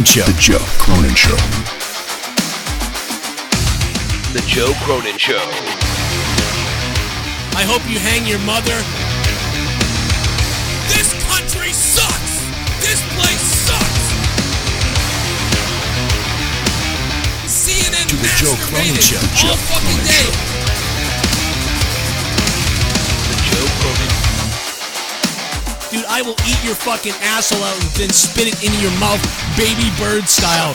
The Joe Cronin Show. The Joe Cronin Show. I hope you hang your mother. This country sucks! This place sucks! CNN To the Joe Cronin Show. All fucking day. The Joe Cronin. Dude, I will eat your fucking asshole out and then spit it into your mouth, baby bird style.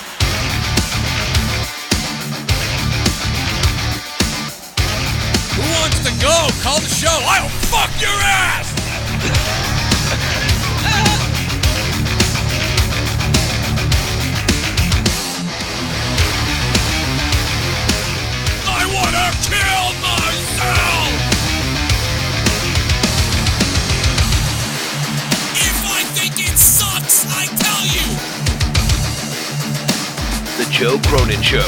Who wants to go? Call the show. I'll fuck your ass! I wanna kill myself! If I think it sucks, I tell you! The Joe Cronin Show.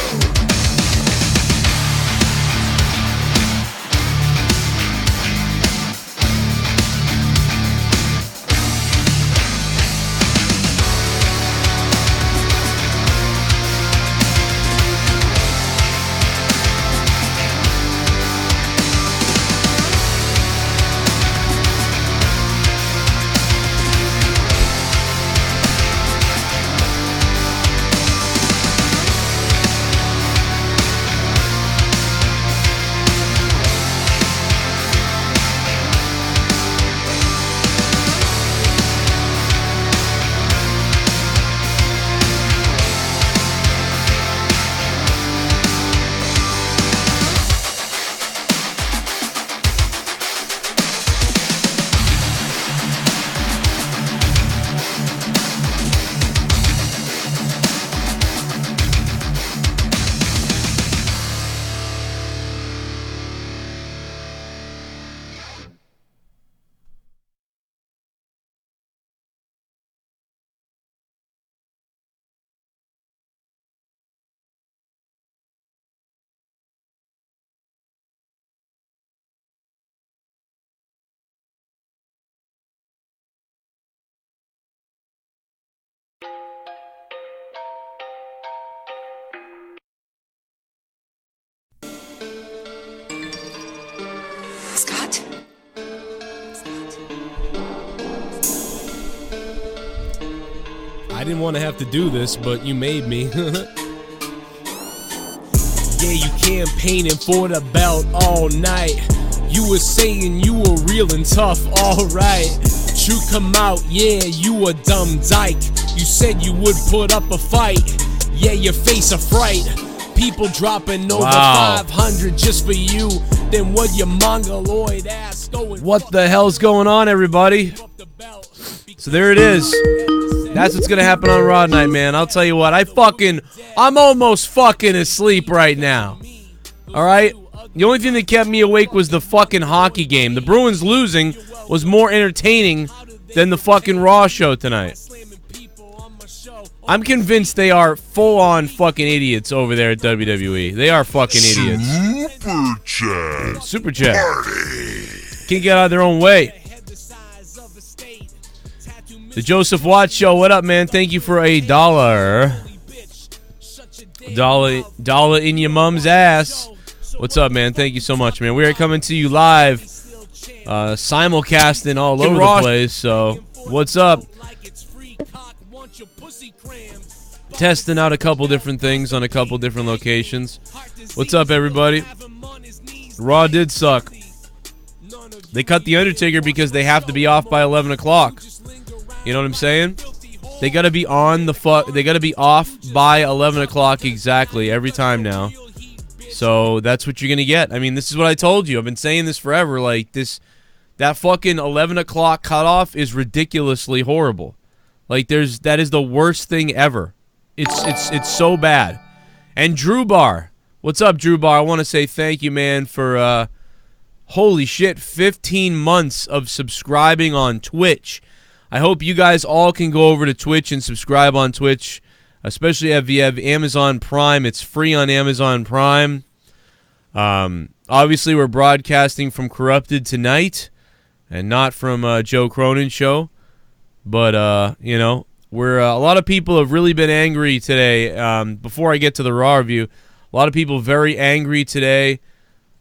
Scott? I didn't want to have to do this, but you made me. Yeah, you campaigning for the belt all night. You were saying you were real and tough, alright. Truth come out, yeah, you a dumb dyke. You said you would put up a fight. Yeah, you face a fright. People dropping over 500 just for you. Then what your mongoloid ass going? What the hell's going on, everybody? So there it is. That's what's gonna happen on Raw tonight, man. I'll tell you what. I'm almost fucking asleep right now. All right. The only thing that kept me awake was the fucking hockey game. The Bruins losing was more entertaining than the fucking Raw show tonight. I'm convinced they are full-on fucking idiots over there at WWE. They are fucking idiots. Super chat. Can't get out of their own way. The Joseph Watts Show. What up, man? Thank you for $1. Dollar in your mom's ass. What's up, man? Thank you so much, man. We are coming to you live, simulcasting all over the place. So, what's up? Testing out a couple different things on a couple different locations. What's up, everybody? Raw did suck. They cut The Undertaker because they have to be off by 11 o'clock. You know what I'm saying? They gotta be they gotta be off by 11 o'clock exactly every time now. So that's what you're gonna get. I mean, this is what I told you. I've been saying this forever. Like that fucking 11 o'clock cutoff is ridiculously horrible. Like that is the worst thing ever. It's so bad. And Drew Bar, what's up, Drew Bar? I want to say thank you, man, for holy shit, 15 months of subscribing on Twitch. I hope you guys all can go over to Twitch and subscribe on Twitch, especially if you have Amazon Prime. It's free on Amazon Prime. Obviously, we're broadcasting from Corrupted tonight and not from Joe Cronin Show. But, you know, where a lot of people have really been angry today. Before I get to the Raw review, a lot of people very angry today,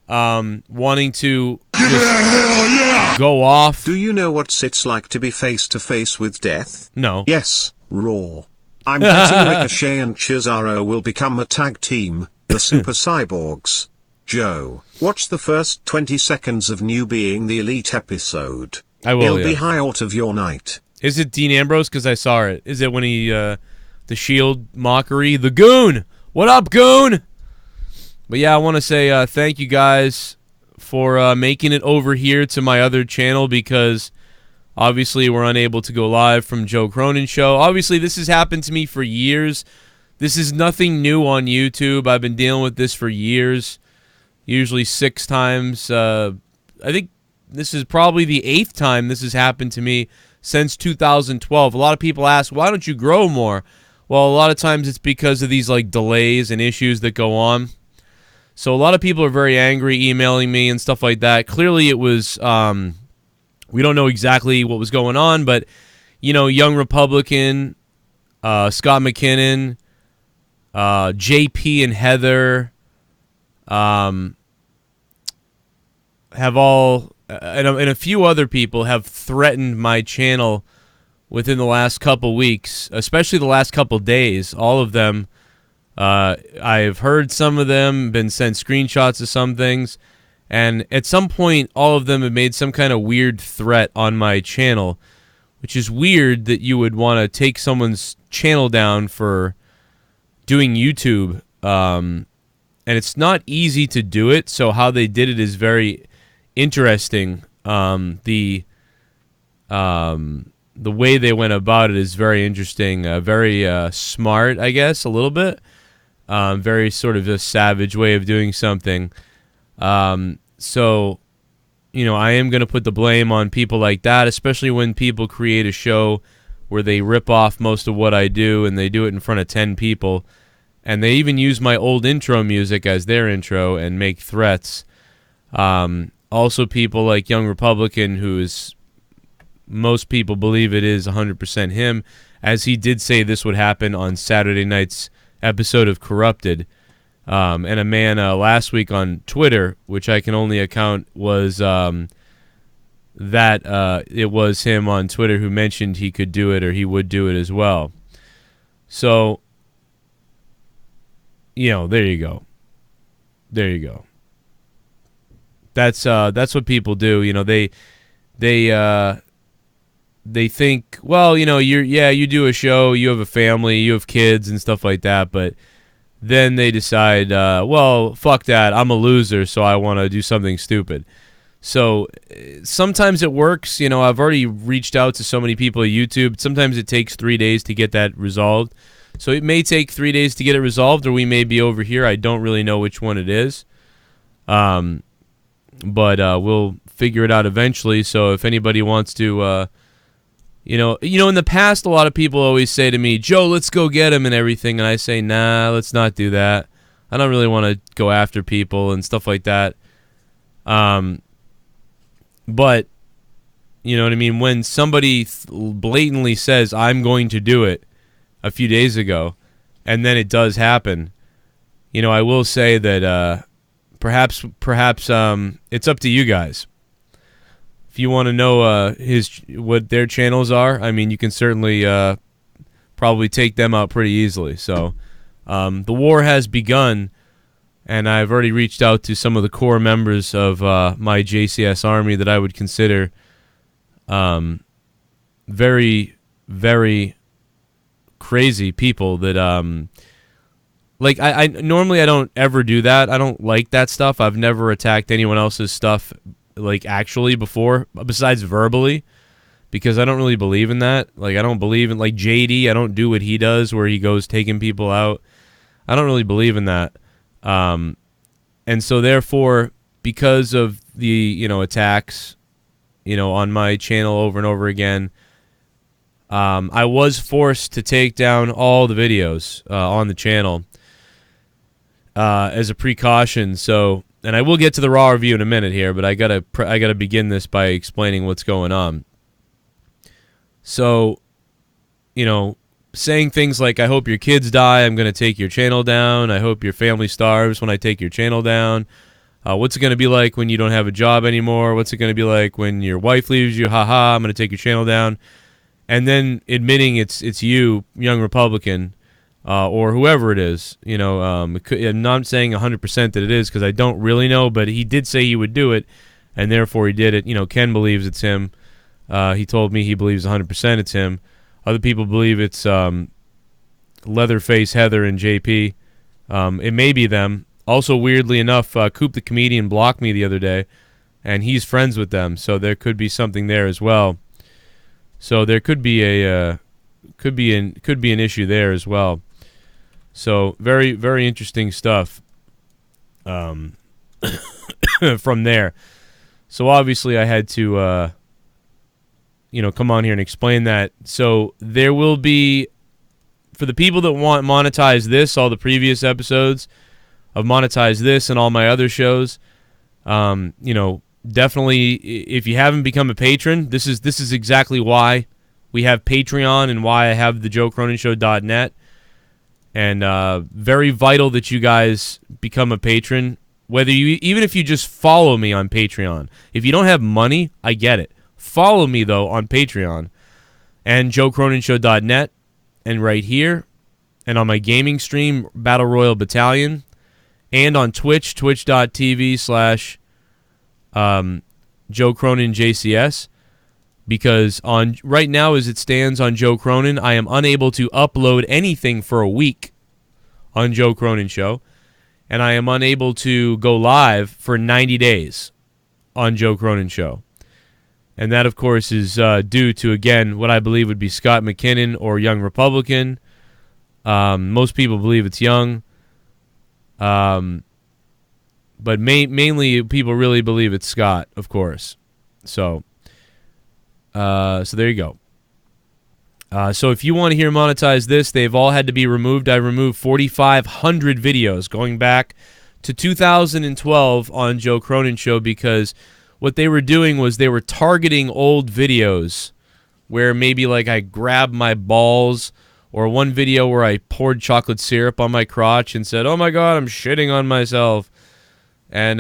wanting to just go off. Do you know what it's like to be face to face with death? No. Yes, Raw. I'm betting Ricochet and Cesaro will become a tag team, the Super Cyborgs. Joe, watch the first 20 seconds of New Being the Elite episode. I will. It'll be high out of your night. Is it Dean Ambrose? Because I saw it. Is it when he, the Shield mockery? The Goon! What up, Goon? But yeah, I want to say thank you guys for making it over here to my other channel, because obviously we're unable to go live from Joe Cronin Show. Obviously, this has happened to me for years. This is nothing new on YouTube. I've been dealing with this for years, usually 6 times. I think this is probably the 8th time this has happened to me since 2012. A lot of people ask, why don't you grow more? Well, a lot of times it's because of these like delays and issues that go on. So a lot of people are very angry, emailing me and stuff like that. Clearly it was, we don't know exactly what was going on, but, you know, Young Republican, Scott McKinnon, JP and Heather, have all, and a few other people have threatened my channel within the last couple weeks, especially the last couple days. All of them, I've heard some of them, been sent screenshots of some things, and at some point, all of them have made some kind of weird threat on my channel, which is weird that you would want to take someone's channel down for doing YouTube, and it's not easy to do it, so how they did it is very interesting. The way they went about it is very interesting, very smart, I guess, a little bit. Very sort of a savage way of doing something. So, you know, I am going to put the blame on people like that, especially when people create a show where they rip off most of what I do, and they do it in front of 10 people. And they even use my old intro music as their intro and make threats. Also, people like Young Republican, who is, most people believe it is 100% him, as he did say this would happen on Saturday night's episode of Corrupted. And a man last week on Twitter, which I can only account was that it was him on Twitter who mentioned he could do it, or he would do it as well. So, you know, there you go. There you go. That's what people do. You know, they think, well, you know, you do a show, you have a family, you have kids and stuff like that, but then they decide, well, fuck that, I'm a loser, so I want to do something stupid. So sometimes it works. You know, I've already reached out to so many people at YouTube. Sometimes it takes 3 days to get that resolved. So it may take 3 days to get it resolved, or we may be over here. I don't really know which one it is. But we'll figure it out eventually. So if anybody wants to, you know, in the past, a lot of people always say to me, Joe, let's go get him and everything. And I say, nah, let's not do that. I don't really want to go after people and stuff like that. But, you know what I mean? When somebody blatantly says, I'm going to do it a few days ago, and then it does happen, you know, I will say that perhaps it's up to you guys. If you want to know what their channels are, I mean, you can certainly probably take them out pretty easily. So the war has begun, and I've already reached out to some of the core members of my JCS army that I would consider very, very crazy people that like I normally I don't ever do that. I don't like that stuff. I've never attacked anyone else's stuff like actually before, besides verbally, because I don't really believe in that. Like, I don't believe in, like, JD. I don't do what he does where he goes taking people out. I don't really believe in that. And so therefore, because of the, you know, attacks, you know, on my channel over and over again, I was forced to take down all the videos on the channel as a precaution. So, and I will get to the Raw review in a minute here, but I gotta begin this by explaining what's going on. So, saying things like, I hope your kids die, I'm going to take your channel down, I hope your family starves when I take your channel down, what's it going to be like when you don't have a job anymore, what's it going to be like when your wife leaves you, haha, I'm going to take your channel down, and then admitting it's you, young Republican, or whoever it is. I'm not saying 100% that it is because I don't really know, but he did say he would do it, and therefore he did it. Ken believes it's him. He told me he believes 100% it's him. Other people believe it's Leatherface, Heather, and JP. It may be them. Also, weirdly enough, Coop the comedian blocked me the other day, and he's friends with them, so there could be something there as well. So there could be an issue there as well. So very, very interesting stuff from there. So obviously I had to come on here and explain that. So there will be, for the people that want Monetize This, all the previous episodes of Monetize This and all my other shows, definitely, if you haven't become a patron, this is exactly why we have Patreon and why I have the JoeCroninSHow.net. And very vital that you guys become a patron. Even if you just follow me on Patreon. If you don't have money, I get it. Follow me, though, on Patreon and JoeCroninSHow.net and right here and on my gaming stream, Battle Royal Battalion, and on Twitch, twitch.tv/JoeCroninJCS, because right now as it stands on Joe Cronin, I am unable to upload anything for a week on Joe Cronin Show, and I am unable to go live for 90 days on Joe Cronin Show. And that, of course, is due to, again, what I believe would be Scott McKinnon or Young Republican. Most people believe it's Young. But mainly people really believe it's Scott, of course. So there you go. So if you want to hear Monetize This, they've all had to be removed. I removed 4,500 videos going back to 2012 on Joe Cronin Show, because what they were doing was they were targeting old videos where maybe like I grabbed my balls, or one video where I poured chocolate syrup on my crotch and said, oh my God, I'm shitting on myself. And,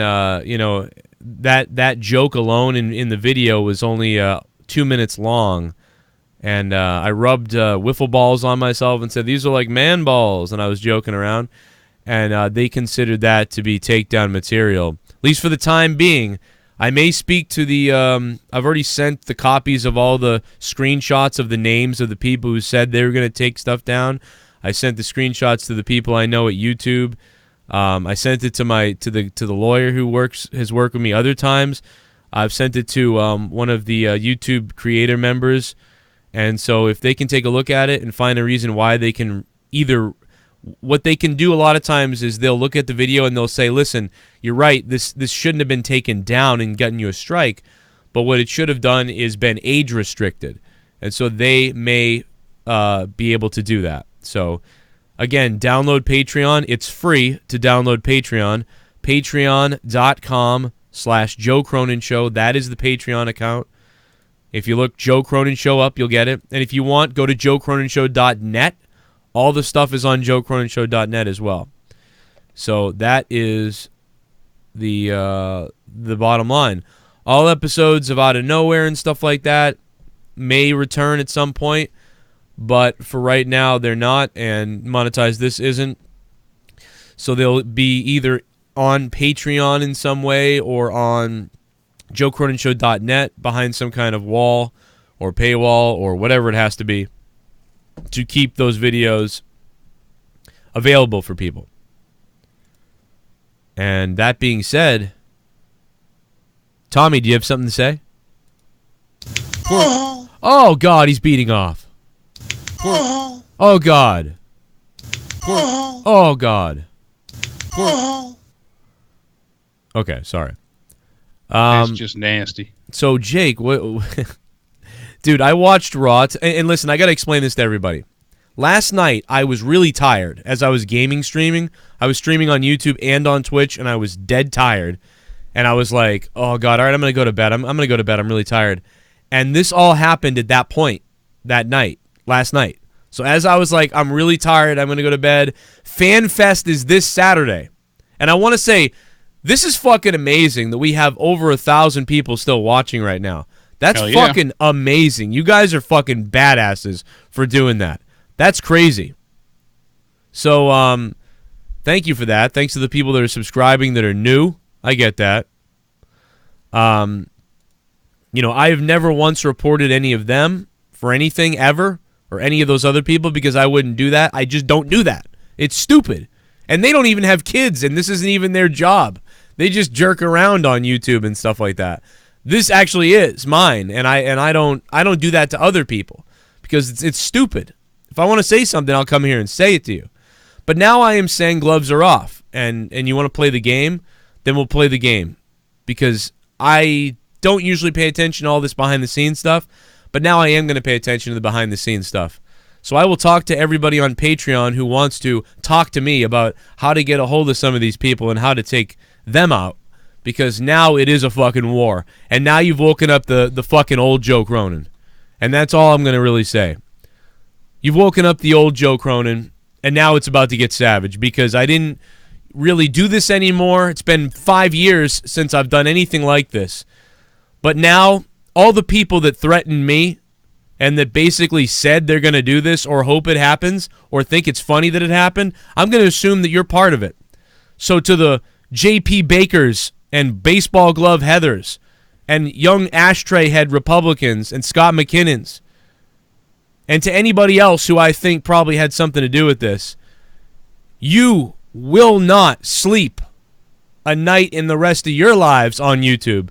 that joke alone in the video was only 2 minutes long. And I rubbed wiffle balls on myself and said, these are like man balls. And I was joking around. And they considered that to be takedown material, at least for the time being. I may speak to the, I've already sent the copies of all the screenshots of the names of the people who said they were going to take stuff down. I sent the screenshots to the people I know at YouTube. I sent it to the lawyer who has worked with me other times. I've sent it to one of the YouTube creator members. And so if they can take a look at it and find a reason why they can what they can do a lot of times is they'll look at the video and they'll say, listen, you're right, this shouldn't have been taken down and gotten you a strike, but what it should have done is been age restricted. And so they may be able to do that. So again, download Patreon. It's free to download Patreon. Patreon.com/Joe Cronin Show. That is the Patreon account. If you look Joe Cronin Show up, you'll get it. And if you want, go to JoeCroninShow.net. All the stuff is on JoeCroninShow.net as well. So that is the bottom line. All episodes of Out of Nowhere and stuff like that may return at some point, but for right now they're not, and Monetize This isn't. So they'll be either on Patreon in some way or on JoeCroninShow.net behind some kind of wall or paywall or whatever it has to be to keep those videos available for people. And that being said, Tommy, do you have something to say? Oh, God, he's beating off. Oh, God. Oh, God. Okay, sorry. It's just nasty. So, Jake, what... Dude, I watched Raw, and listen, I got to explain this to everybody. Last night, I was really tired as I was gaming streaming. I was streaming on YouTube and on Twitch, and I was dead tired. And I was like, oh, God, all right, I'm going to go to bed. I'm going to go to bed. I'm really tired. And this all happened at that point, that night, last night. So as I was like, I'm really tired, I'm going to go to bed. FanFest is this Saturday. And I want to say, this is fucking amazing that we have over 1,000 people still watching right now. That's fucking amazing. You guys are fucking badasses for doing that. That's crazy. So, thank you for that. Thanks to the people that are subscribing that are new. I get that. You know, I have never once reported any of them for anything ever, or any of those other people, because I wouldn't do that. I just don't do that. It's stupid. And they don't even have kids, and this isn't even their job. They just jerk around on YouTube and stuff like that. This actually is mine, and I don't do that to other people because it's stupid. If I want to say something, I'll come here and say it to you. But now I am saying gloves are off, and you want to play the game, then we'll play the game, because I don't usually pay attention to all this behind-the-scenes stuff, but now I am going to pay attention to the behind-the-scenes stuff. So I will talk to everybody on Patreon who wants to talk to me about how to get a hold of some of these people and how to take them out, because now it is a fucking war. And now you've woken up the fucking old Joe Cronin. And that's all I'm going to really say. You've woken up the old Joe Cronin, and now it's about to get savage, because I didn't really do this anymore. It's been 5 years since I've done anything like this. But now, all the people that threatened me and that basically said they're going to do this or hope it happens or think it's funny that it happened, I'm going to assume that you're part of it. So to the J.P. Bakers and baseball glove Heathers and young ashtray head Republicans and Scott McKinnons, and to anybody else who I think probably had something to do with this, you will not sleep a night in the rest of your lives on YouTube,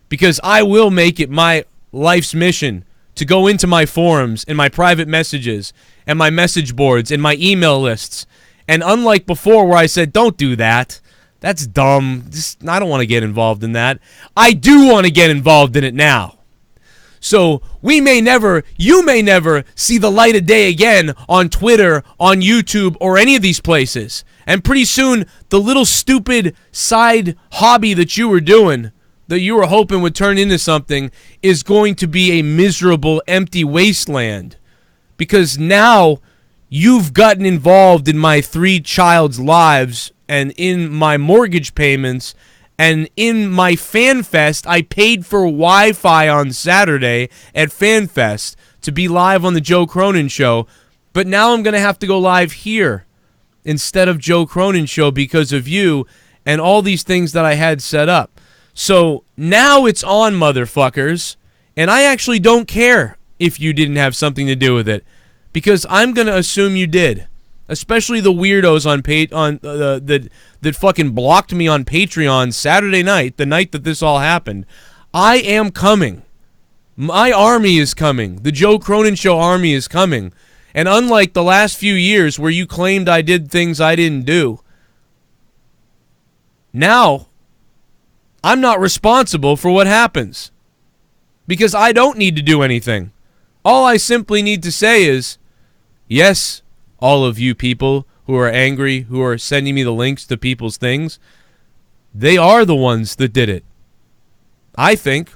because I will make it my life's mission to go into my forums and my private messages and my message boards and my email lists. And unlike before where I said, don't do that, that's dumb, I don't want to get involved in that, I do want to get involved in it now. So you may never see the light of day again on Twitter, on YouTube, or any of these places. And pretty soon, the little stupid side hobby that you were doing, that you were hoping would turn into something, is going to be a miserable, empty wasteland. Because now you've gotten involved in my 3 child's lives and in my mortgage payments and in my FanFest. I paid for Wi-Fi on Saturday at FanFest to be live on the Joe Cronin Show. But now I'm going to have to go live here instead of Joe Cronin Show because of you and all these things that I had set up. So now it's on, motherfuckers, and I actually don't care if you didn't have something to do with it, because I'm going to assume you did, especially the weirdos that fucking blocked me on Patreon Saturday night, the night that this all happened. I am coming. My army is coming. The Joe Cronin Show army is coming. And unlike the last few years where you claimed I did things I didn't do, now I'm not responsible for what happens, because I don't need to do anything. All I simply need to say is, yes, all of you people who are angry, who are sending me the links to people's things, they are the ones that did it. I think.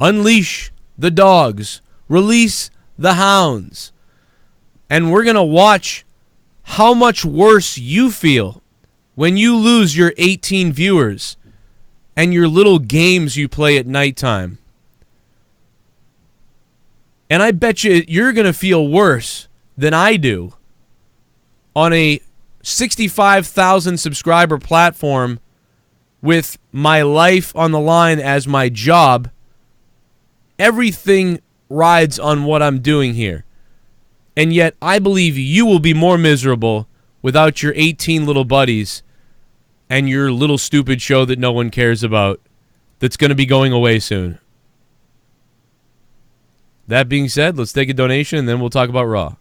Unleash the dogs. Release the hounds. And we're going to watch how much worse you feel when you lose your 18 viewers and your little games you play at nighttime. And I bet you're going to feel worse than I do on a 65,000 subscriber platform with my life on the line as my job. Everything rides on what I'm doing here. And yet I believe you will be more miserable without your 18 little buddies and your little stupid show that no one cares about that's going to be going away soon. That being said, let's take a donation and then we'll talk about Raw.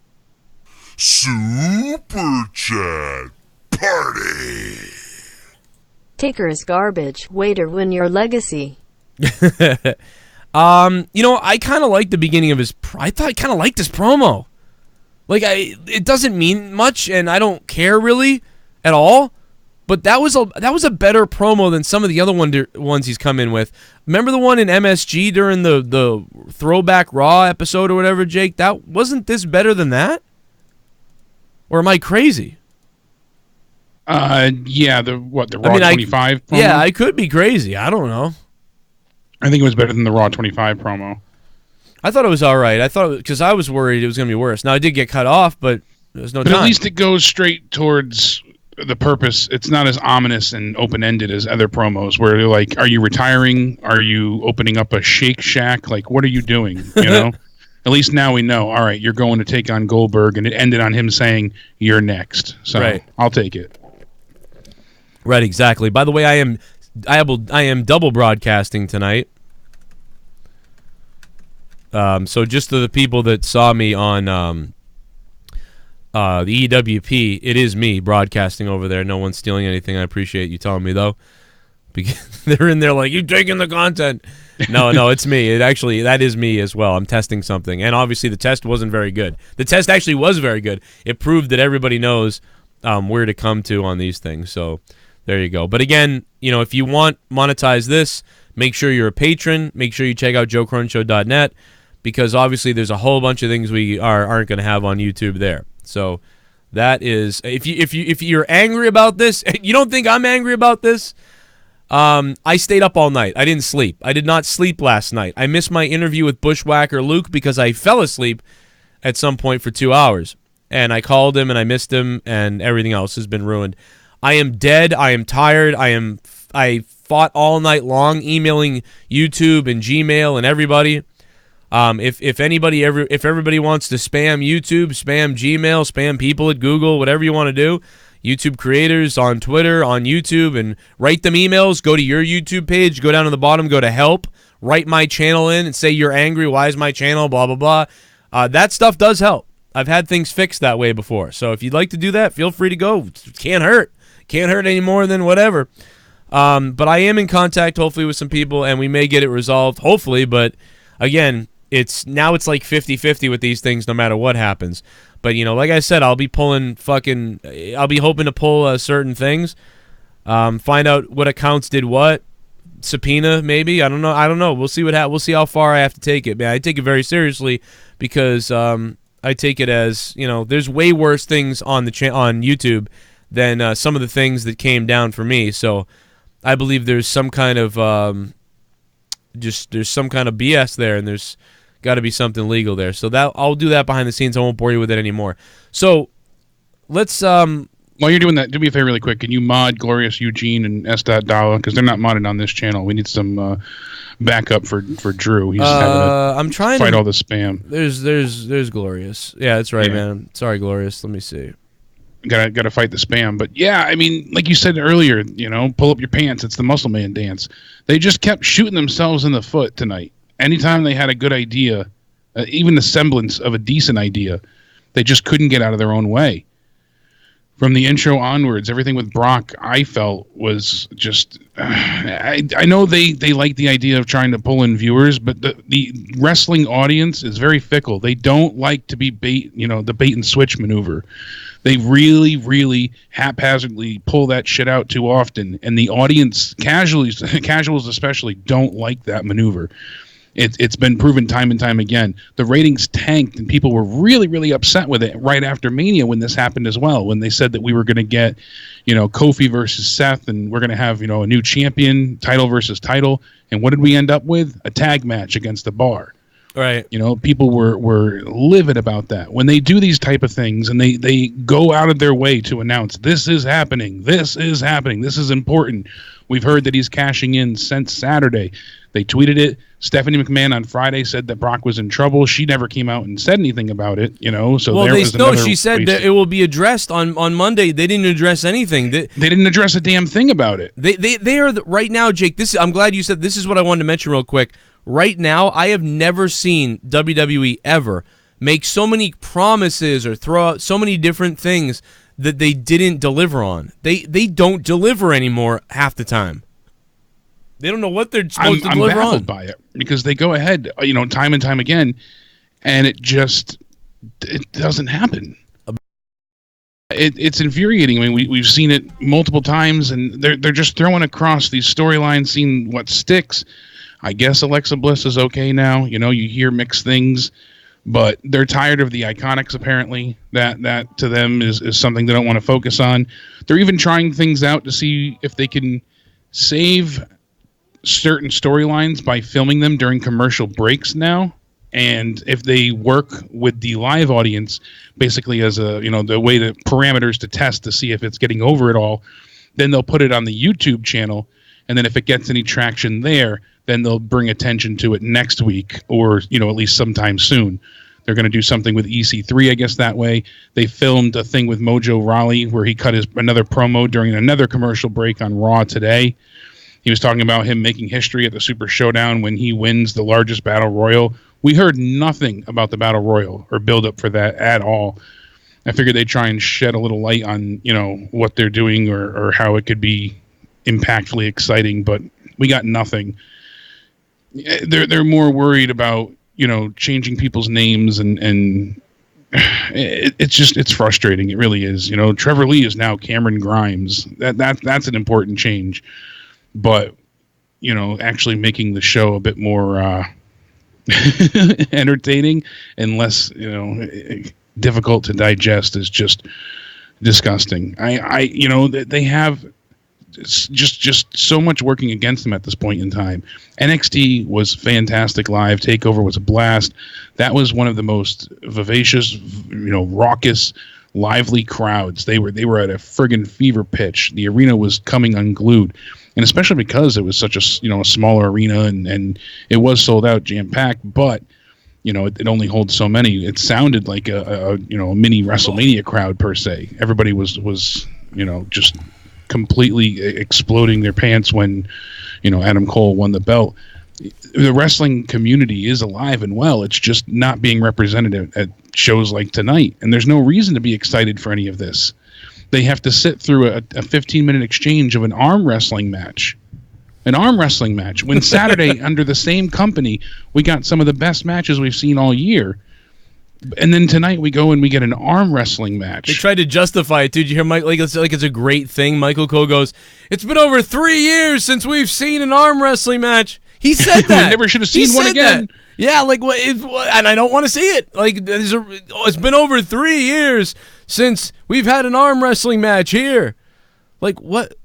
Super Chat Party. Ticker is garbage. Waiter, win your legacy. You know, I kind of like the beginning of his... I kind of liked his promo. Like, it doesn't mean much, and I don't care really at all. But that was a better promo than some of the other ones he's come in with. Remember the one in MSG during the Throwback Raw episode or whatever, Jake? That wasn't this better than that? Or am I crazy? Yeah, the Raw 25 promo? Yeah, I could be crazy. I don't know. I think it was better than the Raw 25 promo. I thought it was all right. I thought because I was worried it was going to be worse. Now, I did get cut off, but there's no time. But at least it goes straight towards the purpose. It's not as ominous and open-ended as other promos where they're like, are you retiring? Are you opening up a Shake Shack? Like, what are you doing? You know? At least now we know, all right, you're going to take on Goldberg, and it ended on him saying, you're next. So right. I'll take it. Right, exactly. By the way, I am double broadcasting tonight. So just to the people that saw me on the EWP, it is me broadcasting over there. No one's stealing anything. I appreciate you telling me, though. Because they're in there like, you taking the content. No, it's me. That is me as well. I'm testing something. And obviously the test wasn't very good. The test actually was very good. It proved that everybody knows where to come to on these things. So there you go. But again, if you want monetize this, make sure you're a patron. Make sure you check out JoeCroninSHow.net because obviously there's a whole bunch of things we aren't going to have on YouTube there. So that is, if you're angry about this, you don't think I'm angry about this? I stayed up all night. I didn't sleep. I did not sleep last night. I missed my interview with Bushwhacker Luke because I fell asleep at some point for 2 hours. And I called him and I missed him and everything else has been ruined. I am dead. I am tired. I fought all night long emailing YouTube and Gmail and everybody. If everybody wants to spam YouTube, spam Gmail, spam people at Google, whatever you want to do, YouTube creators on Twitter, on YouTube, and write them emails. Go to your YouTube page, go down to the bottom, go to help, write my channel in and say you're angry, why is my channel, blah, blah, blah. That stuff does help. I've had things fixed that way before. So if you'd like to do that, feel free to go. Can't hurt. Can't hurt any more than whatever. But I am in contact, hopefully, with some people, and we may get it resolved, hopefully. But, again, it's like 50-50 with these things no matter what happens. But, like I said, I'll be hoping to pull certain things, find out what accounts did what, subpoena maybe. I don't know. We'll see we'll see how far I have to take it. Man, I take it very seriously because I take it as, there's way worse things on on YouTube than some of the things that came down for me. So I believe there's some kind of there's some kind of BS there, and there's got to be something legal there. So that I'll do that behind the scenes. I won't bore you with it anymore. So let's while you're doing that, do me a favor really quick. Can you mod Glorious Eugene and S.Dawa? Because they're not modded on this channel. We need some backup for Drew. He's I'm trying to fight to all the spam. There's Glorious. Yeah, that's right, man. Sorry, Glorious. Let me see. Got to fight the spam. But yeah, I mean, like you said earlier, pull up your pants. It's the muscle man dance. They just kept shooting themselves in the foot tonight. Anytime they had a good idea, even the semblance of a decent idea, they just couldn't get out of their own way. From the intro onwards, everything with Brock, I felt was just... I know they like the idea of trying to pull in viewers, but the wrestling audience is very fickle. They don't like to be the bait and switch maneuver. They really, really haphazardly pull that shit out too often, and the audience, casuals especially, don't like that maneuver. It's been proven time and time again. The ratings tanked, and people were really, really upset with it right after Mania when this happened as well, when they said that we were going to get, Kofi versus Seth, and we're going to have, a new champion, title versus title. And what did we end up with? A tag match against the Bar. Right. People were livid about that. When they do these type of things and they go out of their way to announce, this is happening, this is important. We've heard that he's cashing in since Saturday. They tweeted it. Stephanie McMahon on Friday said that Brock was in trouble. She never came out and said anything about it, So she said that it will be addressed on Monday. They didn't address anything. They didn't address a damn thing about it. They are right now, Jake. I'm glad you said this is what I wanted to mention real quick. Right now, I have never seen WWE ever make so many promises or throw out so many different things that they didn't deliver on. They don't deliver anymore half the time. They don't know what they're supposed to deliver on. I'm baffled by it because they go ahead, time and time again, and it doesn't happen. it's infuriating. I mean, we've seen it multiple times, and they're just throwing across these storylines, seeing what sticks. I guess Alexa Bliss is okay now. You know, you hear mixed things, but they're tired of the Iconics, apparently. That to them is something they don't want to focus on. They're even trying things out to see if they can save certain storylines by filming them during commercial breaks now. And if they work with the live audience, basically as a, you know, the way to parameters to test to see if it's getting over at all, then they'll put it on the YouTube channel. And then if it gets any traction there, then they'll bring attention to it next week, or, you know, at least sometime soon. They're going to do something with EC3, I guess, that way. They filmed a thing with Mojo Rawley where he cut another promo during another commercial break on Raw today. He was talking about him making history at the Super Showdown when he wins the largest Battle Royal. We heard nothing about the Battle Royal or build up for that at all. I figured they'd try and shed a little light on, you know, what they're doing or how it could be impactfully exciting, but we got nothing. They're more worried about, you know, changing people's names and it's frustrating. It really is. You know, Trevor Lee is now Cameron Grimes. That's an important change, but, you know, actually making the show a bit more entertaining and less, you know, difficult to digest is just disgusting. You know, they have just so much working against them at this point in time. NXT was fantastic live. TakeOver was a blast. That was one of the most vivacious, you know, raucous, lively crowds. They were at a friggin' fever pitch. The arena was coming unglued. And especially because it was such a, you know, a smaller arena and it was sold out, jam-packed, but, you know, it only holds so many. It sounded like a you know, a mini WrestleMania crowd per se. Everybody was you know, just completely exploding their pants when, you know, Adam Cole won the belt. The wrestling community is alive and well. It's just not being represented at shows like tonight. And there's no reason to be excited for any of this. They have to sit through a 15-minute exchange of an arm wrestling match. An arm wrestling match. When Saturday, under the same company, we got some of the best matches we've seen all year. And then tonight we go and we get an arm wrestling match. They tried to justify it, dude. You hear Mike like it's a great thing. Michael Cole goes, "It's been over 3 years since we've seen an arm wrestling match." He said that. We never should have seen one again. That. Yeah, like what? And I don't want to see it. Like it's been over 3 years since we've had an arm wrestling match here. Like what?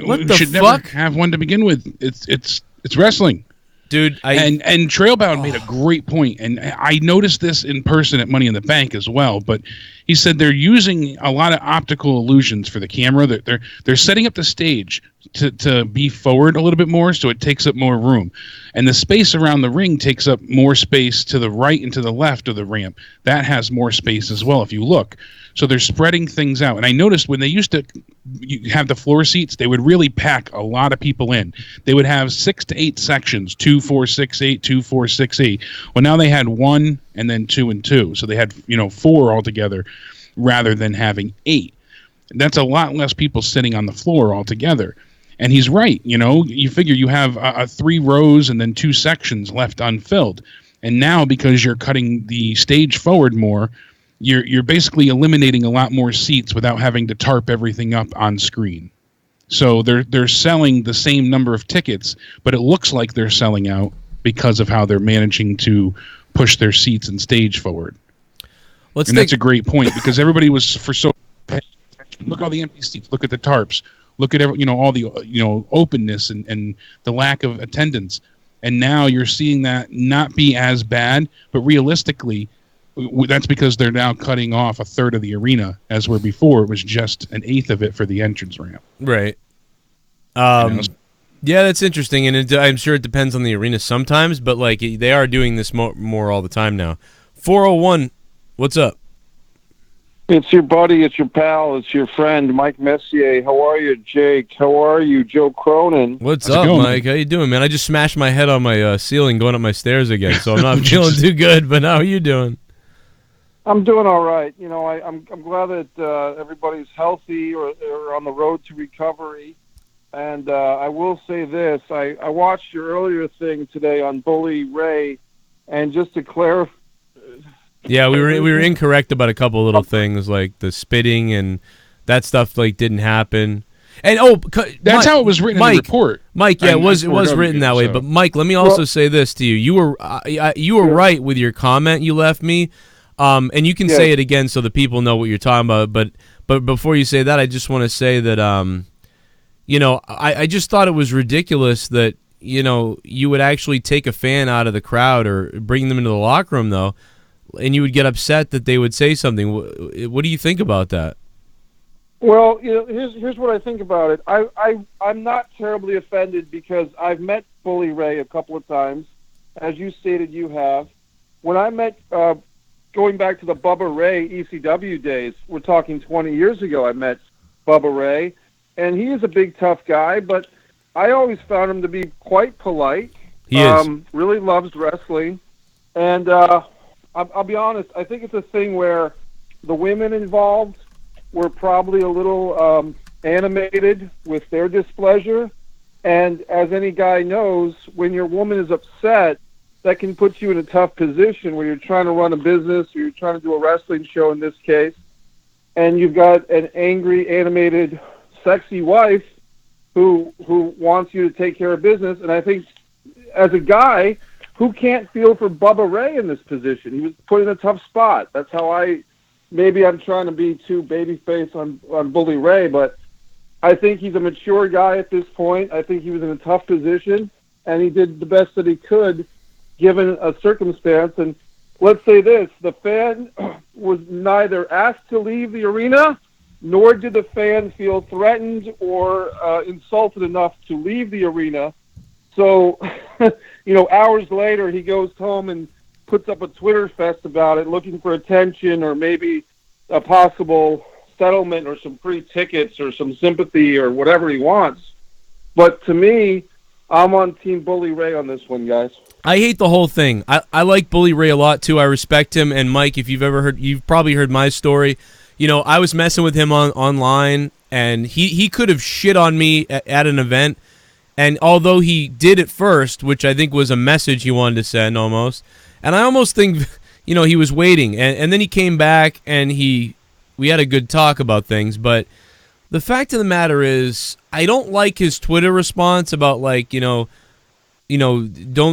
What the should fuck? Never have one to begin with. It's wrestling. Dude, and Trailbound made a great point, and I noticed this in person at Money in the Bank as well. But he said they're using a lot of optical illusions for the camera. They're setting up the stage to be forward a little bit more, so it takes up more room, and the space around the ring takes up more space to the right and to the left of the ramp. That has more space as well if you look. So they're spreading things out. And I noticed when they used to have the floor seats, they would really pack a lot of people in. They would have 6 to 8 sections, 2, 4, 6, 8, 2, 4, 6, 8. Well, now they had 1 and then 2 and 2. So they had, you know, 4 altogether rather than having 8. That's a lot less people sitting on the floor altogether. And he's right. You know, you figure you have 3 rows and then 2 sections left unfilled. And now because you're cutting the stage forward more, you're basically eliminating a lot more seats without having to tarp everything up on screen. So they're selling the same number of tickets, but it looks like they're selling out because of how they're managing to push their seats and stage forward. That's a great point because everybody was look at all the empty seats, look at the tarps, look at all the openness and the lack of attendance. And now you're seeing that not be as bad, but realistically, that's because they're now cutting off a third of the arena, as where before it was just an eighth of it for the entrance ramp. Right. Yeah, that's interesting, and I'm sure it depends on the arena sometimes, but like they are doing this more all the time now. 401, what's up? It's your buddy, it's your pal, it's your friend, Mike Messier. How are you, Jake? How are you, Joe Cronin? What's up, Mike? How you doing, man? I just smashed my head on my ceiling going up my stairs again, so I'm not feeling too good, but how are you doing? I'm doing all right. You know, I'm glad that everybody's healthy or on the road to recovery. And I will say this. I watched your earlier thing today on Bully Ray, and just to clarify, Yeah, we were incorrect about a couple of little things like the spitting and that stuff like didn't happen. And that's how it was written in the report. Mike, yeah, it was written that way. But Mike, let me also say this to you: you were right with your comment you left me, and you can say it again so the people know what you're talking about. But before you say that, I just want to say that I just thought it was ridiculous that you would actually take a fan out of the crowd or bring them into the locker room though, and you would get upset that they would say something. What do you think about that? Well, here's what I think about it. I'm not terribly offended because I've met Bully Ray a couple of times, as you stated you have. When I met, going back to the Bubba Ray ECW days, we're talking 20 years ago, I met Bubba Ray, and he is a big tough guy, but I always found him to be quite polite. He is. Really loves wrestling, and I'll be honest, I think it's a thing where the women involved were probably a little animated with their displeasure. And as any guy knows, when your woman is upset, that can put you in a tough position where you're trying to run a business or you're trying to do a wrestling show in this case, and you've got an angry, animated, sexy wife who wants you to take care of business. And I think as a guy, who can't feel for Bubba Ray in this position? He was put in a tough spot. That's how maybe I'm trying to be too babyface on Bully Ray, but I think he's a mature guy at this point. I think he was in a tough position, and he did the best that he could given a circumstance. And let's say this, the fan was neither asked to leave the arena, nor did the fan feel threatened or insulted enough to leave the arena. So, hours later, he goes home and puts up a Twitter fest about it, looking for attention or maybe a possible settlement or some free tickets or some sympathy or whatever he wants. But to me, I'm on Team Bully Ray on this one, guys. I hate the whole thing. I like Bully Ray a lot, too. I respect him. And, Mike, if you've probably heard my story. I was messing with him online, and he could have shit on me at an event. And although he did it first, which I think was a message he wanted to send almost, and I almost think, he was waiting. And then he came back, and we had a good talk about things. But the fact of the matter is, I don't like his Twitter response about, don't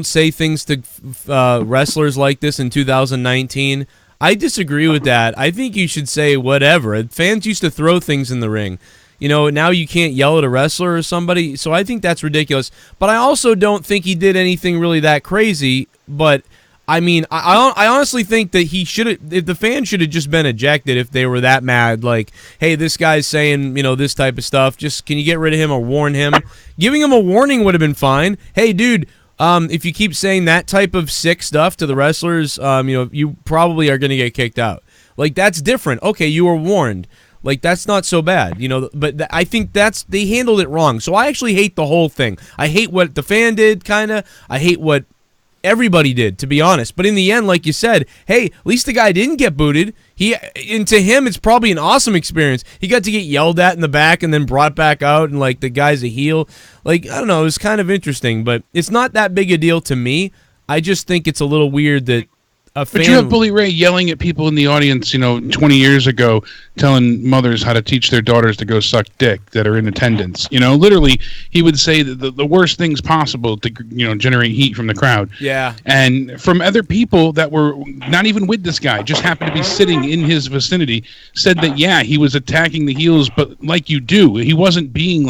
say things to wrestlers like this in 2019. I disagree with that. I think you should say whatever. Fans used to throw things in the ring. Now you can't yell at a wrestler or somebody. So I think that's ridiculous. But I also don't think he did anything really that crazy. But I mean, I honestly think that he should have. If the fan should have just been ejected if they were that mad. Like, hey, this guy's saying this type of stuff. Just can you get rid of him or warn him? Giving him a warning would have been fine. Hey, dude. If you keep saying that type of sick stuff to the wrestlers, you probably are going to get kicked out. Like, that's different. Okay, you were warned. Like, that's not so bad, but I think they handled it wrong. So I actually hate the whole thing. I hate what the fan did, kind of. I hate what everybody did, to be honest. But in the end, like you said, hey, at least the guy didn't get booted. And to him, it's probably an awesome experience. He got to get yelled at in the back and then brought back out, and, the guy's a heel. I don't know, it was kind of interesting, but it's not that big a deal to me. I just think it's a little weird that a fan... But you have Bully Ray yelling at people in the audience, 20 years ago, telling mothers how to teach their daughters to go suck dick that are in attendance. Literally, he would say the worst things possible to, generate heat from the crowd. Yeah. And from other people that were not even with this guy, just happened to be sitting in his vicinity, said that, yeah, he was attacking the heels, but like you do. He wasn't being,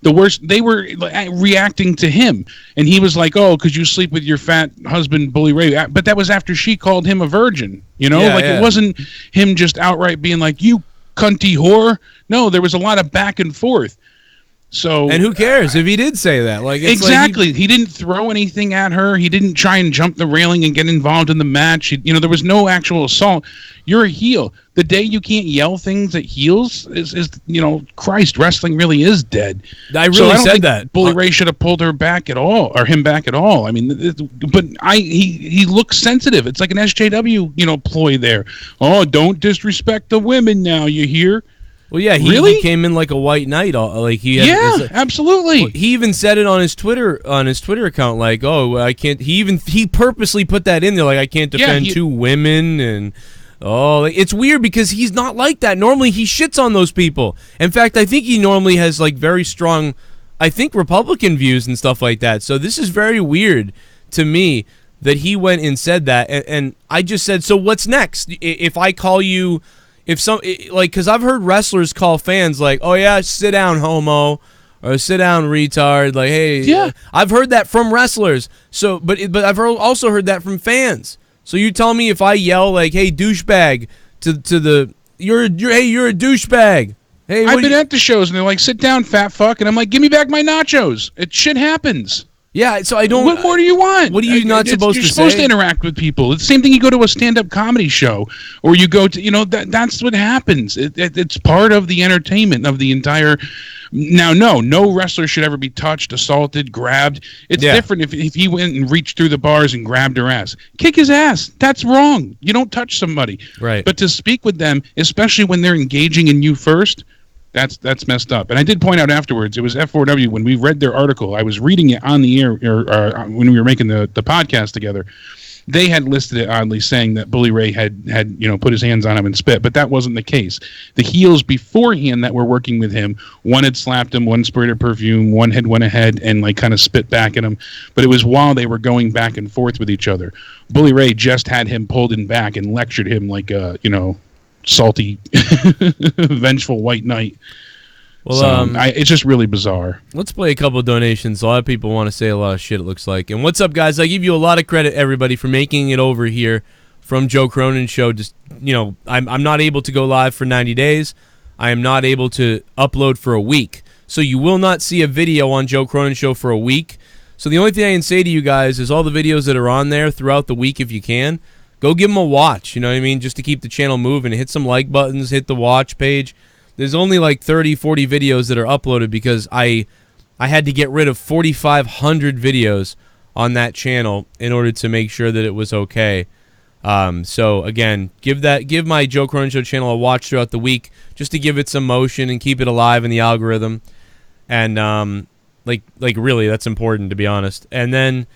the worst. They were reacting to him. And he was like, oh, because you sleep with your fat husband, Bully Ray. But that was after she called him a virgin, It wasn't him just outright being like, you cunty whore. No, there was a lot of back and forth. So, and who cares if he did say that? Exactly. He didn't throw anything at her. He didn't try and jump the railing and get involved in the match. There was no actual assault. You're a heel. The day you can't yell things at heels is Christ, wrestling really is dead. I don't think that. Bully Ray should have pulled her back at all, or him back at all. I mean, but he looks sensitive. It's like an SJW, ploy there. Oh, don't disrespect the women now, you hear? Well, yeah, he came in like a white knight. Like he had, absolutely. He even said it on his Twitter account. Like, oh, I can't. He purposely put that in there. Like, I can't defend two women, and it's weird because he's not like that. Normally, he shits on those people. In fact, I think he normally has like very strong, I think, Republican views and stuff like that. So this is very weird to me that he went and said that, and I just said, so what's next? If I call you, because I've heard wrestlers call fans like, oh yeah, sit down, homo, or sit down, retard. Like, hey, I've heard that from wrestlers. So, but I've also heard that from fans. So you tell me if I yell like, hey, douchebag, to the you're a douchebag. Hey, I've been at the shows and they're like, sit down, fat fuck, and I'm like, give me back my nachos. Shit happens. Yeah, so I don't. What more do you want? What are you not supposed to say? You're supposed to interact with people. It's the same thing. You go to a stand-up comedy show, or you go to, that's what happens. It's part of the entertainment of the entire. Now, no wrestler should ever be touched, assaulted, grabbed. It's different if he went and reached through the bars and grabbed her ass. Kick his ass. That's wrong. You don't touch somebody. Right. But to speak with them, especially when they're engaging in you first. That's messed up. And I did point out afterwards, it was F4W, when we read their article, I was reading it on the air when we were making the podcast together. They had listed it oddly, saying that Bully Ray had put his hands on him and spit, but that wasn't the case. The heels beforehand that were working with him, one had slapped him, one sprayed her perfume, one had went ahead and like kind of spit back at him, but it was while they were going back and forth with each other. Bully Ray just had him pulled in back and lectured him like salty, vengeful white knight. Well, it's just really bizarre. Let's play a couple of donations. A lot of people want to say a lot of shit, it looks like. And what's up, guys? I give you a lot of credit, everybody, for making it over here from Joe Cronin Show. Just I'm not able to go live for 90 days. I am not able to upload for a week. So you will not see a video on Joe Cronin Show for a week. So the only thing I can say to you guys is all the videos that are on there throughout the week, if you can, go give them a watch, you know what I mean? Just to keep the channel moving. Hit some like buttons, hit the watch page. There's only like 30, 40 videos that are uploaded because I had to get rid of 4,500 videos on that channel in order to make sure that it was okay. So again, give my Joe Cronin Show channel a watch throughout the week just to give it some motion and keep it alive in the algorithm. And like really, that's important, to be honest. And then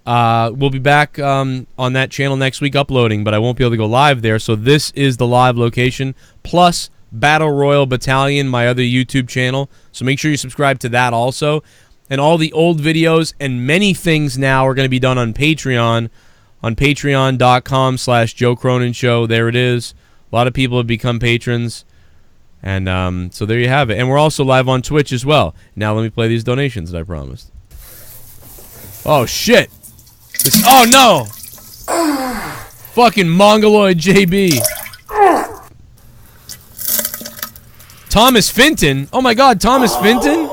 we'll be back on that channel next week uploading, but I won't be able to go live there. So this is the live location, plus Battle Royal Battalion, my other YouTube channel. So make sure you subscribe to that also. And all the old videos and many things now are going to be done on Patreon, on patreon.com/Joe Cronin Show. There it is. A lot of people have become patrons. And so there you have it. And we're also live on Twitch as well. Now let me play these donations that I promised. Oh, shit. Oh, no. Fucking Mongoloid JB. Thomas Finton? Oh, my God, Thomas Finton?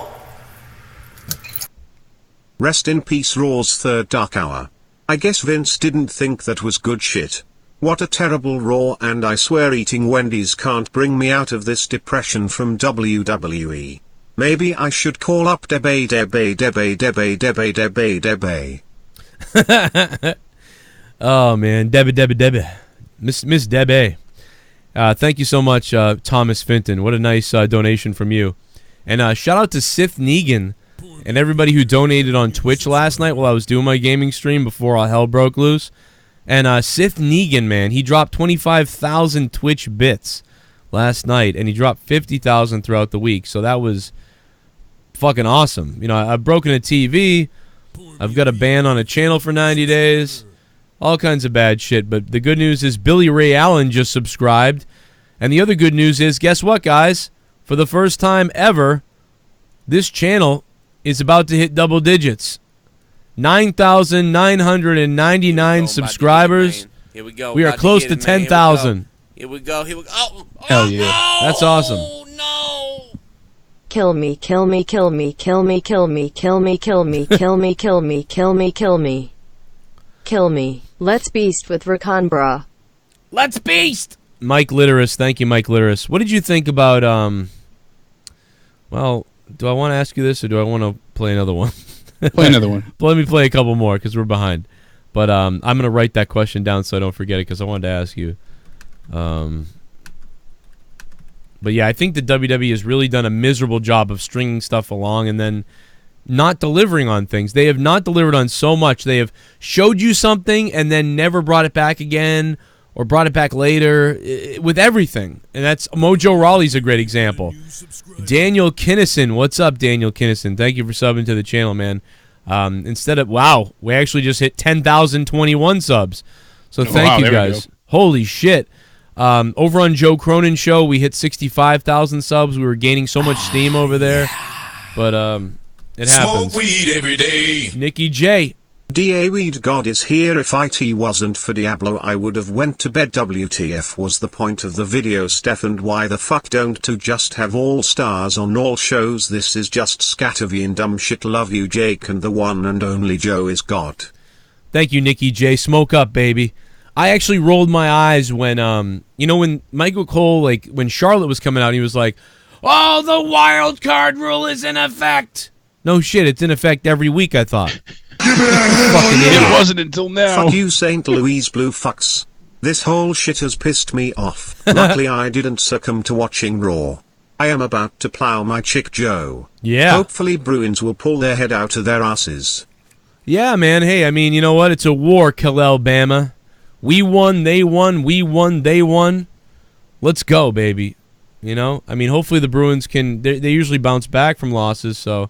Rest in peace, Raw's third dark hour. I guess Vince didn't think that was good shit. What a terrible Raw, and I swear eating Wendy's can't bring me out of this depression from WWE. Maybe I should call up Debe. Oh, man. Debe. Miss Debe. Thank you so much, Thomas Finton. What a nice donation from you. And shout out to SithNegan and everybody who donated on Twitch last night while I was doing my gaming stream before all hell broke loose. And SithNegan, man, he dropped 25,000 Twitch bits last night, and he dropped 50,000 throughout the week. So that was fucking awesome. You know, I've broken a TV. I've got a ban on a channel for 90 days. All kinds of bad shit. But the good news is Billy Ray Allen just subscribed. And the other good news is, guess what, guys? For the first time ever, this channel is about to hit double digits. 9,999 subscribers. Here we go. We are close to 10,000. Here we go. Oh, hell yeah. No! That's awesome. No! Kill me, kill me, kill me, kill me, kill me, kill me, kill me, kill me, kill me, kill me, kill me. Kill me. Let's beast with Rakanbra. Let's beast! Mike Litteris. Thank you, Mike Litteris. What did you think about, well, do I want to ask you this, or do I want to play another one? Play another one. Let me play a couple more, because we're behind. But I'm going to write that question down so I don't forget it, because I wanted to ask you. But yeah, I think the WWE has really done a miserable job of stringing stuff along and then not delivering on things. They have not delivered on so much. They have showed you something and then never brought it back again or brought it back later with everything. And that's Mojo Rawley's a great example. Daniel Kinnison, what's up, Daniel Kinnison? Thank you for subbing to the channel, man. Instead of, wow, we actually just hit 10,021 subs. So thank you guys. Holy shit. Over on Joe Cronin Show, we hit 65,000 subs. We were gaining so much steam over there. But it happens. Smoke weed every day. NickY J. DA Weed God is here. If IT wasn't for Diablo I would have went to bed. WTF was the point of the video, Steph, and why the fuck don't to just have all stars on all shows? This is just scattervian dumb shit. Love you, Jake, and the one and only Joe is God. Thank you, NickY J. Smoke up, baby. I actually rolled my eyes when when Michael Cole, like when Charlotte was coming out, he was like, "Oh, the wild card rule is in effect." No shit, it's in effect every week, I thought. It wasn't until now. Fuck you, St. Louis blue fucks. This whole shit has pissed me off. Luckily I didn't succumb to watching Raw. I am about to plow my chick Joe. Yeah. Hopefully Bruins will pull their head out of their asses. Yeah, man. Hey, I mean, you know what? It's a war, Alabama. We won, they won, we won, they won. Let's go, baby. You know? I mean, hopefully the Bruins can... They usually bounce back from losses, so...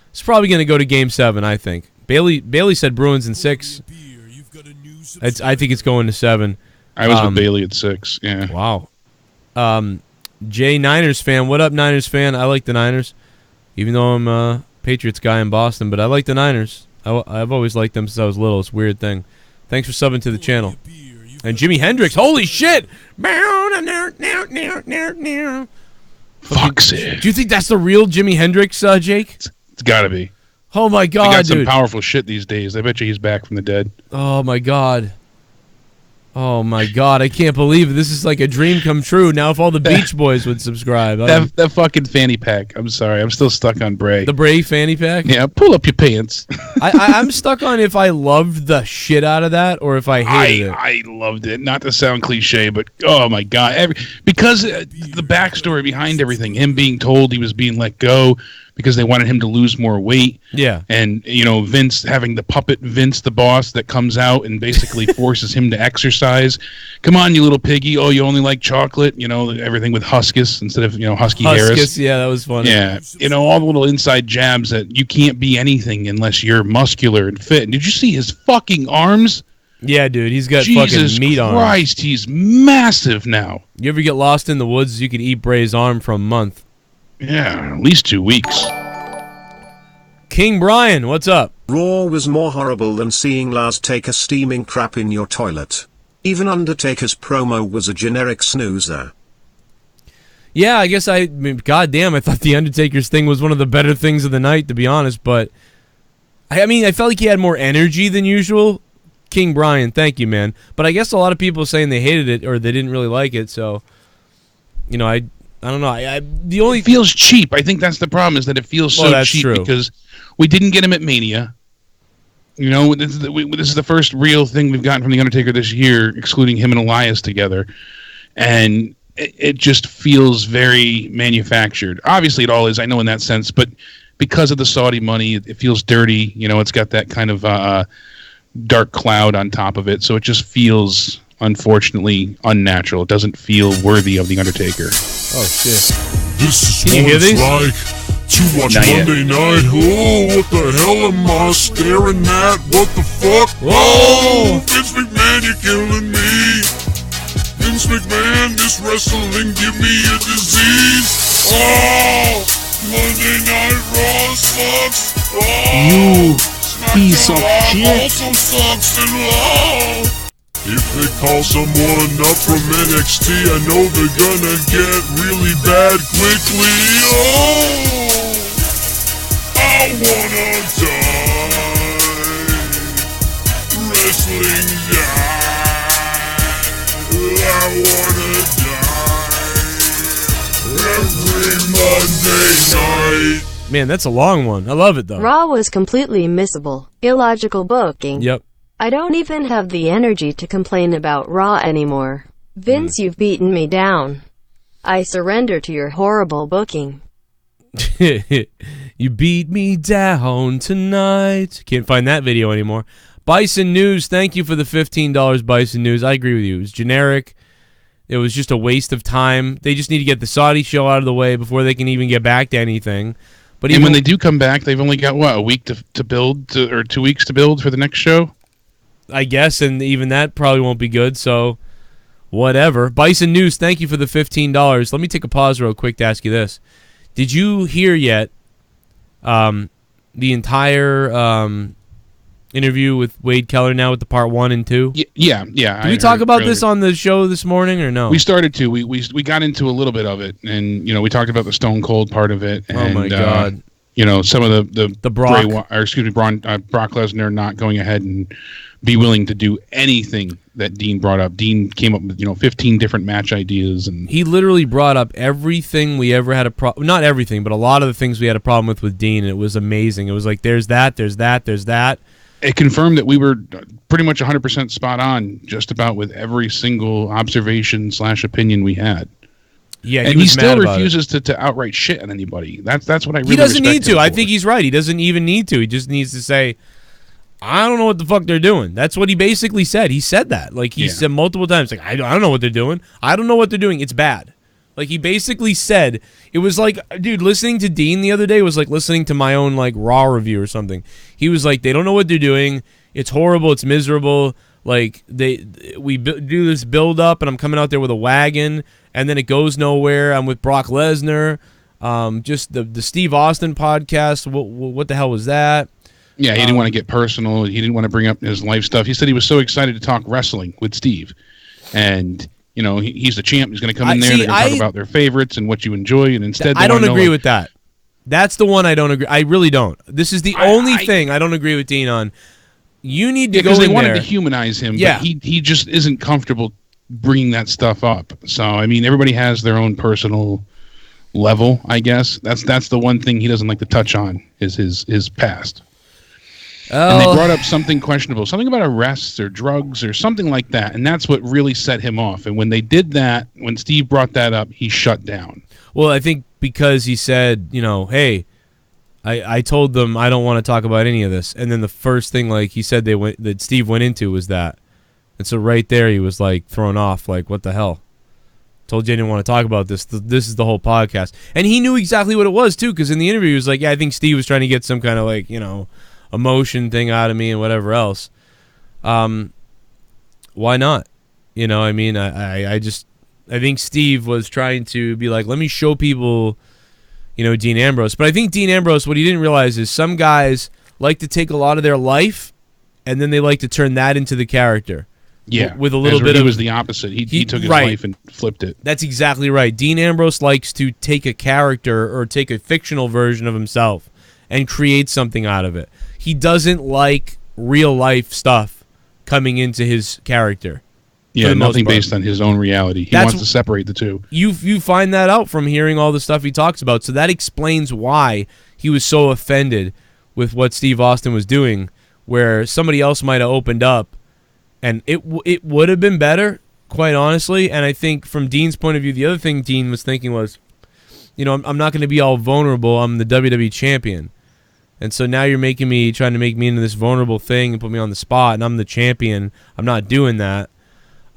It's probably going to go to Game 7, I think. Bailey said Bruins in 6. I think it's going to 7. I was with Bailey at 6, yeah. Wow. Jay Niners fan. What up, Niners fan? I like the Niners. Even though I'm a Patriots guy in Boston, but I like the Niners. I've always liked them since I was little. It's a weird thing. Thanks for subbing to the channel. And Jimi Hendrix. Holy shit! Fuck's it. Do you think that's the real Jimi Hendrix, Jake? It's gotta be. Oh my god, he got some dude. powerful shit these days. I bet you he's back from the dead. Oh my god. Oh my god, I can't believe it. This is like a dream come true. Now if all the Beach Boys would subscribe. That fucking fanny pack. I'm sorry. I'm still stuck on Bray. The Bray fanny pack? Yeah, pull up your pants. I'm stuck on if I loved the shit out of that or if I hated it. I loved it. Not to sound cliche, but oh my god. Because the backstory behind everything, him being told he was being let go because they wanted him to lose more weight. Yeah. And, Vince having the puppet Vince, the boss, that comes out and basically forces him to exercise. Come on, you little piggy. Oh, you only like chocolate? Everything with Huskus instead of, Husky Harris. Huskus, yeah, that was funny. Yeah. All the little inside jabs that you can't be anything unless you're muscular and fit. And did you see his fucking arms? Yeah, dude, he's got Jesus fucking meat arms. Christ, he's massive now. You ever get lost in the woods, you could eat Bray's arm for a month. Yeah, at least 2 weeks. King Brian, what's up? Raw was more horrible than seeing Lars take a steaming crap in your toilet. Even Undertaker's promo was a generic snoozer. Yeah, I guess goddamn, I thought the Undertaker's thing was one of the better things of the night, to be honest, but I felt like he had more energy than usual. King Brian, thank you, man. But I guess a lot of people are saying they hated it or they didn't really like it, so I don't know. It feels cheap. I think that's the problem, is that it feels so cheap true. Because we didn't get him at Mania. This is the first real thing we've gotten from The Undertaker this year, excluding him and Elias together. And it just feels very manufactured. Obviously, it all is, I know in that sense, but because of the Saudi money, it feels dirty. It's got that kind of dark cloud on top of it, so it just feels, unfortunately, unnatural. It doesn't feel worthy of The Undertaker. Oh, shit. This is Can you hear what it's these? like to watch Not yet. Monday Night. Oh, what the hell am I staring at? What the fuck? Oh, Vince McMahon, you're killing me. Vince McMahon, this wrestling give me a disease. Oh, Monday Night Raw sucks. Oh, piece of SmackDown shit. also sucks. And oh, if they call someone up from NXT, I know they're gonna get really bad quickly. Oh, I wanna die. Wrestling die. I wanna die. Every Monday night. Man, that's a long one. I love it, though. Raw was completely missable. Illogical booking. Yep. I don't even have the energy to complain about Raw anymore. Vince, you've beaten me down. I surrender to your horrible booking. You beat me down tonight. Can't find that video anymore. Bison News, thank you for the $15, Bison News. I agree with you. It was generic. It was just a waste of time. They just need to get the Saudi show out of the way before they can even get back to anything. But and when they do come back, they've only got, what, a week to build, or 2 weeks to build for the next show? I guess, and even that probably won't be good, so whatever. Bison News, thank you for the $15. Let me take a pause real quick to ask you this. Did you hear yet the entire interview with Wade Keller now with the part 1 and 2? Yeah. Did we talk about this on the show this morning or no? We started to. We got into a little bit of it, and we talked about the Stone Cold part of it. And, oh my God! Some of the Brock, Brock Lesnar not going ahead and be willing to do anything that Dean brought up. Dean came up with 15 different match ideas, and he literally brought up everything we ever had a problem. Not everything, but a lot of the things we had a problem with Dean. And it was amazing. It was like there's that. It confirmed that we were pretty much 100% spot on just about with every single observation / opinion we had. Yeah, and he still refuses to outright shit on anybody. That's what I really. He doesn't need to. I think he's right. He doesn't even need to. He just needs to say, I don't know what the fuck they're doing. That's what he basically said. He said that. Like, he said multiple times, like, I don't know what they're doing. I don't know what they're doing. It's bad. Like, he basically said, it was like, dude, listening to Dean the other day was like listening to my own, like, Raw review or something. He was like, they don't know what they're doing. It's horrible. It's miserable. Like, we do this build-up, and I'm coming out there with a wagon, and then it goes nowhere. I'm with Brock Lesnar. Just the Steve Austin podcast. What the hell was that? Yeah, he didn't want to get personal. He didn't want to bring up his life stuff. He said he was so excited to talk wrestling with Steve. And, he's the champ. He's going to come in there and they're going to talk about their favorites and what you enjoy. And instead, I don't agree with that. That's the one I don't agree. I really don't. This is the only thing I don't agree with Dean on. You need to go in there. Because they wanted to humanize him, but he just isn't comfortable bringing that stuff up. So, I mean, everybody has their own personal level, I guess. That's the one thing he doesn't like to touch on is his past. Oh. And they brought up something questionable, something about arrests or drugs or something like that, and that's what really set him off. And when they did that, when Steve brought that up, he shut down. Well, I think because he said, hey, I told them I don't want to talk about any of this, and then the first thing like he said that Steve went into was that, and so right there he was like thrown off, like what the hell? Told you I didn't want to talk about this. This is the whole podcast, and he knew exactly what it was too, because in the interview he was like, yeah, I think Steve was trying to get some kind of like emotion thing out of me and whatever else. Why not? I mean, I think Steve was trying to be like, let me show people, Dean Ambrose. But I think Dean Ambrose, what he didn't realize is some guys like to take a lot of their life and then they like to turn that into the character. Yeah. With a little bit of... He was the opposite. He took his life and flipped it. That's exactly right. Dean Ambrose likes to take a character or take a fictional version of himself and create something out of it. He doesn't like real life stuff coming into his character. Yeah, nothing based on his own reality. He wants to separate the two. You find that out from hearing all the stuff he talks about. So that explains why he was so offended with what Steve Austin was doing, where somebody else might have opened up, and it would have been better, quite honestly. And I think from Dean's point of view, the other thing Dean was thinking was, I'm not going to be all vulnerable. I'm the WWE champion. And so now you're trying to make me into this vulnerable thing and put me on the spot, and I'm the champion. I'm not doing that.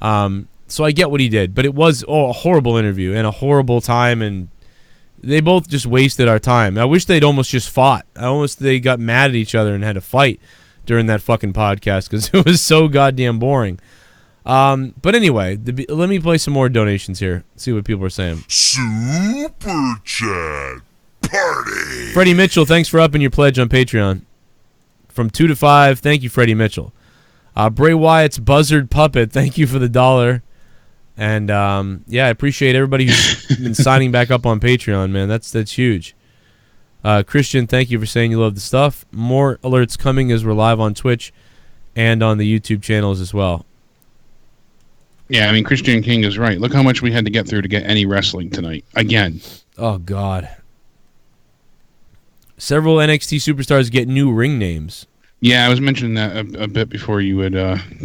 So I get what he did, but it was a horrible interview and a horrible time, and they both just wasted our time. I wish they'd almost just fought. They got mad at each other and had to fight during that fucking podcast because it was so goddamn boring. But anyway, let me play some more donations here. See what people are saying. Super Chat Party. Freddie Mitchell, thanks for upping your pledge on Patreon. From 2 to 5, thank you, Freddie Mitchell. Bray Wyatt's Buzzard Puppet, thank you for the $1. And I appreciate everybody who's been signing back up on Patreon, man. That's huge. Christian, thank you for saying you love the stuff. More alerts coming as we're live on Twitch and on the YouTube channels as well. Yeah, I mean, Christian King is right. Look how much we had to get through to get any wrestling tonight. Again. Oh, God. Several NXT superstars get new ring names. Yeah, I was mentioning that a bit before you had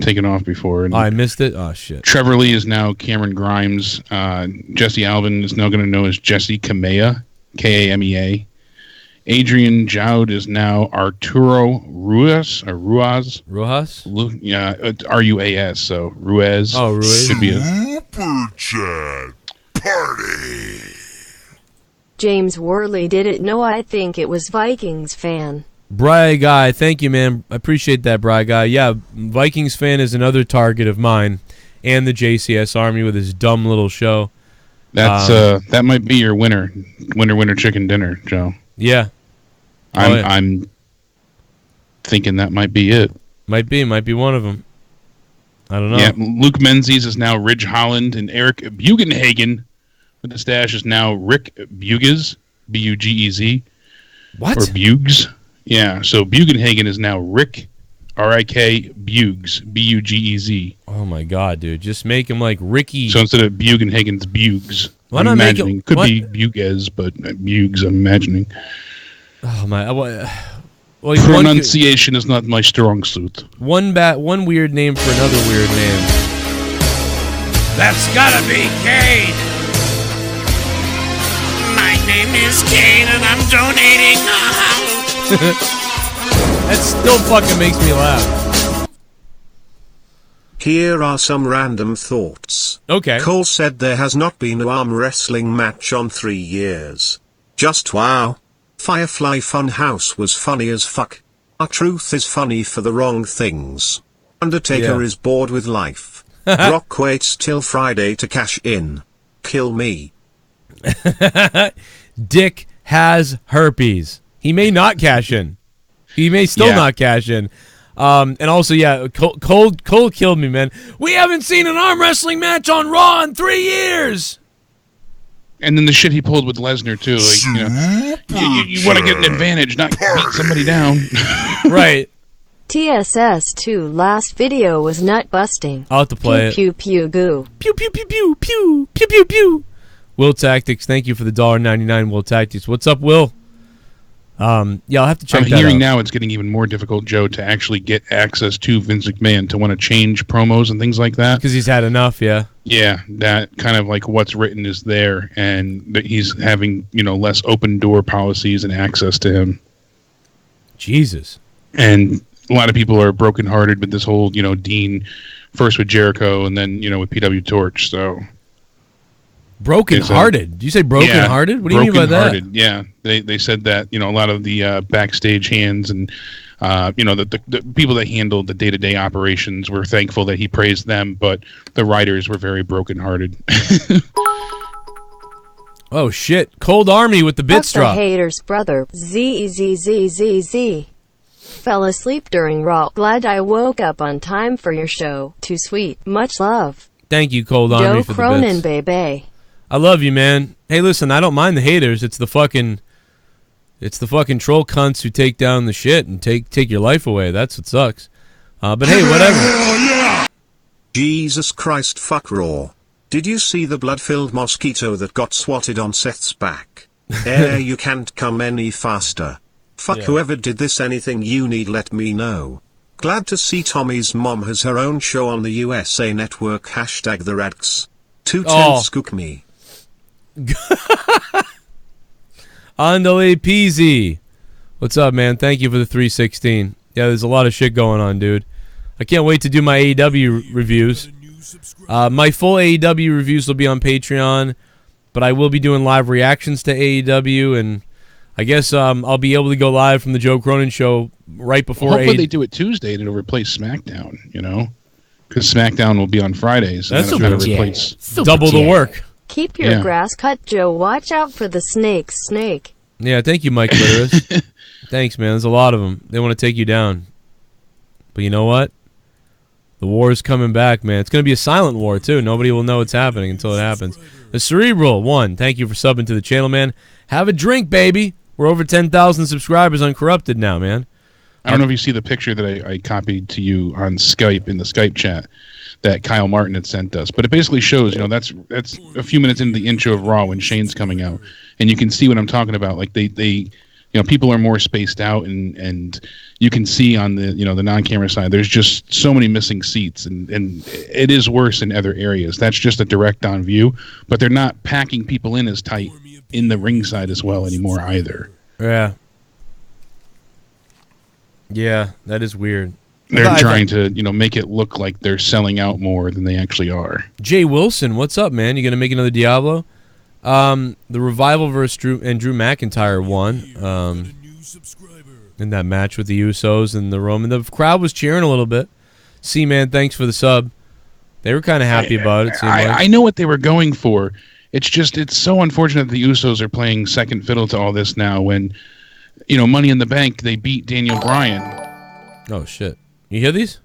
taken off before. And I missed it? Oh, shit. Trevor Lee is now Cameron Grimes. Jesse Alvin is now going to know as Jesse Kamea, Kamea. Adrian Joud is now Arturo Ruas, or Ruaz. Rojas? Yeah, R-U-A-S, so Ruiz. Oh, Ruiz. Should be a... Super Chat Party. James Worley didn't know. I think it was Vikings fan. Bry Guy, thank you, man. I appreciate that, Bry Guy. Yeah, Vikings fan is another target of mine and the JCS Army with his dumb little show. That's that might be your winner chicken dinner, Joe. Yeah. I'm thinking that might be it. Might be one of them. I don't know. Yeah, Luke Menzies is now Ridge Holland, and Eric Bugenhagen with the stash is now Rick Bugez, B-U-G-E-Z. What? Or Bugs. Yeah, so Bugenhagen is now Rick, R-I-K, Bugs, B-U-G-E-Z. Oh, my God, dude. Just make him like Ricky. So instead of Bugenhagen's Bugs. Why not make him... Could be Bugez, but Bugs, I'm imagining. Oh, my... Well, pronunciation is not my strong suit. One weird name for another weird name. That's gotta be Kane. My name is Kane and I'm donating now. That still fucking makes me laugh. Here are some random thoughts. Okay. Cole said there has not been an arm wrestling match on 3 years. Just wow. Firefly Funhouse was funny as fuck. R-Truth is funny for the wrong things. Undertaker is bored with life. Brock waits till Friday to cash in. Kill me. Dick has herpes. He may not cash in. He may still not cash in. And also, Cole killed me, man. We haven't seen an arm wrestling match on Raw in 3 years. And then the shit he pulled with Lesnar, too. Like, you want to get an advantage, not beat somebody down. Right. TSS2 last video was nut busting. I'll have to play pew, it. Pew, pew, goo. Pew, pew, pew, pew, pew, pew, pew, pew. Will Tactics, thank you for the $1.99, Will Tactics. What's up, Will? I'll have to check that out. I'm hearing now it's getting even more difficult, Joe, to actually get access to Vince McMahon to want to change promos and things like that. Because he's had enough, yeah. Yeah, that kind of like what's written is there, and that he's having, less open door policies and access to him. Jesus. And a lot of people are brokenhearted with this whole, Dean, first with Jericho and then, with PW Torch, so... Broken-hearted? Did you say broken-hearted? What do you mean by that? Yeah, they said that a lot of the backstage hands and the people that handled the day-to-day operations were thankful that he praised them, but the writers were very broken-hearted. Oh shit! Cold Army with the bits drop. The haters, brother. Z. Fell asleep during Raw. Glad I woke up on time for your show. Too sweet. Much love. Thank you, Cold Army, Joe for the Cronin, bits. baby. I love you, man. Hey, listen, I don't mind the haters. It's the fucking troll cunts who take down the shit and take your life away. That's what sucks. But hey, whatever. Jesus Christ, fuck Raw. Did you see the blood-filled mosquito that got swatted on Seth's back? You can't come any faster. Fuck whoever did this. Anything you need, let me know. Glad to see Tommy's mom has her own show on the USA Network. Hashtag the Radks. 210 skook me. Andale Peasy. What's up, man? Thank you for the 316. Yeah, there's a lot of shit going on, dude. I can't wait to do my AEW reviews. My full AEW reviews will be on Patreon, but I will be doing live reactions to AEW, and I guess I'll be able to go live from the Joe Cronin Show right before hopefully they do it Tuesday and it'll replace SmackDown, because SmackDown will be on Fridays. That's kind of replace double the work. Keep your grass cut, Joe. Watch out for the snake. Yeah, thank you, Mike Clitoris. Thanks, man. There's a lot of them. They want to take you down. But you know what? The war is coming back, man. It's going to be a silent war, too. Nobody will know it's happening until it happens. The Cerebral 1, thank you for subbing to the channel, man. Have a drink, baby. We're over 10,000 subscribers on Corrupted now, man. I don't know if you see the picture that I copied to you on Skype in the Skype chat that Kyle Martin had sent us. But it basically shows, that's a few minutes into the intro of Raw when Shane's coming out. And you can see what I'm talking about. Like, they people are more spaced out, and you can see on the the non-camera side, there's just so many missing seats, and it is worse in other areas. That's just a direct on view, but they're not packing people in as tight in the ringside as well anymore either. Yeah. Yeah, that is weird. They're trying to, make it look like they're selling out more than they actually are. Jay Wilson, what's up, man? You gonna make another Diablo? The Revival versus Drew McIntyre won in that match with the Usos and the Roman. The crowd was cheering a little bit. C-Man, thanks for the sub. They were kind of happy about it. I know what they were going for. It's so unfortunate the Usos are playing second fiddle to all this now when, Money in the Bank, they beat Daniel Bryan. Oh, shit. You hear these?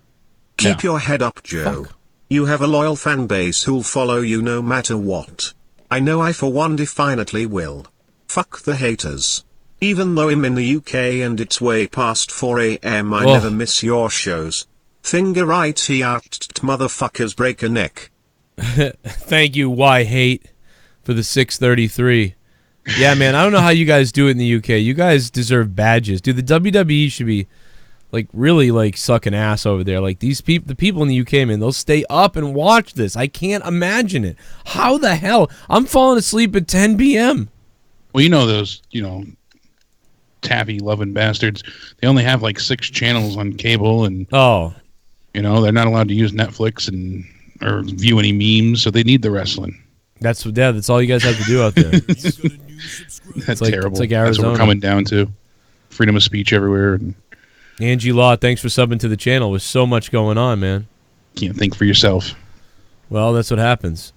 Keep your head up, Joe. Fuck. You have a loyal fan base who'll follow you no matter what. I know I for one definitely will. Fuck the haters. Even though I'm in the UK and it's way past 4 AM, I never miss your shows. Finger right he out motherfuckers break a neck. Thank you, Why Hate, for the 633. Yeah, man, I don't know how you guys do it in the UK. You guys deserve badges. Dude, the WWE should be really sucking ass over there. Like the people in the UK, man, they'll stay up and watch this. I can't imagine it. How the hell? I'm falling asleep at 10 p.m. Well, those, taffy loving bastards. They only have 6 channels on cable, and they're not allowed to use Netflix or view any memes, so they need the wrestling. That's all you guys have to do out there. That's terrible. It's like Arizona. That's what we're coming down to. Freedom of speech everywhere. Angie Law, thanks for subbing to the channel. With so much going on, man. Can't think for yourself. Well, that's what happens.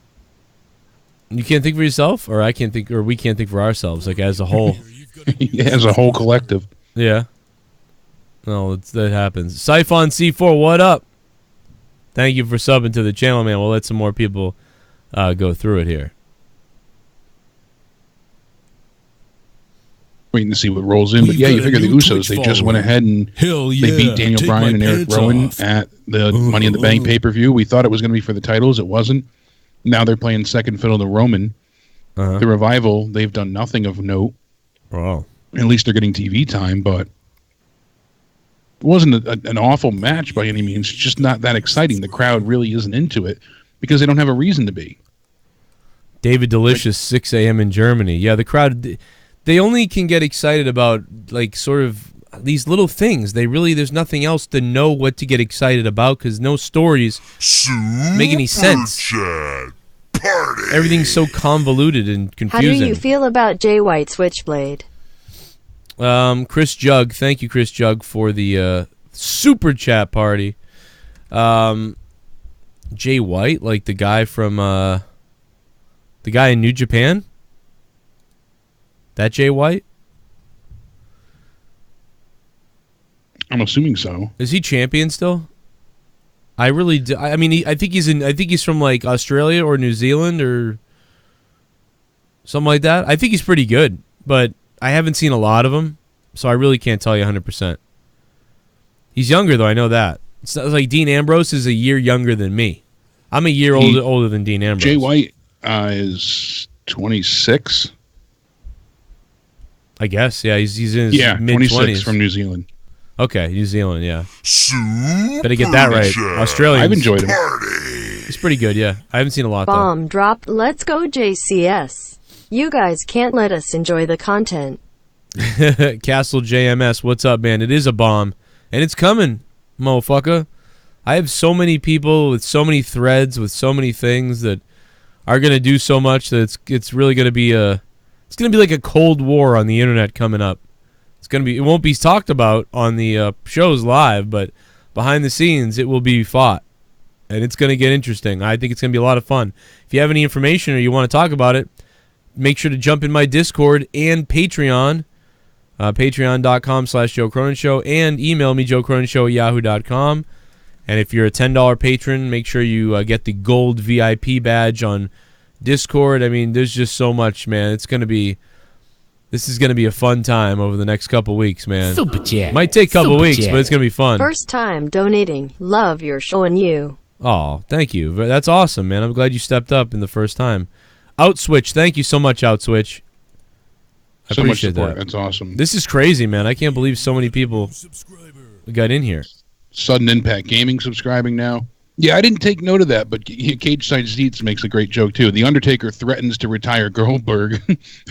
You can't think for yourself, or I can't think, or we can't think for ourselves, as a whole. As a whole collective. Yeah. No, that happens. Siphon C4, what up? Thank you for subbing to the channel, man. We'll let some more people go through it here. Waiting to see what rolls in, but yeah, you figure the Usos, they just went ahead and they beat Daniel Bryan and Eric Rowan at the Money in the Bank pay-per-view. We thought it was going to be for the titles. It wasn't. Now they're playing second fiddle to Roman. The Revival, they've done nothing of note. Wow. At least they're getting TV time, but it wasn't an awful match by any means. It's just not that exciting. The crowd really isn't into it because they don't have a reason to be. David Delicious, 6 a.m. in Germany. Yeah, the crowd... They only can get excited about, sort of these little things. There's nothing else to know what to get excited about because no stories make any sense. Party. Everything's so convoluted and confusing. How do you feel about Jay White Switchblade? Chris Jug, thank you, Chris Jug, for the super chat party. Jay White, the guy from the guy in New Japan. That Jay White? I'm assuming so. Is he champion still? I really do. I mean, I think he's from Australia or New Zealand or something like that. I think he's pretty good, but I haven't seen a lot of him, so I really can't tell you 100%. He's younger though, I know that. It's like Dean Ambrose is a year younger than me. I'm a year older than Dean Ambrose. Jay White is 26. I guess, yeah, he's in his mid-20s. 26 from New Zealand. Okay, New Zealand, yeah. Better get that right. Australia. I've enjoyed him. He's pretty good, yeah. I haven't seen a lot, Bomb dropped. Let's go, JCS. You guys can't let us enjoy the content. Kastle JMS, what's up, man? It is a bomb, and it's coming, motherfucker. I have so many people with so many threads with so many things that are going to do so much that it's really going to be it's going to be like a Cold War on the internet coming up. It won't be talked about on the shows live, but behind the scenes it will be fought, and it's going to get interesting. I think it's going to be a lot of fun. If you have any information or you want to talk about it, make sure to jump in my Discord and Patreon, patreon.com/JoeCroninSHow, and email me JoeCroninSHow@yahoo.com. And if you're a $10 patron, make sure you get the gold VIP badge on Discord. I mean, there's just so much, man. This is going to be a fun time over the next couple weeks, man. Super chat. Might take a couple weeks, but it's going to be fun. First time donating. Love your show and you. Oh, thank you. That's awesome, man. I'm glad you stepped up in the first time. Outswitch, thank you so much, Outswitch. I So much appreciate support. that. That's awesome. This is crazy, man. I can't believe so many people got in here. Sudden Impact Gaming subscribing now. Yeah, I didn't take note of that, but Cage Side Seats makes a great joke, too. The Undertaker threatens to retire Goldberg,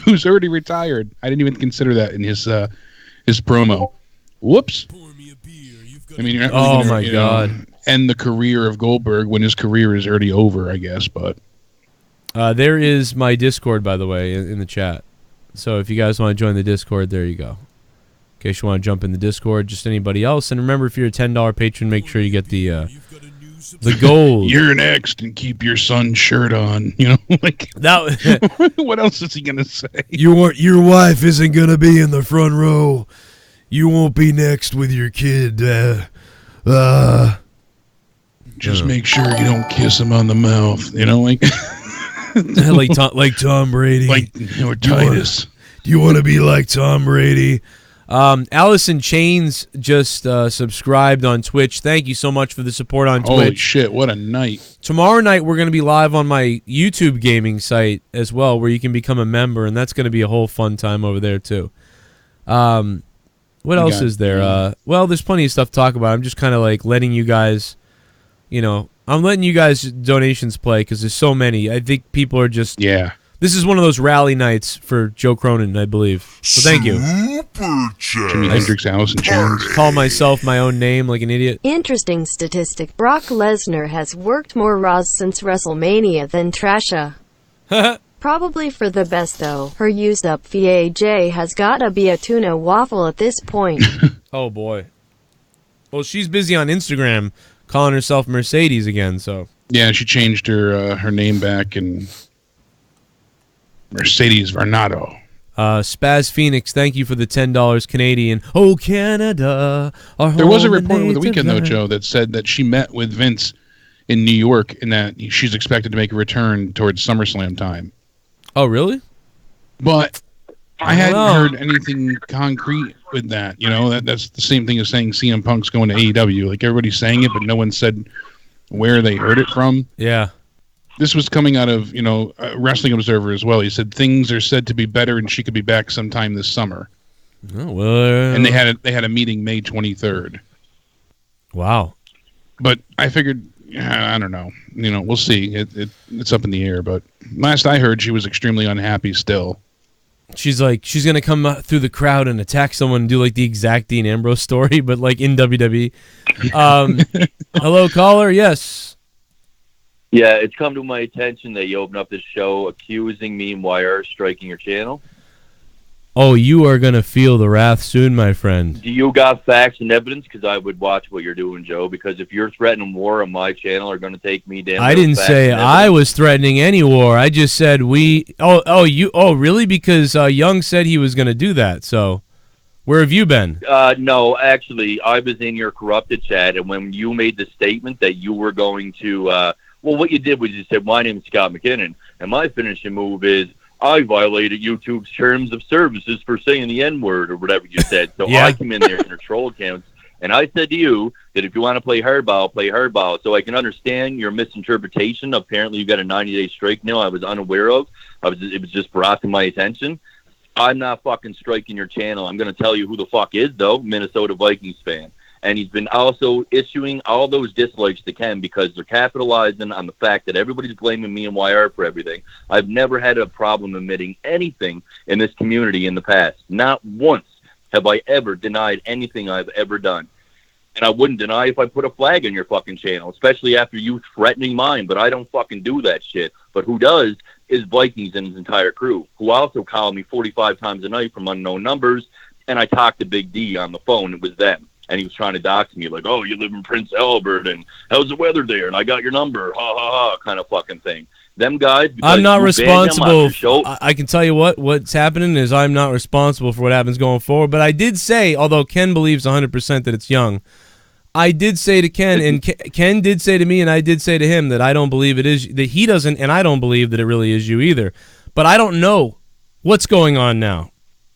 who's already retired. I didn't even consider that in his promo. Whoops. I mean, you're not really Oh, gonna, my God. end the career of Goldberg when his career is already over, I guess, but... There is my Discord, by the way, in the chat. So if you guys want to join the Discord, there you go. In case you want to jump in the Discord, just anybody else. And remember, if you're a $10 patron, make sure you get the gold. You're next, and keep your son's shirt on. You know, like that. What else is he gonna say? Your wife isn't gonna be in the front row. You won't be next with your kid. Just make sure you don't kiss him on the mouth. You know, like like Tom Brady. Or Titus. Do you want to be like Tom Brady? Allison Chains just subscribed on Twitch. Thank you so much for the support on Twitch. Holy shit, what a night. Tomorrow night we're going to be live on my YouTube gaming site as well, where you can become a member, and that's going to be a whole fun time over there too. What else is there? Well, there's plenty of stuff to talk about. I'm just kind of like letting you guys, I'm letting you guys donations play because there's so many. I think people are just... Yeah. This is one of those rally nights for Joe Cronin, I believe. So thank you. Jimi Hendrix, Allison Chains. Call myself my own name like an idiot. Interesting statistic. Brock Lesnar has worked more Raws since WrestleMania than Trasha. Probably for the best, though. Her used up VAJ has gotta be a tuna waffle at this point. Oh, boy. Well, she's busy on Instagram calling herself Mercedes again, so... Yeah, she changed her name back, and... Mercedes Varnado. Spaz Phoenix, thank you for the $10 Canadian. Oh, Canada. There was a report over the weekend, though, Joe, that said that she met with Vince in New York and that she's expected to make a return towards SummerSlam time. Oh, really? But I hadn't heard anything concrete with that. That's the same thing as saying CM Punk's going to AEW. Like, everybody's saying it, but no one said where they heard it from. Yeah. This was coming out of, Wrestling Observer as well. He said things are said to be better and she could be back sometime this summer. Oh, well. And they had a meeting May 23rd. Wow. But I figured, I don't know. We'll see. It's up in the air. But last I heard, she was extremely unhappy still. She's like, she's going to come through the crowd and attack someone and do like the exact Dean Ambrose story, but like in WWE. Hello, caller. Yes. Yeah, it's come to my attention that you opened up this show accusing me and YR striking your channel. Oh, you are going to feel the wrath soon, my friend. Do you got facts and evidence? Because I would watch what you're doing, Joe. Because if you're threatening war on my channel, are going to take me down. I didn't say I was threatening any war. I just said we... Oh, really? Because Young said he was going to do that. So where have you been? No, actually, I was in your corrupted chat. And when you made the statement that you were going to... Well, what you did was you said, my name is Scott McKinnon, and my finishing move is I violated YouTube's terms of services for saying the N-word or whatever you said. So Yeah. I came in there in your troll accounts, and I said to you that if you want to play hardball, play hardball. So I can understand your misinterpretation. Apparently you got a 90-day strike now I was unaware of. It was just brought to my attention. I'm not fucking striking your channel. I'm going to tell you who the fuck is, though, Minnesota Vikings fan. And he's been also issuing all those dislikes to Ken because they're capitalizing on the fact that everybody's blaming me and YR for everything. I've never had a problem admitting anything in this community in the past. Not once have I ever denied anything I've ever done. And I wouldn't deny if I put a flag on your fucking channel, especially after you threatening mine, but I don't fucking do that shit. But who does is Vikings and his entire crew, who also call me 45 times a night from unknown numbers, and I talked to Big D on the phone. It was them. And he was trying to dox me, like, oh, you live in Prince Albert, and how's the weather there? And I got your number, ha, ha, ha, kind of fucking thing. Them guys... I'm not responsible. I can tell you what's happening is I'm not responsible for what happens going forward. But I did say, although Ken believes 100% that it's Young, I did say to Ken, and Ken did say to me, and I did say to him that I don't believe it is, that he doesn't, and I don't believe that it really is you either. But I don't know what's going on now.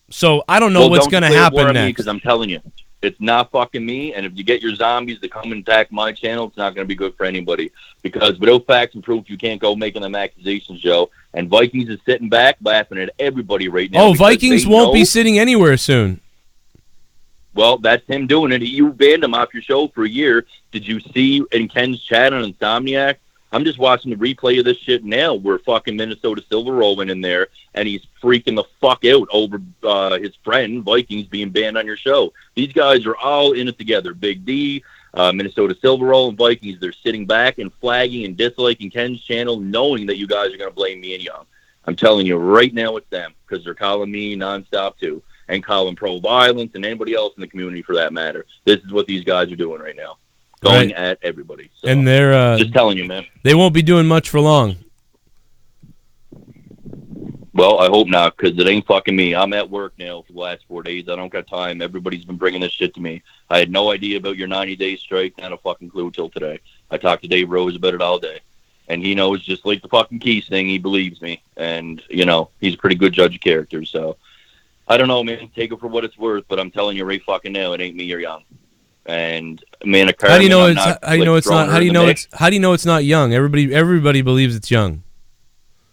So I don't know what's going to happen next. Because I'm telling you. It's not fucking me, and if you get your zombies to come and attack my channel, it's not going to be good for anybody. Because without facts and proof, you can't go making them accusations, Joe. And Vikings is sitting back laughing at everybody right now. Oh, Vikings won't be sitting anywhere soon. Well, that's him doing it. You banned him off your show for a year. Did you see in Ken's chat on Insomniac? I'm just watching the replay of this shit now where fucking Minnesota Silver rolling in there, and he's freaking the fuck out over his friend Vikings being banned on your show. These guys are all in it together. Big D, Minnesota Silver Roll, and Vikings, they're sitting back and flagging and disliking Ken's channel, knowing that you guys are going to blame me and Young. I'm telling you right now it's them, because they're calling me nonstop too, and calling pro-violence and anybody else in the community for that matter. This is what these guys are doing right now. Going at everybody. So, and they're just telling you, man. They won't be doing much for long. Well, I hope not, because it ain't fucking me. I'm at work now for the last 4 days. I don't got time. Everybody's been bringing this shit to me. I had no idea about your 90-day strike, not a fucking clue till today. I talked to Dave Rose about it all day. And he knows, just like the fucking Keys thing, he believes me. And, you know, he's a pretty good judge of character. So, I don't know, man. Take it for what it's worth, but I'm telling you right fucking now, it ain't me or Young. And man, how do you know it's not? How do you know it's not? How do you know it's? How do you know it's not Young? Everybody believes it's Young.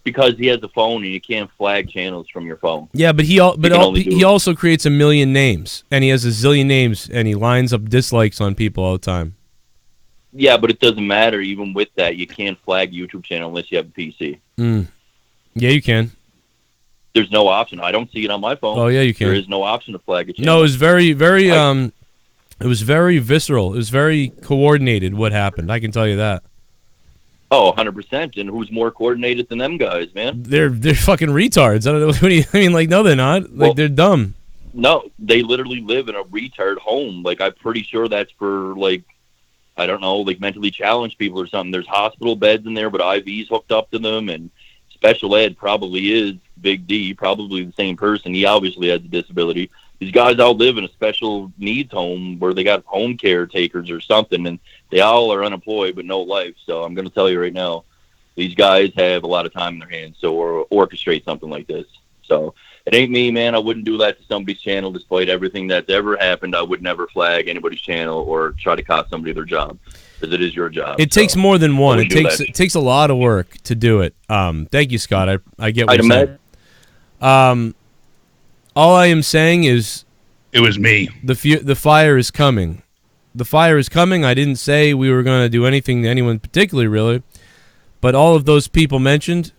Because he has a phone and you can't flag channels from your phone. Yeah, but he also creates a million names, and he has a zillion names, and he lines up dislikes on people all the time. Yeah, but it doesn't matter. Even with that, you can't flag a YouTube channel unless you have a PC. Yeah, you can. There's no option. I don't see it on my phone. Oh yeah, you can. There is no option to flag a channel. No, it was very it was very visceral. It was very coordinated what happened. I can tell you that. Oh, 100%. And who's more coordinated than them guys, man? They're fucking retards. I don't know. What do you, I mean, like, no, they're not. Like, they're dumb. No, they literally live in a retard home. Like, I'm pretty sure that's for, like, I don't know, like mentally challenged people or something. There's hospital beds in there, but IVs hooked up to them. And special ed probably is Big D, probably the same person. He obviously has a disability. These guys all live in a special needs home where they got home caretakers or something, and they all are unemployed but no life. So I'm going to tell you right now, these guys have a lot of time in their hands to orchestrate something like this. So it ain't me, man. I wouldn't do that to somebody's channel despite everything that's ever happened. I would never flag anybody's channel or try to cost somebody their job, because it is your job. It takes more than one. It takes a lot of work to do it. Thank you, Scott. I get what you're saying. All I am saying is, it was me. The fire is coming. The fire is coming. I didn't say we were going to do anything to anyone particularly, really. But all of those people mentioned,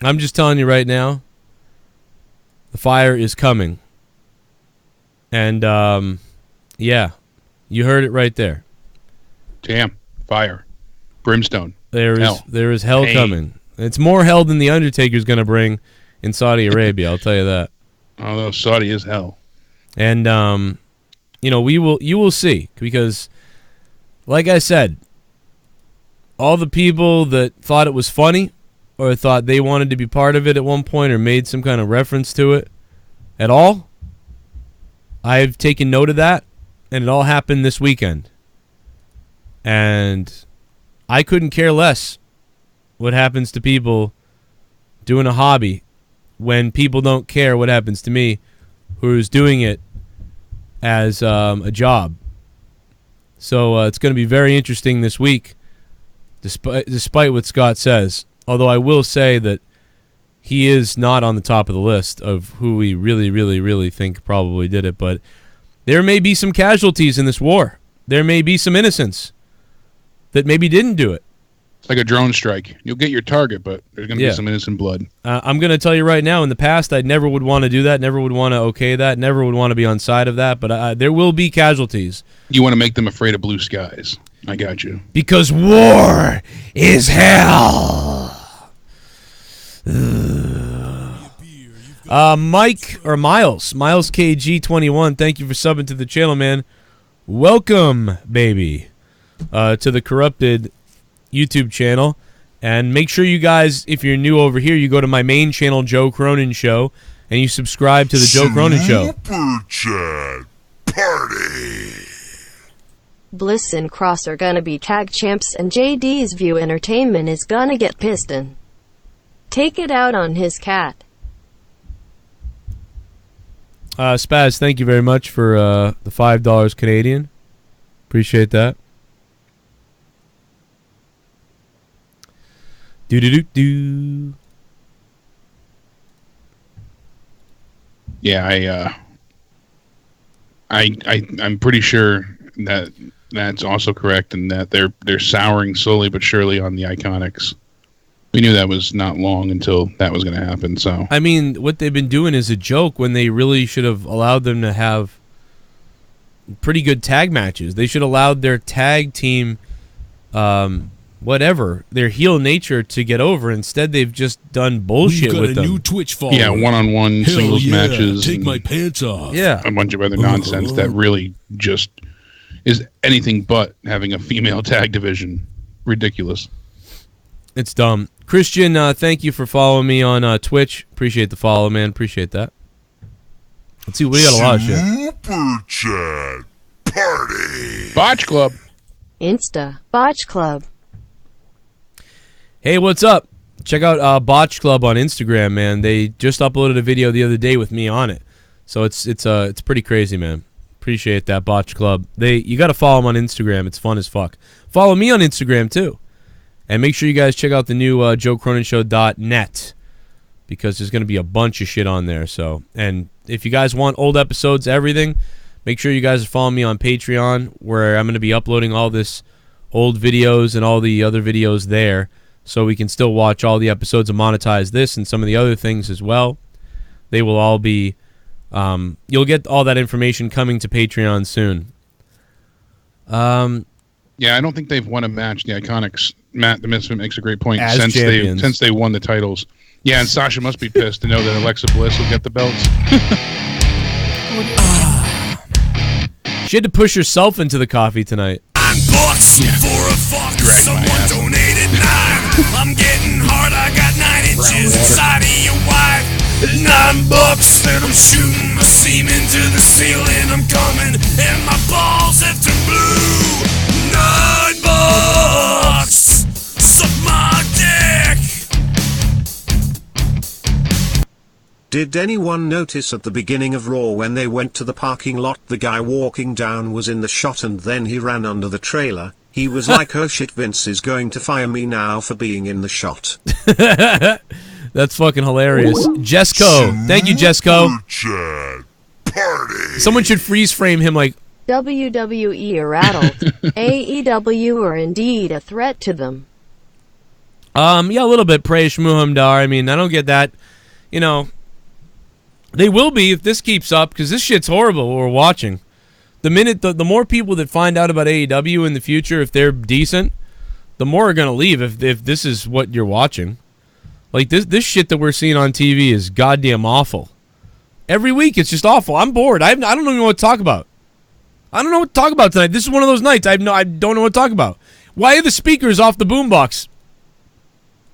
I'm just telling you right now, the fire is coming. And, yeah, you heard it right there. Damn, fire. Brimstone. There is hell coming. It's more hell than the Undertaker's going to bring in Saudi Arabia, I'll tell you that. Although Saudi is hell. And, you know, you will see, because, like I said, all the people that thought it was funny or thought they wanted to be part of it at one point or made some kind of reference to it at all, I've taken note of that, and it all happened this weekend. And I couldn't care less what happens to people doing a hobby when people don't care what happens to me, who's doing it as a job. So it's going to be very interesting this week, despite what Scott says. Although I will say that he is not on the top of the list of who we really, really, really think probably did it. But there may be some casualties in this war. There may be some innocents that maybe didn't do it. It's like a drone strike. You'll get your target, but there's going to be some innocent blood. I'm going to tell you right now, in the past, I never would want to do that, never would want to okay that, never would want to be on side of that, but there will be casualties. You want to make them afraid of blue skies. I got you. Because war is hell. Miles KG21, thank you for subbing to the channel, man. Welcome, baby, to the corrupted YouTube channel. And make sure you guys, if you're new over here, you go to my main channel, Joe Cronin Show, and you subscribe to the Joe Cronin Show. Super Chat Party. Bliss and Cross are gonna be tag champs, and JD's View Entertainment is gonna get pissed and take it out on his cat. Spaz, thank you very much for the $5 Canadian. Appreciate that. Do. Yeah, I'm pretty sure that that's also correct, and that they're souring slowly but surely on the Iconics. We knew that was not long until that was going to happen. So I mean, what they've been doing is a joke when they really should have allowed them to have pretty good tag matches. They should have allowed their tag team, their heel nature to get over. Instead, they've just done bullshit with them. New Twitch follower. yeah, one-on-one singles matches. Take and my pants off. Yeah. a bunch of other nonsense that really just is anything but having a female tag division. Ridiculous. It's dumb. Christian, thank you for following me on Twitch. Appreciate the follow, man. Appreciate that. Let's see, we got a lot of shit. Super Chat Party. Botch Club. Insta. Botch Club. Hey, what's up? Check out Botch Club on Instagram, man. They just uploaded a video the other day with me on it, so it's pretty crazy, man. Appreciate that, Botch Club. You got to follow them on Instagram. It's fun as fuck. Follow me on Instagram too, and make sure you guys check out the new JoeCroninSHow.net because there's going to be a bunch of shit on there. So, and if you guys want old episodes, everything, make sure you guys are following me on Patreon, where I'm going to be uploading all this old videos and all the other videos there, so we can still watch all the episodes and monetize this and some of the other things as well. They will all be, you'll get all that information coming to Patreon soon. Yeah, I don't think they've won a match. The Iconics, Matt the Misfit makes a great point, As since champions. they won the titles. Yeah, and Sasha must be pissed to know that Alexa Bliss will get the belts. She had to push herself into the coffee tonight. I'm bucks for a fuck. Someone donated 9. I'm getting hard. I got 9 inches inside of your wife. $9 and I'm shooting my semen to the ceiling. I'm coming and my balls have turned blue. $9. Suck my dick. Did anyone notice at the beginning of Raw when they went to the parking lot, the guy walking down was in the shot and then he ran under the trailer? He was like, oh shit, Vince is going to fire me now for being in the shot. That's fucking hilarious. Jesco. Thank you, Jesco. Super Chat Party. Someone should freeze frame him like, WWE are rattled. AEW are indeed a threat to them. yeah, a little bit. Praise Muhamdar. I mean, I don't get that. You know, they will be if this keeps up, because this shit's horrible what we're watching. The minute, the more people that find out about AEW in the future, if they're decent, the more are going to leave if this is what you're watching. Like, this shit that we're seeing on TV is goddamn awful. Every week, it's just awful. I'm bored. I don't even know what to talk about. I don't know what to talk about tonight. This is one of those nights I don't know what to talk about. Why are the speakers off the boombox?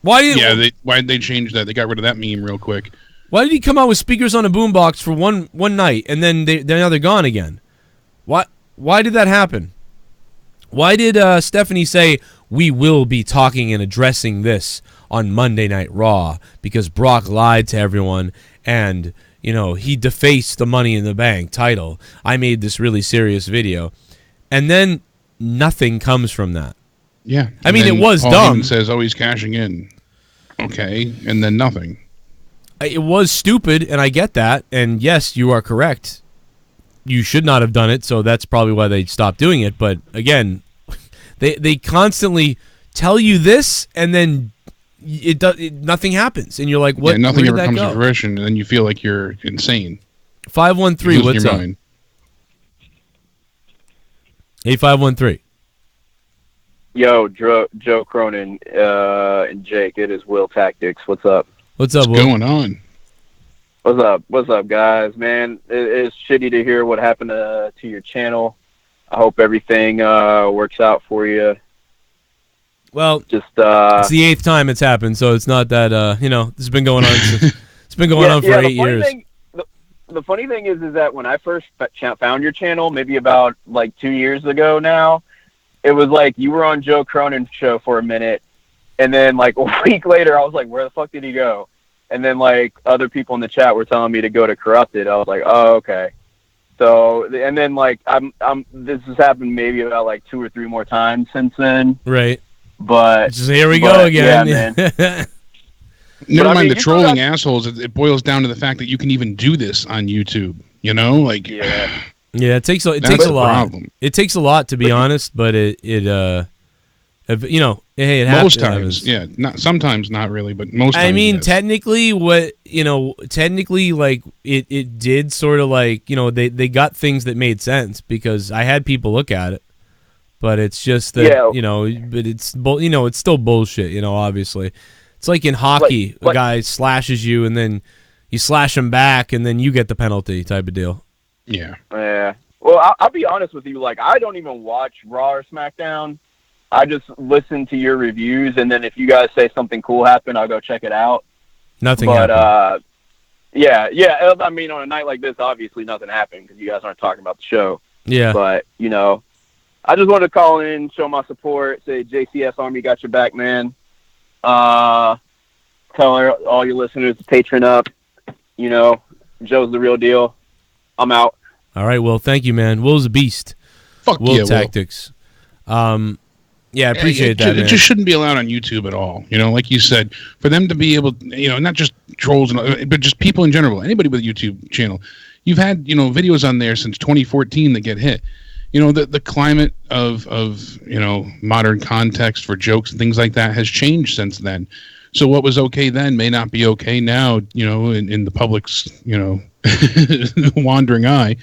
Why did they change that? They got rid of that meme real quick. Why did he come out with speakers on a boombox for one night and then they're gone again? Why did that happen? Why did Stephanie say we will be talking and addressing this on Monday Night Raw because Brock lied to everyone and he defaced the Money in the Bank title? I made this really serious video, and then nothing comes from that. Yeah, I mean, it was Paul dumb. Heyman says, "Oh, he's cashing in." Okay, and then nothing. It was stupid, and I get that. And yes, you are correct. You should not have done it, so that's probably why they stopped doing it. But again, they constantly tell you this, and then nothing happens, and you're like, "What?" Yeah, nothing where did ever that comes go? to fruition, and then you feel like you're insane. 513, what's your up? mind. Hey, 513. Yo, Joe Cronin and Jake, it is Will Tactics. What's up? What's up, What's Will? going on? What's up? What's up, guys? Man, it's shitty to hear what happened to your channel. I hope everything works out for you. Well, just it's the 8th time it's happened, so it's not that this has been going on. It's been going on for 8 years. The funny thing is that when I first found your channel, maybe about like 2 years ago now, it was like you were on Joe Cronin Show for a minute, and then like a week later, I was like, where the fuck did he go? And then like other people in the chat were telling me to go to Corrupted. I was like, oh, okay. So, and then like this has happened maybe about like 2 or 3 more times since then. Right. But here we go again. Yeah, man. Never I mind mean, the you still trolling got- assholes. It boils down to the fact that you can even do this on YouTube. You know, like Yeah. Yeah, it takes a That's the lot. problem. It takes a lot, to be honest, but it you know, hey, it most happens. times, yeah, not sometimes, not really, but most times. I mean, yes. technically, like it did sort of like, you know, they got things that made sense because I had people look at it, but it's just that you know, but it's you know, it's still bullshit. You know, obviously, it's like in hockey, a guy slashes you and then you slash him back and then you get the penalty type of deal. Yeah. Yeah. Well, I'll be honest with you. Like, I don't even watch Raw or SmackDown. I just listen to your reviews, and then if you guys say something cool happened, I'll go check it out. Nothing happened. Yeah. I mean, on a night like this, obviously nothing happened because you guys aren't talking about the show. Yeah. But, you know, I just wanted to call in, show my support, say JCS Army got your back, man. Tell all your listeners to Patreon up. You know, Joe's the real deal. I'm out. All right, well, thank you, man. Will's a beast. Fuck Will yeah, Will. Tactics. Yeah, I appreciate that, It man. just shouldn't be allowed on YouTube at all. You know, like you said, for them to be able, you know, not just trolls, but just people in general, anybody with a YouTube channel. You've had, you know, videos on there since 2014 that get hit. You know, the climate of you know, modern context for jokes and things like that has changed since then. So what was okay then may not be okay now, you know, in the public's, you know, wandering eye.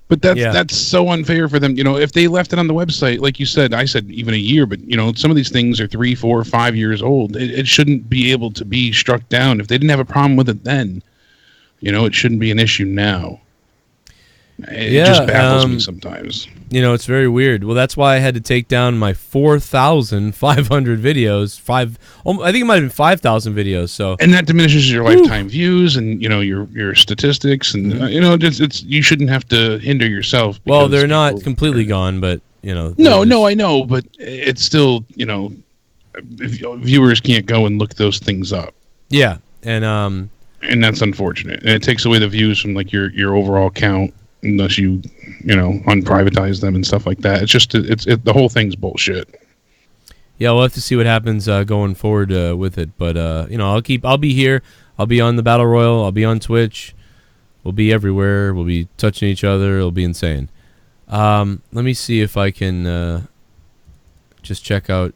But that's so unfair for them. You know, if they left it on the website, like you said, I said even a year, but, you know, some of these things are 3, 4, 5 years old. It shouldn't be able to be struck down. If they didn't have a problem with it then, you know, it shouldn't be an issue now. It just baffles me sometimes. You know, it's very weird. Well, that's why I had to take down my 4,500 videos. I think it might have been 5,000 videos. So, and that diminishes your lifetime views and, you know, your statistics, and you know, it's you shouldn't have to hinder yourself. Well, they're not completely gone, but you know. No, I know, but it's still, you know, viewers can't go and look those things up. Yeah, and that's unfortunate. And it takes away the views from like your overall count. Unless you know, unprivatize them and stuff like that. It's just, the whole thing's bullshit. Yeah, we'll have to see what happens going forward with it. But you know, I'll be here. I'll be on the Battle Royal. I'll be on Twitch. We'll be everywhere. We'll be touching each other. It'll be insane. Let me see if I can just check out.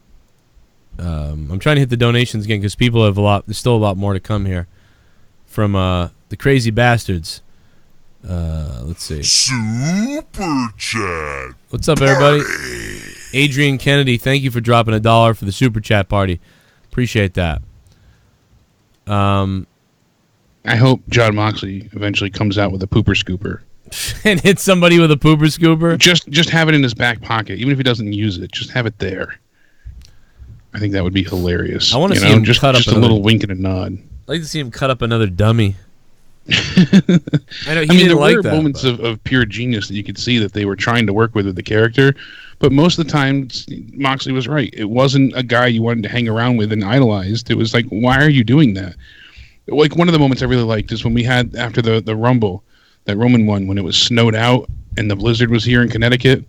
I'm trying to hit the donations again because people have there's still a lot more to come here from the crazy bastards. Let's see. Super chat. What's up, everybody? Adrian Kennedy, thank you for dropping $1 for the super chat party. Appreciate that. I hope John Moxley eventually comes out with a pooper scooper and hit somebody with a pooper scooper. Just have it in his back pocket, even if he doesn't use it. Just have it there. I think that would be hilarious. I want to see him cut up a little wink and a nod. I'd like to see him cut up another dummy. I know. There were moments of pure genius that you could see that they were trying to work with the character, but most of the time Moxley was right. It wasn't a guy you wanted to hang around with and idolized. It was like, why are you doing that? Like, one of the moments I really liked is when we had, after the Rumble, that Roman one, when it was snowed out and the blizzard was here in Connecticut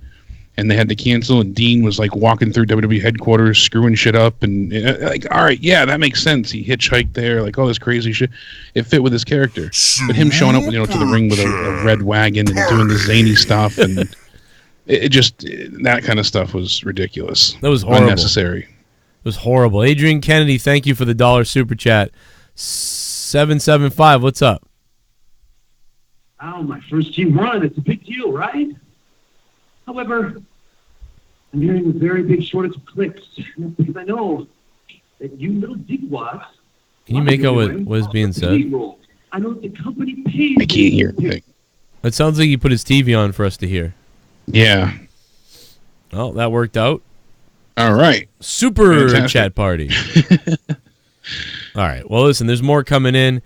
and they had to cancel, and Dean was like walking through WWE headquarters screwing shit up, and like, all right, yeah, that makes sense. He hitchhiked there, like all this crazy shit. It fit with his character. But him showing up, you know, to the ring with a red wagon and doing the zany stuff, and it just, that kind of stuff was ridiculous. That was horrible. Unnecessary. It was horrible. Adrian Kennedy, thank you for the $1 super chat. 775, what's up? Oh, my first team won. It's a big deal, right? However, I'm hearing a very big shortage of clicks. And that's because I know that you little dickwads. Can you make out what is being said? I know the company pays. I can't hear anything. It sounds like he put his TV on for us to hear. Yeah. Well, that worked out. All right. Super Fantastic. chat party. All right. Well, listen, there's more coming in.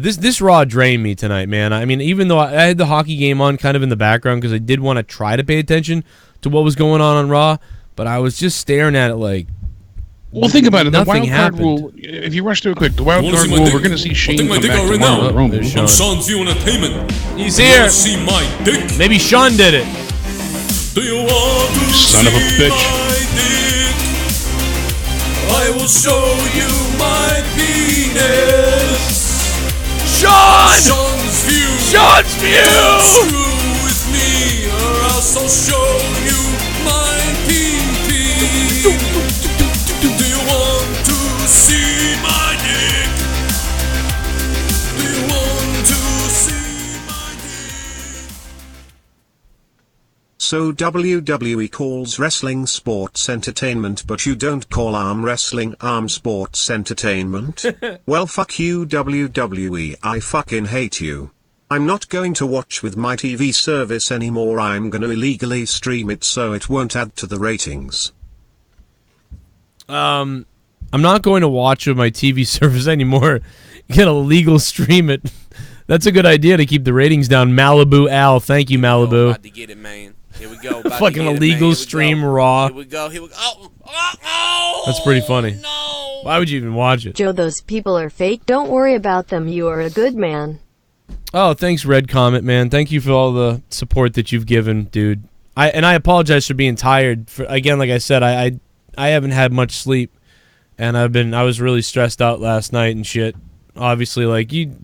This Raw drained me tonight, man. I mean, even though I had the hockey game on kind of in the background because I did want to try to pay attention to what was going on Raw, but I was just staring at it like. Well, think about it. The Nothing wild happened. card rule, if you rush through it quick, the wild Wanna card see my rule, dick? we're going to see Shane Take my come dick back out right tomorrow now. at Roman. There's On Sean. Sean's View Entertainment. He's You here. wanna see my dick? Maybe Sean did it. Do you want to Son of a see bitch. my dick? I will show you my penis. Sean's view. Screw with me, or else I'll show you my pee-pee. Do you want to see my dick? Do you want to see my dick? So WWE calls wrestling sports entertainment, but you don't call arm wrestling arm sports entertainment? Well, fuck you, WWE. I fucking hate you. I'm not going to watch with my TV service anymore. I'm gonna illegally stream it so it won't add to the ratings. I'm not going to watch with my TV service anymore. You gotta legal stream it. That's a good idea to keep the ratings down. Malibu Al, thank you, Malibu. About to get it, man. Here we go. Fucking illegal stream Raw. Here we go. Oh, that's pretty funny. No. Why would you even watch it? Joe, those people are fake. Don't worry about them. You are a good man. Oh, thanks, Red Comet, man. Thank you for all the support that you've given, dude. I apologize for being tired. Again, like I said, I haven't had much sleep, and I was really stressed out last night and shit. Obviously, like you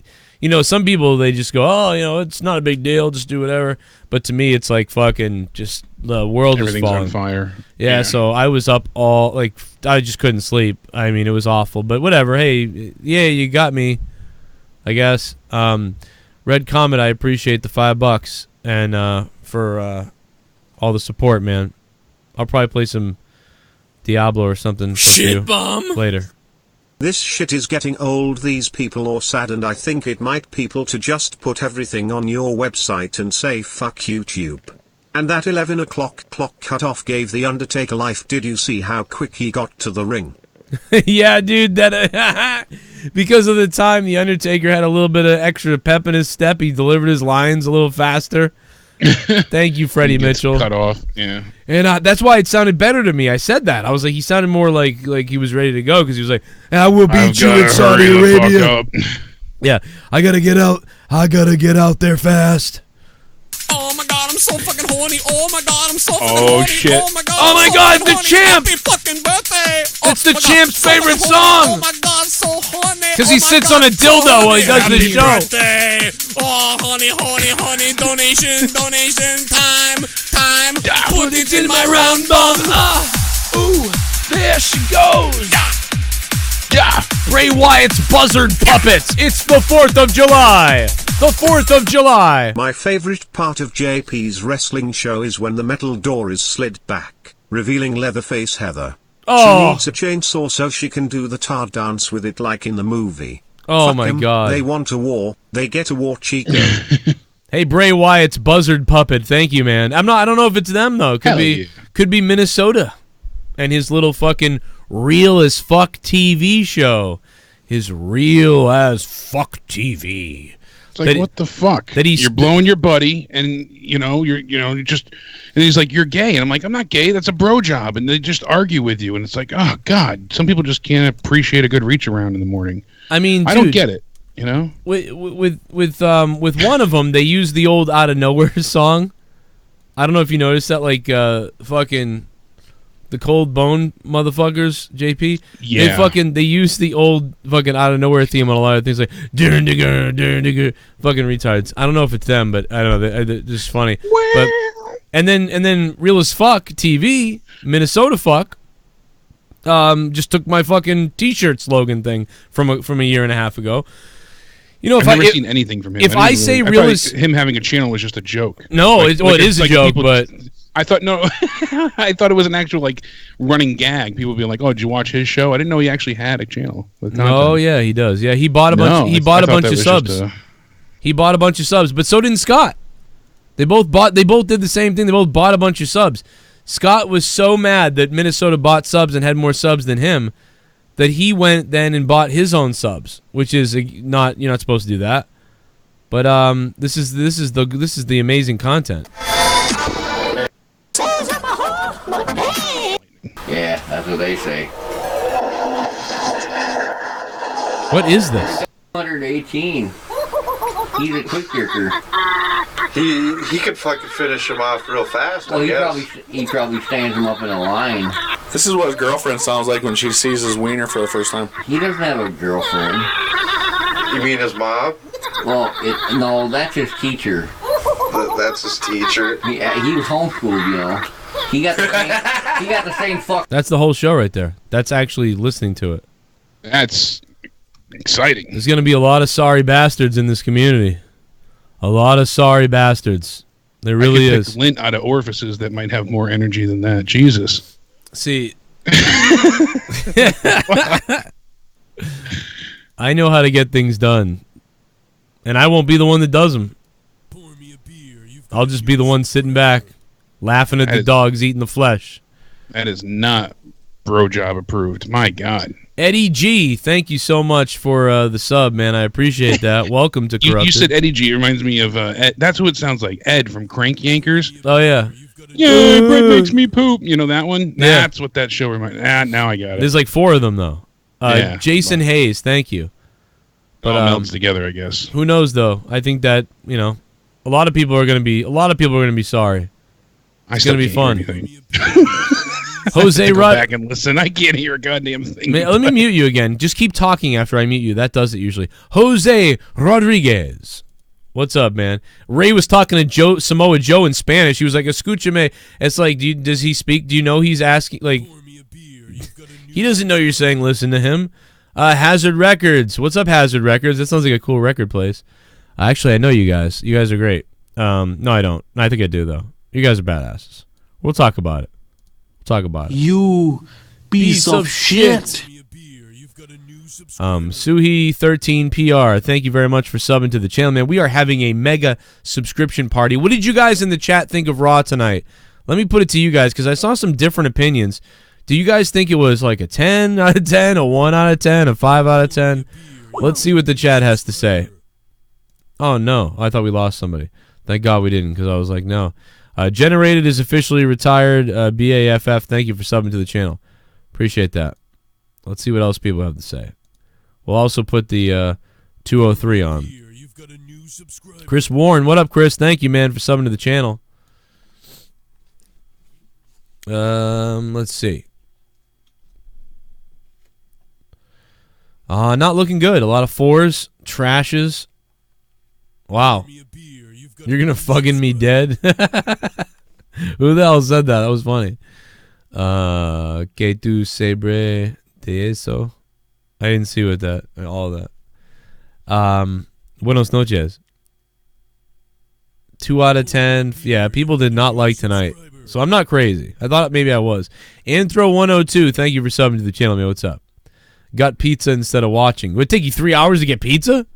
know, some people, they just go, oh, you know, it's not a big deal, just do whatever. But to me, it's like fucking just the world is falling. Everything's on fire. Yeah, so I was up I just couldn't sleep. I mean, it was awful. But whatever. Hey, yeah, you got me, I guess. Red Comet, I appreciate the $5 and for all the support, man. I'll probably play some Diablo or something Shit bomb later. This shit is getting old. These people are sad, and I think it might people to just put everything on your website and say fuck YouTube. And that 11 o'clock clock cutoff gave The Undertaker life. Did you see how quick he got to the ring? Yeah, dude, that because of the time The Undertaker had a little bit of extra pep in his step, he delivered his lines a little faster. Thank you, Freddie Mitchell. Cut off, yeah. And that's why it sounded better to me. I said that. I was like, he sounded more like he was ready to go because he was like, I will beat you in Saudi Arabia. Yeah, I gotta get out. I gotta get out there fast. Oh my god, I'm so fucking horny. Oh my god, I'm so fucking horny. Shit. Oh my god, oh my god, the horny. champ! Happy fucking birthday. It's the champ's favorite song. Oh my god, so horny. Because he sits on a dildo while he does the show. Birthday. Oh, honey, donation, time. Put it in my round bum. Ooh, there she goes. Yeah. Bray Wyatt's buzzard puppets. It's the 4th of July. The 4th of July. My favorite part of JP's wrestling show is when the metal door is slid back, revealing Leatherface Heather. Oh. She needs a chainsaw so she can do the tar dance with it like in the movie. Oh Fuck my 'em. god. They want a war, they get a war, Chico. Hey, Bray Wyatt's buzzard puppet. Thank you, man. I don't know if it's them though. Could be Minnesota and his little fucking real as fuck TV show. His real as fuck TV. It's like, what the fuck? You're blowing your buddy, and you're just, and he's like, you're gay, and I'm like, I'm not gay. That's a bro job, and they just argue with you, and it's like, oh god, some people just can't appreciate a good reach around in the morning. I mean, I don't get it, you know. With one of them, they use the old Out of Nowhere song. I don't know if you noticed that, like fucking the Cold Bone motherfuckers, JP. Yeah. They use the old fucking Out of Nowhere theme on a lot of things, like fucking retards. I don't know if it's them, but I don't know. They're just funny. But and then Real as Fuck TV, Minnesota fuck, just took my fucking T-shirt slogan thing from a year and a half ago. You know, I've never seen anything from him. If I say Real as him having a channel was just a joke. No, it is a joke, but. I thought I thought it was an actual like running gag. People being like, "Oh, did you watch his show?" I didn't know he actually had a channel with content. Oh yeah, he does. Yeah, he bought a bunch. He bought a bunch of subs. He bought a bunch of subs, but so didn't Scott. They both did the same thing. They both bought a bunch of subs. Scott was so mad that Minnesota bought subs and had more subs than him that he went then and bought his own subs, which is not, you're not supposed to do that. But this is the amazing content. Yeah, that's what they say. What is this? 118. He's a quick jerker. He could fucking finish him off real fast. Well, he probably stands him up in a line. This is what his girlfriend sounds like when she sees his wiener for the first time. He doesn't have a girlfriend. You mean his mom? Well, no, that's his teacher. That's his teacher? He was homeschooled, you know. He got the same fuck. That's the whole show right there. That's actually listening to it. That's exciting. There's going to be a lot of sorry bastards in this community. A lot of sorry bastards. There really I could is. pick lint out of orifices that might have more energy than that. Jesus. See, I know how to get things done, and I won't be the one that does them. I'll just be the one sitting back, laughing at the dogs eating the flesh. That is not bro job approved. My God. Eddie G, thank you so much for the sub, man. I appreciate that. Welcome to Corrupted. You said Eddie G. It reminds me of Ed. That's who it sounds like. Ed from Crank Yankers. Oh, yeah. Yeah, bread makes me poop. You know that one? Yeah. That's what that show reminds me. Now I got it. There's like 4 of them, though. Yeah. Jason Hayes, thank you. But all melds together, I guess. Who knows, though? I think that, you know, a lot of people are going to be sorry. It's going to be fun. Jose Go Rod. back and listen. I can't hear a goddamn thing. Let me mute you again. Just keep talking after I mute you. That does it usually. Jose Rodriguez. What's up, man? Ray was talking to Samoa Joe in Spanish. He was like, "Escúchame." It's like, does he speak? Do you know he's asking? Like, he doesn't know you're saying listen to him. Hazard Records. What's up, Hazard Records? That sounds like a cool record place. Actually, I know you guys. You guys are great. No, I don't. I think I do, though. You guys are badasses. We'll talk about it. You piece of shit. Suhi13PR, thank you very much for subbing to the channel, man. We are having a mega subscription party. What did you guys in the chat think of Raw tonight? Let me put it to you guys, because I saw some different opinions. Do you guys think it was like a 10 out of 10, a 1 out of 10, a 5 out of 10? Let's see what the chat has to say. Oh, no. I thought we lost somebody. Thank God we didn't, because I was like, no. Generated is officially retired. BAFF, thank you for subbing to the channel. Appreciate that. Let's see what else people have to say. We'll also put the 203 on. Chris Warren, what up, Chris? Thank you, man, for subbing to the channel. Let's see. Not looking good. A lot of 4s, trashes. Wow. You're gonna fucking me dead? Who the hell said that? That was funny. Que tu sabre de eso? I didn't see what that, all of that. Buenos noches. 2 out of 10. Yeah, people did not like tonight. So I'm not crazy. I thought maybe I was. Anthro102, thank you for subbing to the channel, man. What's up? Got pizza instead of watching. Would it take you 3 hours to get pizza?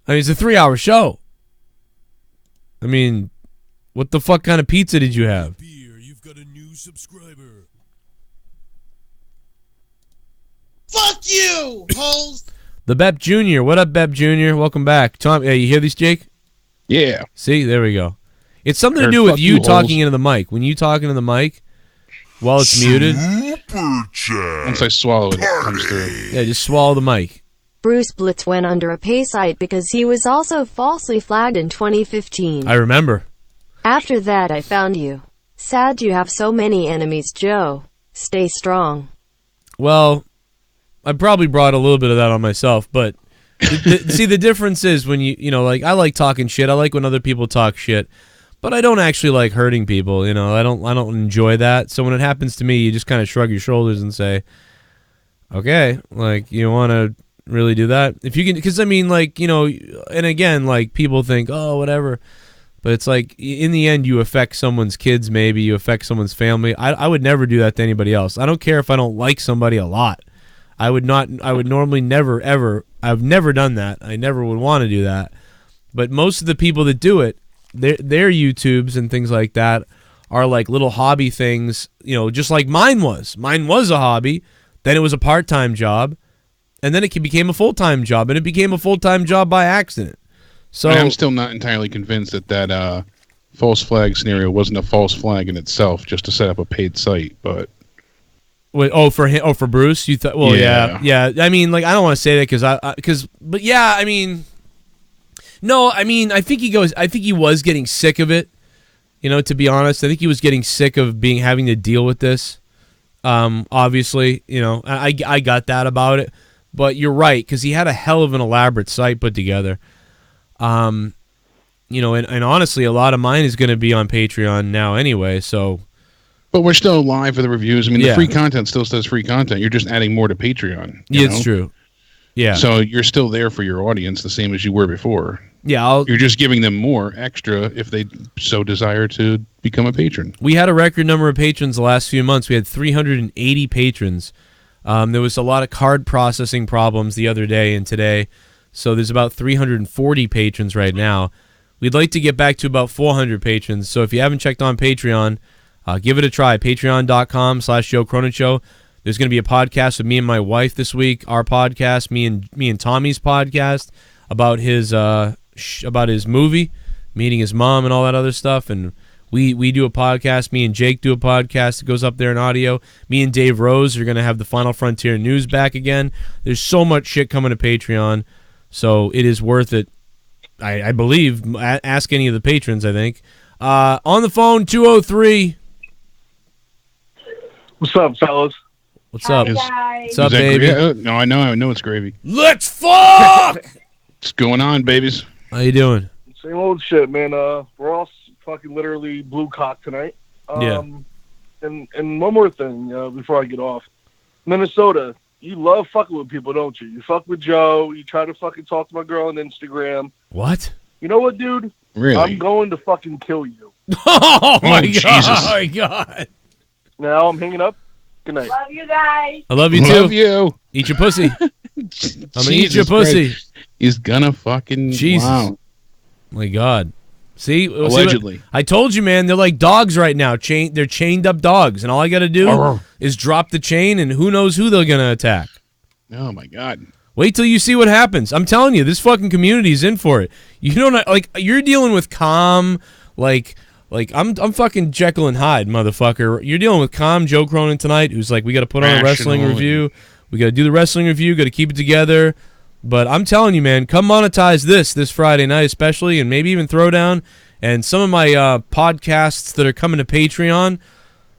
I mean, it's a 3-hour show. I mean, what the fuck kind of pizza did you have? You've got a new subscriber. Fuck you, hoes. The Bep Jr. What up, Bep Jr.? Welcome back. Tom, yeah, you hear these, Jake? Yeah. See, there we go. It's something to do with you talking into the mic. When you talking to the mic while it's muted. Once I swallow it, it comes through. Yeah, just swallow the mic. Bruce Blitz went under a pay site because he was also falsely flagged in 2015. I remember. After that I found you. Sad you have so many enemies, Joe. Stay strong. Well, I probably brought a little bit of that on myself, but see, the difference is when you know, like, I like talking shit. I like when other people talk shit, but I don't actually like hurting people. You know, I don't enjoy that. So when it happens to me, you just kind of shrug your shoulders and say, okay, like, you want to really do that? If you can, because I mean, like, you know, and again, like, people think, oh, whatever, but it's like, in the end, you affect someone's kids, maybe you affect someone's family. I would never do that to anybody else. I don't care if I don't like somebody a lot. I would normally never, ever, I've never done that. I never would want to do that. But most of the people that do it, their YouTubes and things like that are like little hobby things, you know, just like mine was. Mine was a hobby, then it was a part-time job, and then it became a full-time job, and it became a full-time job by accident. So I'm still not entirely convinced that false flag scenario wasn't a false flag in itself, just to set up a paid site. But wait, for him, for Bruce, you thought? Well, yeah. I mean, like, I don't want to say that but yeah, I mean, no, I mean, I think he was getting sick of it. You know, to be honest, I think he was getting sick of having to deal with this. Obviously, I got that about it. But you're right, because he had a hell of an elaborate site put together. And honestly, a lot of mine is going to be on Patreon now anyway, so... But we're still live for the reviews. I mean, Yeah. the free content still says free content. You're just adding more to Patreon. Yeah, it's true. Yeah. So you're still there for your audience the same as you were before. Yeah, you're just giving them more extra if they so desire to become a patron. We had a record number of patrons the last few months. We had 380 patrons. There was a lot of card processing problems the other day and today, so there's about 340 patrons right now. We'd like to get back to about 400 patrons, so if you haven't checked on Patreon, give it a try. Patreon.com/Joe Cronin Show. There's going to be a podcast with me and my wife this week. Our podcast, me and Tommy's podcast about his movie, meeting his mom and all that other stuff. And we do a podcast. Me and Jake do a podcast that goes up there in audio. Me and Dave Rose are going to have the Final Frontier news back again. There's so much shit coming to Patreon, so it is worth it. I believe. Ask any of the patrons, I think. On the phone, 203. What's up, fellas? What's up? What's up, baby? No, I know it's gravy. Let's fuck! What's going on, babies? How you doing? Same old shit, man. We're all fucking literally blue cock tonight. Yeah. And one more thing before I get off. Minnesota, you love fucking with people, don't you? You fuck with Joe. You try to fucking talk to my girl on Instagram. What? You know what, dude? Really? I'm going to fucking kill you. Oh, my God. Jesus. Oh, my God. Now I'm hanging up. Good night. Love you guys. I love you, too. Love you. Eat your pussy. I'm going to eat your Jesus pussy. Christ. He's gonna fucking... Jesus. Wow. My God. See? Allegedly. I told you, man. They're like dogs right now. They're chained up dogs. And all I got to do is drop the chain, and who knows who they're going to attack. Oh, my God. Wait till you see what happens. I'm telling you, this fucking community is in for it. You don't like. You're dealing with calm, like I'm fucking Jekyll and Hyde, motherfucker. You're dealing with calm Joe Cronin tonight, who's like, we got to put on a wrestling review. We got to do the wrestling review. Got to keep it together. But I'm telling you, man, come monetize this Friday night, especially, and maybe even Throwdown and some of my podcasts that are coming to Patreon.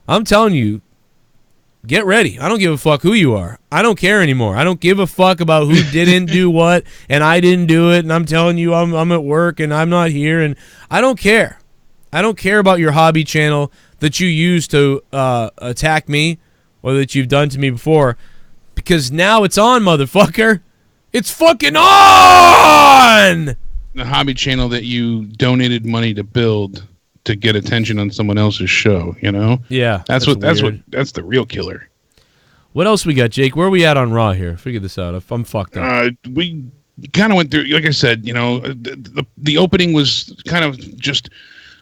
I'm telling you. Get ready. I don't give a fuck who you are. I don't care anymore. I don't give a fuck about who didn't do what, and I didn't do it, and I'm telling you I'm at work, and I'm not here, and I don't care. I don't care about your hobby channel that you use to attack me or that you've done to me before, because now it's on, motherfucker. It's fucking on! The hobby channel that you donated money to build to get attention on someone else's show, you know? Yeah. That's the real killer. What else we got, Jake? Where are we at on Raw here? Figure this out. I'm fucked up. We kind of went through, like I said, the opening was kind of just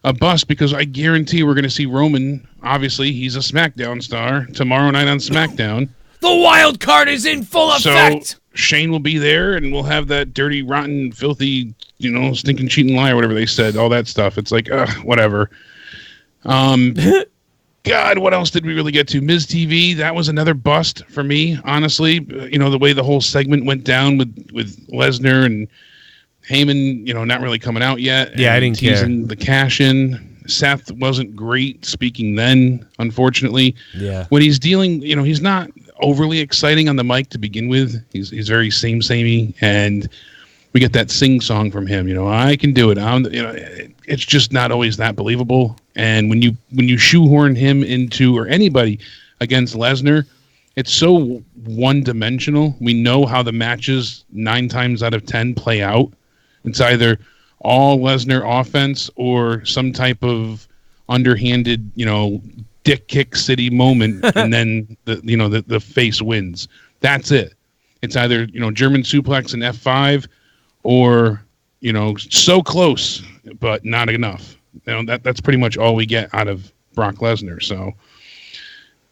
a bust because I guarantee we're going to see Roman. Obviously, he's a SmackDown star tomorrow night on SmackDown. The wild card is in full effect. So Shane will be there, and we'll have that dirty, rotten, filthy, stinking, cheating lie or whatever they said, all that stuff. It's like, whatever. God, what else did we really get to? Miz TV, that was another bust for me, honestly. The way the whole segment went down with Lesnar and Heyman, not really coming out yet. Yeah, I didn't care. The cash-in. Seth wasn't great speaking then, unfortunately. Yeah. When he's dealing, he's not overly exciting on the mic to begin with. He's very samey, and we get that sing song from him. I can do it. It's just not always that believable. And when you shoehorn him into, or anybody against Lesnar, it's so one-dimensional. We know how the matches 9 times out of 10 play out. It's either all Lesnar offense or some type of underhanded, dick kick city moment, and then the face wins. That's it. It's either German suplex and F5, or so close but not enough. That's pretty much all we get out of Brock Lesnar. So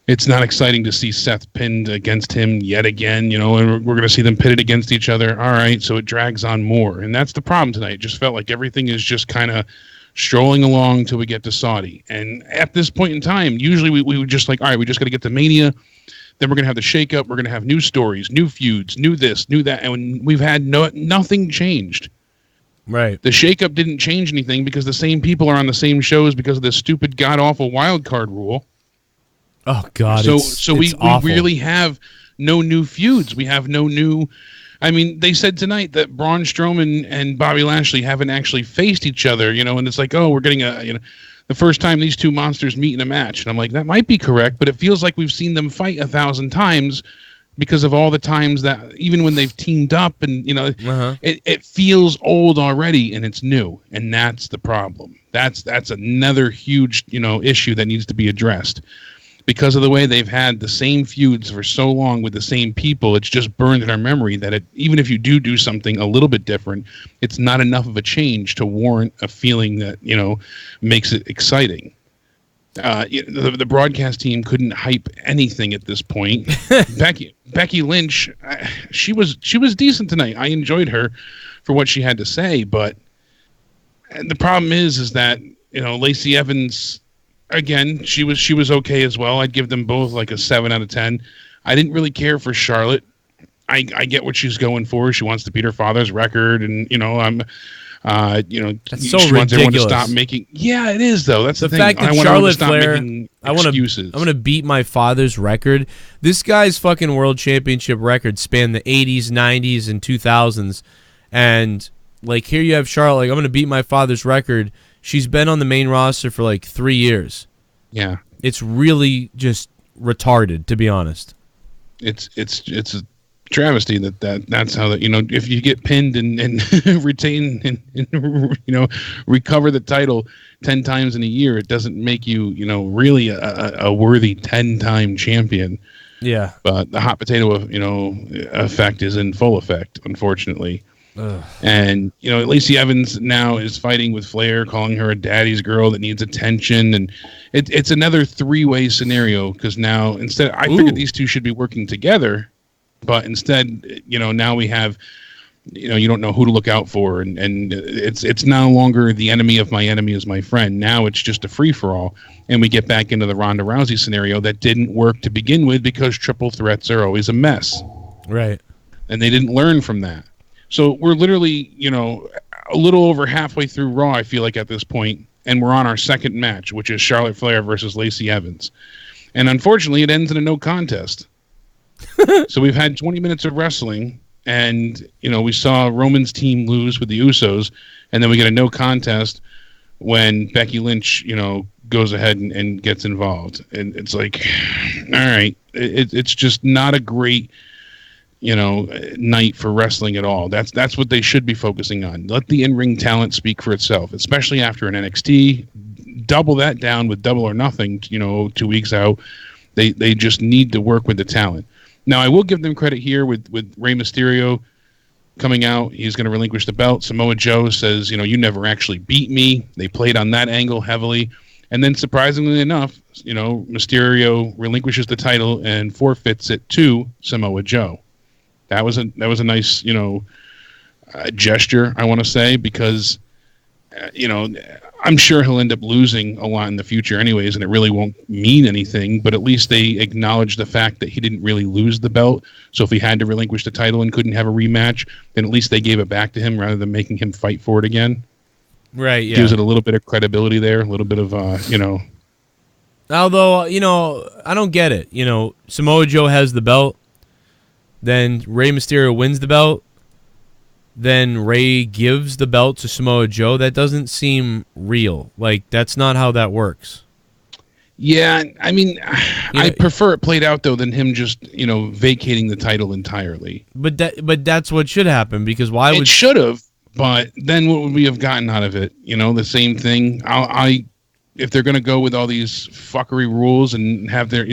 it's not exciting to see Seth pinned against him yet again, and we're going to see them pitted against each other. All right, so it drags on more. And that's the problem tonight. It just felt like everything is just kind of strolling along till we get to Saudi. And at this point in time, usually we would just like, all right, we just got to get to Mania. Then we're going to have the shakeup. We're going to have new stories, new feuds, new this, new that. And we've had nothing changed. Right. The shakeup didn't change anything because the same people are on the same shows because of this stupid, god-awful wild card rule. Oh God! So we really have no new feuds. We have no new. I mean, they said tonight that Braun Strowman and Bobby Lashley haven't actually faced each other. And it's like, oh, we're getting the first time these two monsters meet in a match. And I'm like, that might be correct, but it feels like we've seen them fight 1,000 times because of all the times that even when they've teamed up and it feels old already and it's new, and that's the problem. That's another huge issue that needs to be addressed. Because of the way they've had the same feuds for so long with the same people, it's just burned in our memory that even if you do something a little bit different, it's not enough of a change to warrant a feeling that, makes it exciting. The broadcast team couldn't hype anything at this point. Becky Lynch, she was decent tonight. I enjoyed her for what she had to say, but the problem is that, Lacey Evans, again, she was okay as well. I'd give them both like a 7 out of 10. I didn't really care for Charlotte. I get what she's going for. She wants to beat her father's record, and that's so she wants everyone to ridiculous. stop making. Yeah, it is though. That's the thing. fact that I want Charlotte to stop Flair, making I want to beat my father's record. This guy's fucking world championship record spanned the 80s, 90s, and 2000s, and like here you have Charlotte. Like I'm going to beat my father's record. She's been on the main roster for like 3 years. Yeah, it's really just retarded, to be honest. It's a travesty that's how that if you get pinned and retain and recover the title 10 times in a year, it doesn't make you really a worthy 10-time champion. Yeah, but the hot potato effect is in full effect, unfortunately. Ugh. And Lacey Evans now is fighting with Flair, calling her a daddy's girl that needs attention, and it's another 3-way scenario because now instead I figured these two should be working together, but instead now we have you don't know who to look out for, and it's no longer the enemy of my enemy is my friend. Now it's just a free for all, and we get back into the Ronda Rousey scenario that didn't work to begin with because triple threats are always a mess, right? And they didn't learn from that. So we're literally, a little over halfway through Raw, I feel like, at this point, and we're on our second match, which is Charlotte Flair versus Lacey Evans. And unfortunately, it ends in a no contest. So we've had 20 minutes of wrestling, and, we saw Roman's team lose with the Usos, and then we get a no contest when Becky Lynch, goes ahead and gets involved. And it's like, all right, it's just not a great night for wrestling at all. That's what they should be focusing on. Let the in-ring talent speak for itself, especially after an NXT. Double that down with Double or Nothing, 2 weeks out. They just need to work with the talent. Now, I will give them credit here with Rey Mysterio coming out. He's going to relinquish the belt. Samoa Joe says, you never actually beat me. They played on that angle heavily. And then surprisingly enough, Mysterio relinquishes the title and forfeits it to Samoa Joe. That was a nice, gesture, I want to say, because, I'm sure he'll end up losing a lot in the future anyways, and it really won't mean anything, but at least they acknowledge the fact that he didn't really lose the belt. So if he had to relinquish the title and couldn't have a rematch, then at least they gave it back to him rather than making him fight for it again. Right, yeah. Gives it a little bit of credibility there, a little bit of, Although, I don't get it. Samoa Joe has the belt. Then Rey Mysterio wins the belt. Then Rey gives the belt to Samoa Joe. That doesn't seem real. Like, that's not how that works. Yeah, I mean, I prefer it played out, though, than him just, vacating the title entirely. But that's what should happen, because why would... It should have, but then what would we have gotten out of it? The same thing. If they're going to go with all these fuckery rules and have their,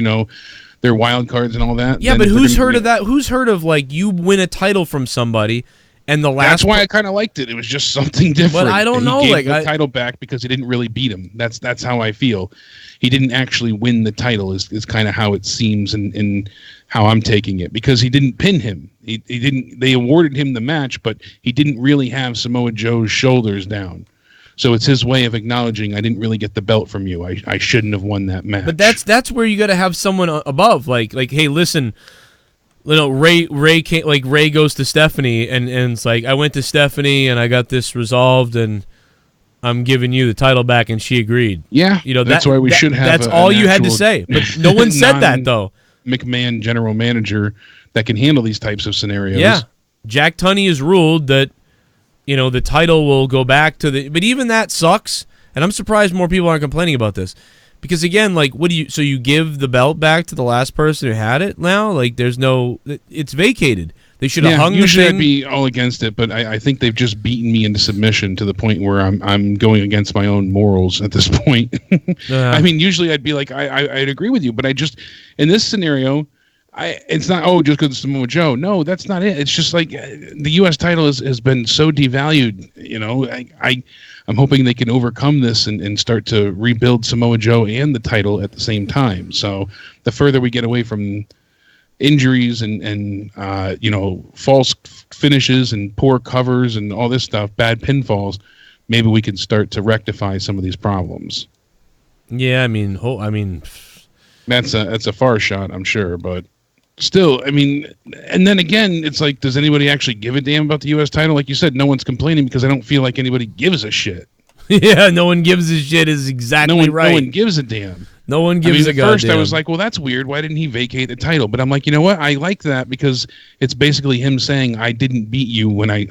their wild cards and all that. Yeah, but who's heard of that? Who's heard of, like, you win a title from somebody and the last... That's why I kind of liked it. It was just something different. But I don't know. He gave the title back because he didn't really beat him. That's how I feel. He didn't actually win the title is kind of how it seems and how I'm taking it. Because he didn't pin him. He didn't. They awarded him the match, but he didn't really have Samoa Joe's shoulders down. So it's his way of acknowledging I didn't really get the belt from you. I shouldn't have won that match. But that's where you got to have someone above, like hey, listen, Ray can't, like Ray goes to Stephanie and it's like I went to Stephanie and I got this resolved and I'm giving you the title back, and she agreed. Yeah, that's why we should have. That's all you had to say, but no one said that though. McMahon general manager that can handle these types of scenarios. Yeah, Jack Tunney has ruled that the title will go back to the. But even that sucks, and I'm surprised more people aren't complaining about this. Because again, like, so you give the belt back to the last person who had it now? Like, it's vacated. They should have hung the thing. Usually I'd be all against it, but I think they've just beaten me into submission to the point where I'm going against my own morals at this point. I mean, usually I'd be like, I'd agree with you, but in this scenario, it's not, just because it's Samoa Joe. No, that's not it. It's just like the U.S. title has been so devalued, I'm hoping they can overcome this and start to rebuild Samoa Joe and the title at the same time. So the further we get away from injuries and false finishes and poor covers and all this stuff, bad pinfalls, maybe we can start to rectify some of these problems. Yeah, I mean, that's a far shot, I'm sure, but still, I mean, and then again, it's like, does anybody actually give a damn about the U.S. title? Like you said, no one's complaining because I don't feel like anybody gives a shit. Yeah, no one gives a shit is exactly right. No one gives a damn. No one gives a goddamn. At first, I was like, well, that's weird. Why didn't he vacate the title? But I'm like, you know what? I like that because it's basically him saying, I didn't beat you when I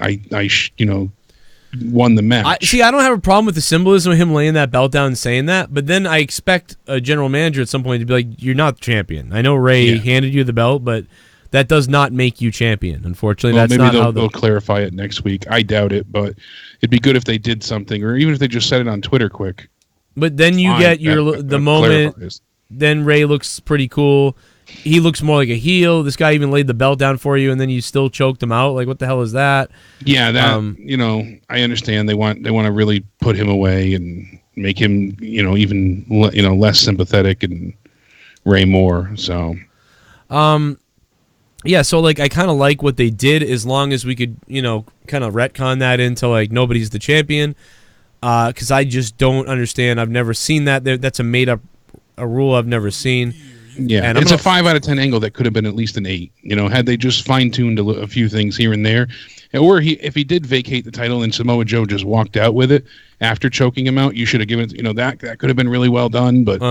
won the match. I don't have a problem with the symbolism of him laying that belt down and saying that, but then I expect a general manager at some point to be like, you're not the champion. I know Ray handed you the belt, but that does not make you champion. Unfortunately, that's not how they'll clarify it next week. I doubt it, but it'd be good if they did something, or even if they just said it on Twitter quick. But then you get the moment. Clarifies. Then Ray looks pretty cool. He looks more like a heel. This guy even laid the belt down for you, and then you still choked him out. Like, what the hell is that? Yeah, that I understand they want to really put him away and make him even less sympathetic and Ray more. So, yeah. So like, I kind of like what they did as long as we could kind of retcon that into like nobody's the champion. Because I just don't understand. I've never seen that. That's a made up rule I've never seen. Yeah, and it's a 5 out of 10 angle that could have been at least an 8. Had they just fine-tuned a few things here and there, or if he did vacate the title and Samoa Joe just walked out with it after choking him out, you should have given that could have been really well done. But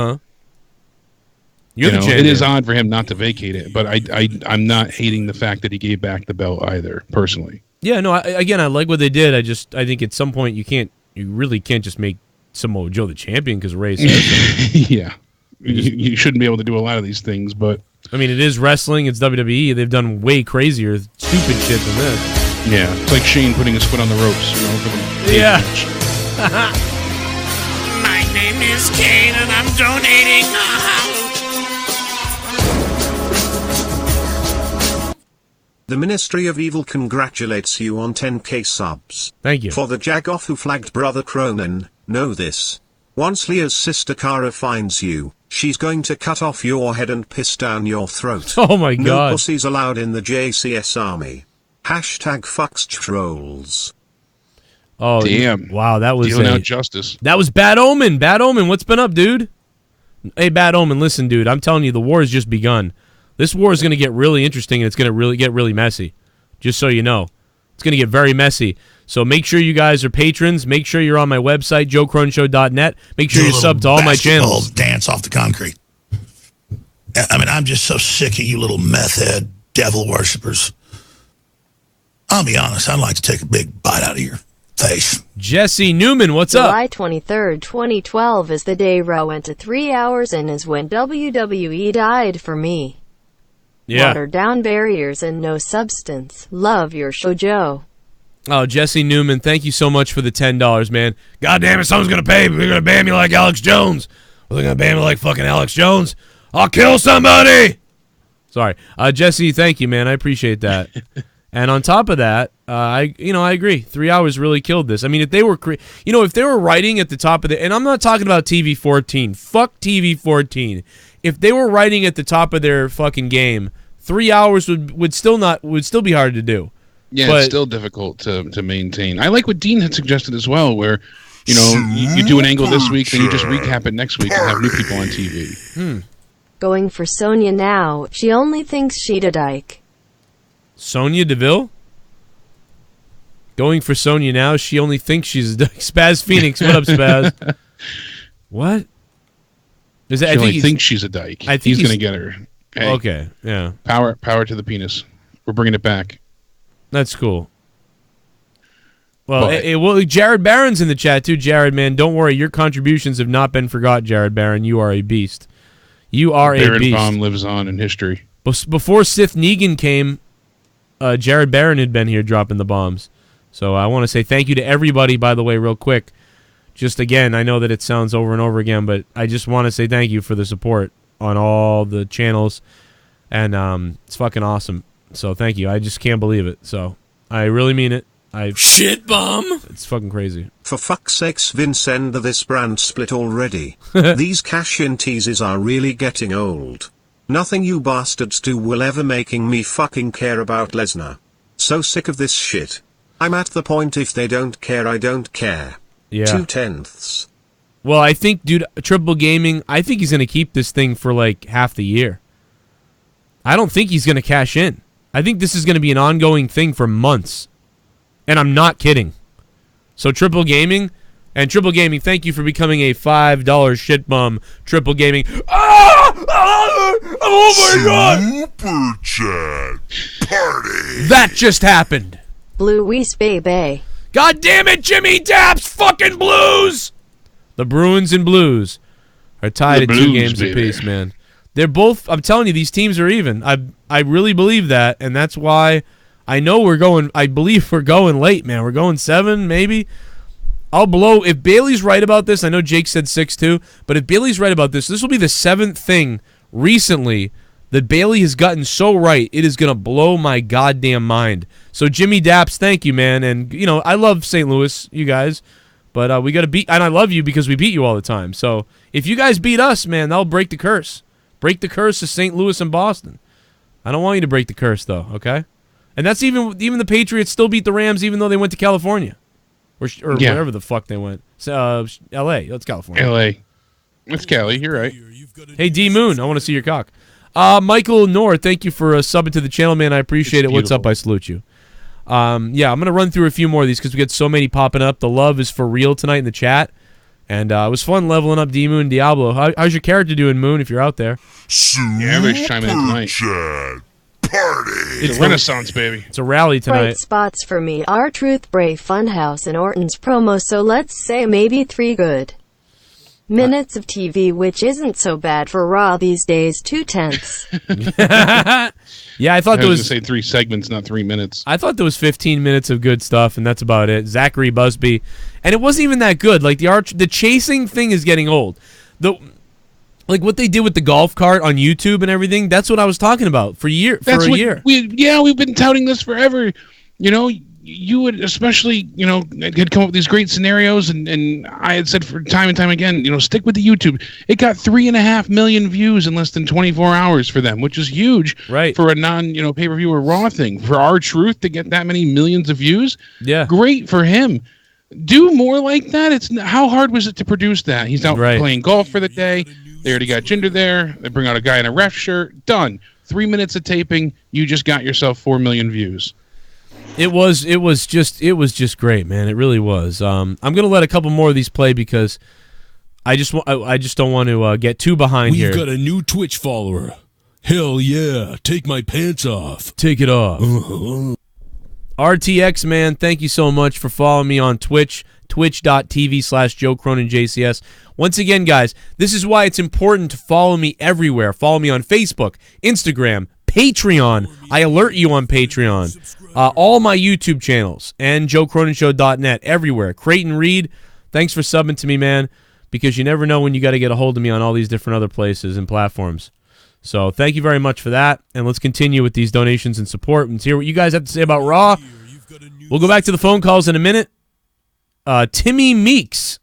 it is odd for him not to vacate it. But I'm not hating the fact that he gave back the belt either, personally. Yeah, no. I like what they did. I think at some point you really can't just make Samoa Joe the champion because Ray says so. Yeah. You shouldn't be able to do a lot of these things, but I mean, it is wrestling. It's WWE. They've done way crazier, stupid shit than this. Yeah, it's like Shane putting his foot on the ropes. Yeah. My name is Kane, and I'm donating. The Ministry of Evil congratulates you on 10k subs. Thank you. For the jagoff who flagged Brother Cronin, know this. Once Leah's sister Cara finds you, she's going to cut off your head and piss down your throat. Oh my god. No pussies allowed in the JCS army. #fucks trolls. Oh damn! Wow, that was dealing out justice. That was Bad Omen. Bad Omen, what's been up, dude? Hey, Bad Omen, listen, dude. I'm telling you, the war has just begun. This war is going to get really interesting, and it's going to get really messy. Just so you know, it's going to get very messy. So make sure you guys are patrons. Make sure you're on my website, JoeCroninSHow.net. Make sure you sub to all my channels. Dance off the concrete. I mean, I'm just so sick of you little meth head devil worshippers. I'll be honest, I'd like to take a big bite out of your face. Jesse Newman, what's up? July 23rd, 2012 is the day Raw went to 3 hours and is when WWE died for me. Yeah. Water down barriers and no substance. Love your show, Joe. Oh, Jesse Newman, thank you so much for the $10, man. God damn it, someone's going to pay me. They're going to ban me like Alex Jones. Or they're going to ban me like fucking Alex Jones. I'll kill somebody. Sorry. Jesse, thank you, man. I appreciate that. And on top of that, I agree. 3 hours really killed this. I mean, if they were, if they were writing at the top of and I'm not talking about TV 14. Fuck TV 14. If they were writing at the top of their fucking game, 3 hours would still be hard to do. Yeah, it's still difficult to maintain. I like what Dean had suggested as well, where you do an angle this week, then you just recap it next week and have new people on TV. Going for Sonya now. She only thinks she's a dyke. Sonya Deville? Going for Sonya now. She only thinks she's a dyke. Spaz Phoenix. What up, Spaz? What? Is that, She I think only he's- thinks she's a dyke. I think he's he's- going to get her. Hey, Okay, yeah. Power to the penis. We're bringing it back. That's cool. Well, But- well, Jared Barron's in the chat too. Jared, man, don't worry. Your contributions have not been forgot, Jared Barron. You are a beast. You are a Baron beast. Bomb lives on in history. Before SithNegan came, Jared Barron had been here dropping the bombs. So I want to say thank you to everybody, by the way, real quick. Just again, I know that it sounds over and over again, but I just want to say thank you for the support on all the channels. And it's fucking awesome. So thank you. I just can't believe it. So I really mean it. Shit bomb. It's fucking crazy. For fuck's sakes, Vincenda, this brand split already. These cash-in teases are really getting old. Nothing you bastards do will ever making me fucking care about Lesnar. So sick of this shit. I'm at the point if they don't care, I don't care. Yeah. 2/10. Well, I think, dude, Triple Gaming, I think he's going to keep this thing for like half the year. I don't think he's going to cash in. I think this is going to be an ongoing thing for months. And I'm not kidding. So Triple Gaming, thank you for becoming a $5 shit bum. Triple Gaming. Oh my god! Super chat party. That just happened. Blue Weiss Baby. God damn it, Jimmy Daps, fucking Blues! The Bruins and Blues are tied The at 2 Blues, games baby. apiece, man. They're both, I'm telling you, these teams are even. I really believe that, and that's why I know I believe we're going late, man. We're going 7, maybe. I'll blow, if Bailey's right about this, I know Jake said 6 too, but if Bailey's right about this will be the 7th thing recently that Bailey has gotten so right, it is going to blow my goddamn mind. So Jimmy Daps, thank you, man. And, you know, I love St. Louis, you guys, but we got to beat, and I love you because we beat you all the time. So if you guys beat us, man, that'll break the curse. Break the curse of St. Louis and Boston. I don't want you to break the curse, though, okay? And that's even the Patriots still beat the Rams even though they went to California. Or Yeah. wherever the fuck they went. L.A. That's California. L.A. It's Cali. You're right. Hey, DMOON, I want to see your cock. Michael Knorr, thank you for subbing to the channel, man. I appreciate it. What's up? I salute you. Yeah, I'm going to run through a few more of these because we got so many popping up. The love is for real tonight in the chat. And it was fun leveling up D-Moon and Diablo. How's your character doing, Moon, if you're out there? Yeah, everybody's chiming in tonight. Chat party. It's a renaissance, baby. It's a rally Bright tonight. spots for me are Truth Brave Funhouse and Orton's promo, so let's say maybe 3 good minutes of TV, which isn't so bad for Raw these days. 2/10. Yeah, I thought I there was was... going to say 3 segments, not 3 minutes. I thought there was 15 minutes of good stuff, and that's about it. Zachary Busby, and it wasn't even that good. Like the chasing thing is getting old. Like what they did with the golf cart on YouTube and everything. That's what I was talking about for a year. We've been touting this forever. You know, you would especially, you know, had come up with these great scenarios, and I had said for time and time again, you know, stick with the YouTube. It got 3.5 million views in less than 24 hours for them, which is huge, right? For a pay-per-view or Raw thing. For R-Truth to get that many millions of views, yeah, great for him. Do more like that. How hard was it to produce that? He's out playing golf for the day. They already got Jinder there. They bring out a guy in a ref shirt. Done. 3 minutes of taping. You just got yourself 4 million views. It was just great, man. It really was. I'm gonna let a couple more of these play because I just don't want to get too behind here. We've got a new Twitch follower. Hell yeah! Take my pants off. Take it off. RTX, man, thank you so much for following me on Twitch. Twitch.tv/JoeCroninJCS. Once again, guys, this is why it's important to follow me everywhere. Follow me on Facebook, Instagram, Patreon. I alert you on Patreon. All my YouTube channels and JoeCroninShow.net everywhere. Creighton Reed, thanks for subbing to me, man, because you never know when you got to get a hold of me on all these different other places and platforms. So thank you very much for that, and let's continue with these donations and support and hear what you guys have to say about Raw. We'll go back to the phone calls in a minute. Timmy Meeks.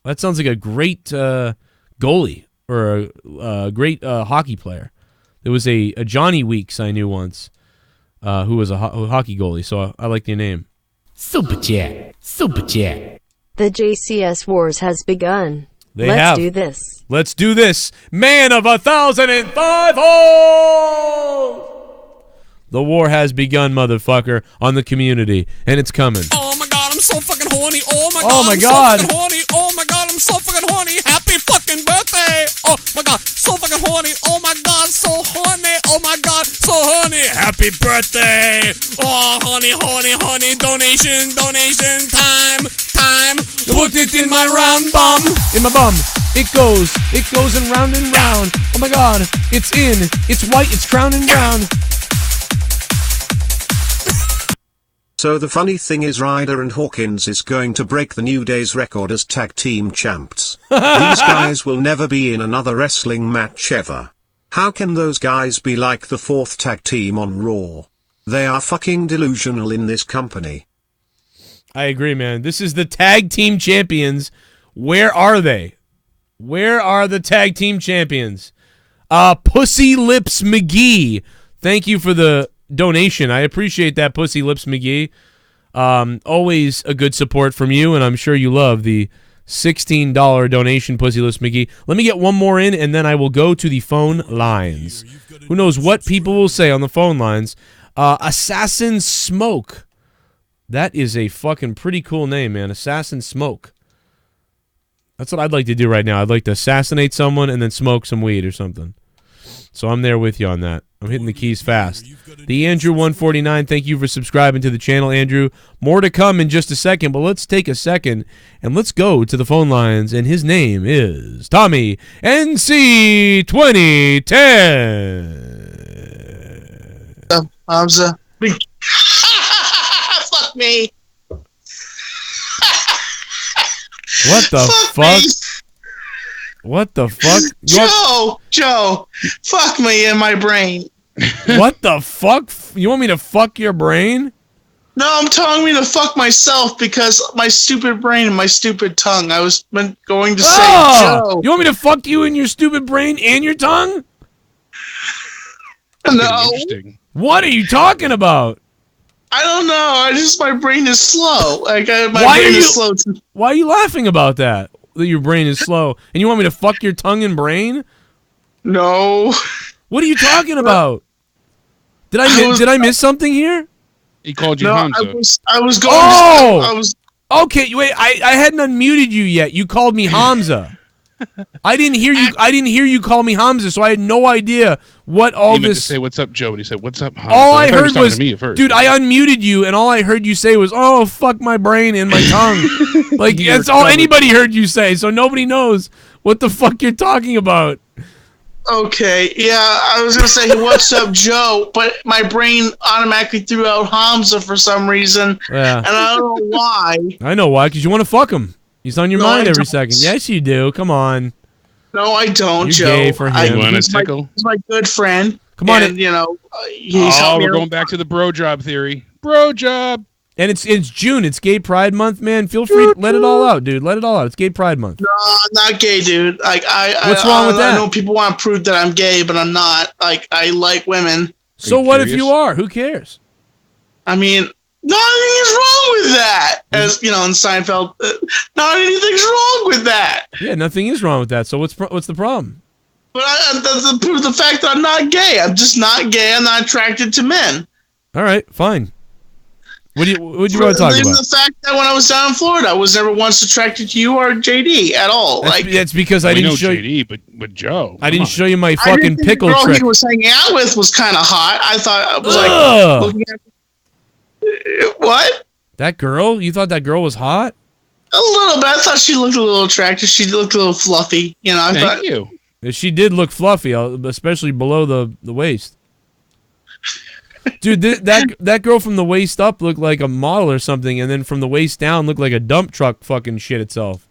That sounds like a great goalie or a great hockey player. There was a Johnny Weeks I knew once who was a hockey goalie, so I like the name. Super chat. The JCS wars has begun. Let's do this. Let's do this. Man of 1,005 holes. The war has begun, motherfucker, on the community, and it's coming. Oh my god, I'm so fucking horny. Oh my god, Oh my I'm God. so fucking horny. Oh my god, I'm so fucking horny. Happy fucking birthday. Oh my god, so fucking horny. Oh my god, so horny. Oh my god, so horny. Happy birthday. Oh, honey, honey, honey. Donation, donation, time. Put it in my round bum. In my bum. It goes and round and round. Oh my god, it's in, it's white, it's crowned and round. So the funny thing is Ryder and Hawkins is going to break the New Day's record as tag team champs. These guys will never be in another wrestling match ever. How can those guys be like the fourth tag team on Raw? They are fucking delusional in this company. I agree, man. This is the tag team champions. Where are they? Where are the tag team champions? Pussy Lips McGee. Thank you for the donation. I appreciate that, Pussy Lips McGee. Always a good support from you, and I'm sure you love the $16 donation, Pussy Lips McGee. Let me get one more in, and then I will go to the phone lines. Who knows what people will say on the phone lines. Assassin Smoke. That is a fucking pretty cool name, man. Assassin Smoke. That's what I'd like to do right now. I'd like to assassinate someone and then smoke some weed or something. So I'm there with you on that. I'm hitting the keys fast. The Andrew149, thank you for subscribing to the channel, Andrew. More to come in just a second, but let's take a second and let's go to the phone lines. And his name is Tommy NC2010. Hamza. Fuck me. What the fuck? What the fuck? Joe, fuck me in my brain. What the fuck? You want me to fuck your brain? No, I'm telling me to fuck myself because my stupid brain and my stupid tongue. I was going to say, Joe. You want me to fuck you in your stupid brain and your tongue? No. What are you talking about? I don't know. My brain is slow. Like my Why brain are is slow. Why are you laughing about that? That your brain is slow, and you want me to fuck your tongue and brain? No. What are you talking about? Did I miss something here? He called you Hamza. I was going. Oh, okay. Wait, I hadn't unmuted you yet. You called me Hamza. I didn't hear you. I didn't hear you call me Hamza, so I had no idea what all He meant this. to say, "What's up, Joe?" And he said, "What's up, Hamza?" All I heard thought was, me at first. dude, I unmuted you, and all I heard you say was, "Oh, fuck my brain and my tongue." Like that's all anybody heard you say. So nobody knows what the fuck you're talking about. Okay, yeah, I was gonna say what's up, Joe, but my brain automatically threw out Hamza for some reason, Yeah. and I don't know why. I know why, because you want to fuck him. He's on your No, mind I every don't. second. Yes, you do. Come on. No, I don't, You're Joe. gay for him. You want a tickle? He's my good friend. Come on, and, he's helped me we're out. going back to the bro job theory. Bro job. And it's June. It's Gay Pride Month, man. Feel free to let it all out, dude. Let it all out. It's Gay Pride Month. No, I'm not gay, dude. Like What's wrong with that? I know people want to prove that I'm gay, but I'm not. Like I like women. So what if you are? Who cares? I mean, nothing is wrong with that. As you know, in Seinfeld, not anything's wrong with that. Yeah, nothing is wrong with that. So what's the problem? But the fact that I'm not gay. I'm just not gay. I'm not attracted to men. All right, fine. What do you want to talk about? The fact that when I was down in Florida, I was never once attracted to you or JD at all. That's because I didn't show you. But Joe, I didn't show you my I fucking didn't think pickle the girl trick. he was hanging out with was kind of hot. I thought I was Ugh. looking at what? That girl? You thought that girl was hot? A little bit. I thought she looked a little attractive. She looked a little fluffy. You know. Thank you. She did look fluffy, especially below the waist. Dude, that girl from the waist up looked like a model or something, and then from the waist down looked like a dump truck fucking shit itself.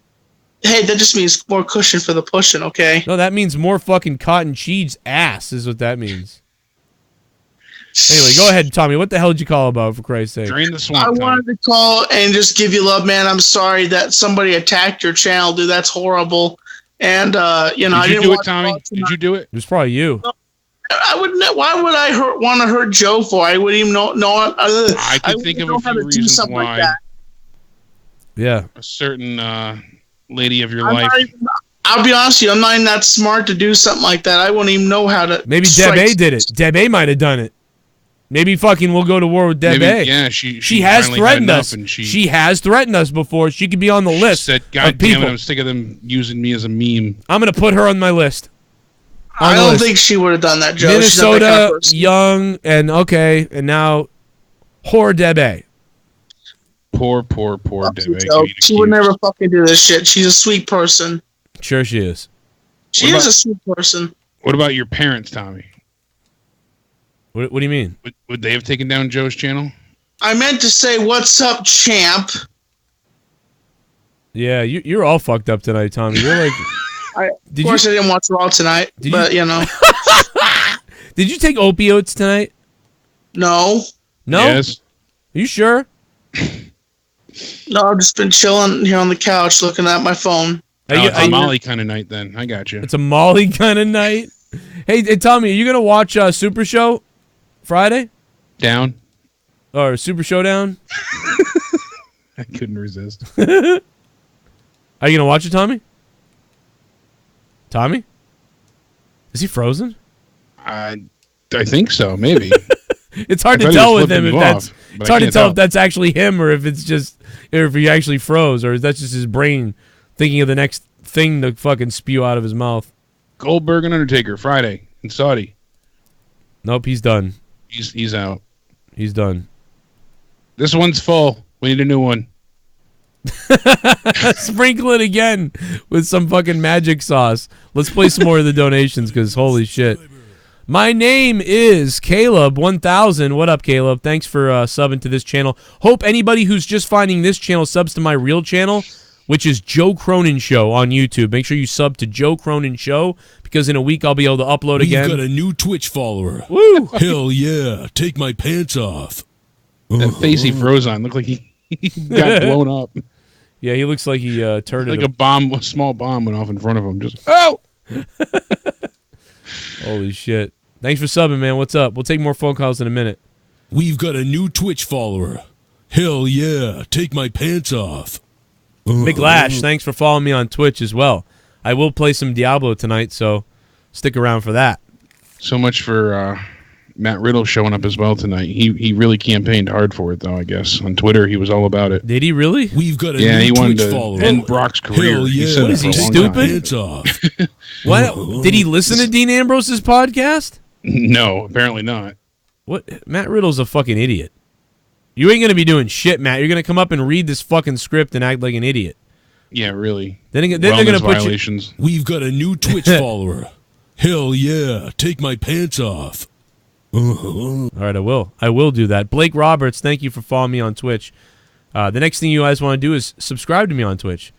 Hey, that just means more cushion for the pushing, okay? No, that means more fucking cotton cheese ass is what that means. Anyway, go ahead, Tommy. What the hell did you call about, for Christ's sake? Drain the swamp. I wanted to call and just give you love, man. I'm sorry that somebody attacked your channel, dude. That's horrible. And I Did didn't you do it, want to Tommy? talk to Did you do it? It was probably you. I wouldn't. Why would I want to hurt Joe for? I wouldn't even know. I can think of a few reasons why. Yeah. A certain lady of your life. I'll be honest with you. I'm not even that smart to do something like that. I wouldn't even know how to. Maybe Deb A did it. Deb A might have done it. Maybe fucking we'll go to war with Deb A. Yeah, she has finally threatened had us. enough and She has threatened us before. She could be on the list. Said, of God people. damn it, I'm sick of them using me as a meme. I'm gonna put her on my list. I don't think she would have done that, Joe. She's not Minnesota, that kind of person. young, and now whore Deb A. Poor Deb A. Joe. She would never fucking do this shit. She's a sweet person. Sure she is. She is a sweet person. What about your parents, Tommy? What do you mean? Would they have taken down Joe's channel? I meant to say, what's up, champ? Yeah, you're all fucked up tonight, Tommy. You're like... Of course, I didn't watch Raw tonight, but you know. Did you take opioids tonight? No. No? Yes. Are you sure? No, I've just been chilling here on the couch looking at my phone. It's a Molly kind of night then. I got you. It's a Molly kind of night. Hey, Tommy, are you going to watch Super Show Friday? Down. Or Super Showdown? I couldn't resist. Are you going to watch it, Tommy? Tommy? Is he frozen? I think so, maybe. It's hard I to thought he tell was with him if flipping that's... off, but It's I hard to can't tell if that's actually him or if it's just... Or if he actually froze or if that's just his brain thinking of the next thing to fucking spew out of his mouth. Goldberg and Undertaker, Friday in Saudi. Nope, he's done. He's out. He's done. This one's full. We need a new one. Sprinkle it again with some fucking magic sauce. Let's play some more of the donations because holy shit. My name is Caleb1000. What up, Caleb? Thanks for subbing to this channel. Hope anybody who's just finding this channel subs to my real channel, which is Joe Cronin Show on YouTube. Make sure you sub to Joe Cronin Show because in a week I'll be able to upload again. We've got a new Twitch follower. Woo! Hell yeah. Take my pants off. That face he froze on looked like he got blown up. Yeah, he looks like he turned like it. a small bomb went off in front of him. Just, oh! Holy shit. Thanks for subbing, man. What's up? We'll take more phone calls in a minute. We've got a new Twitch follower. Hell yeah. Take my pants off. McLash, thanks for following me on Twitch as well. I will play some Diablo tonight, so stick around for that. So much for Matt Riddle showing up as well tonight. He really campaigned hard for it, though, I guess. On Twitter, he was all about it. Did he really? We've got a he new wanted Twitch to follower. end Brock's career. Hell He yeah. said What it is for he, a long stupid? Pants off. What? Did he listen to Dean Ambrose's podcast? No, apparently not. What? Matt Riddle's a fucking idiot. You ain't gonna be doing shit, Matt. You're gonna come up and read this fucking script and act like an idiot. Yeah, really. Then they're gonna put violations. We've got a new Twitch follower. Hell yeah. Take my pants off. All right, I will. I will do that. Blake Roberts, thank you for following me on Twitch. The next thing you guys want to do is subscribe to me on Twitch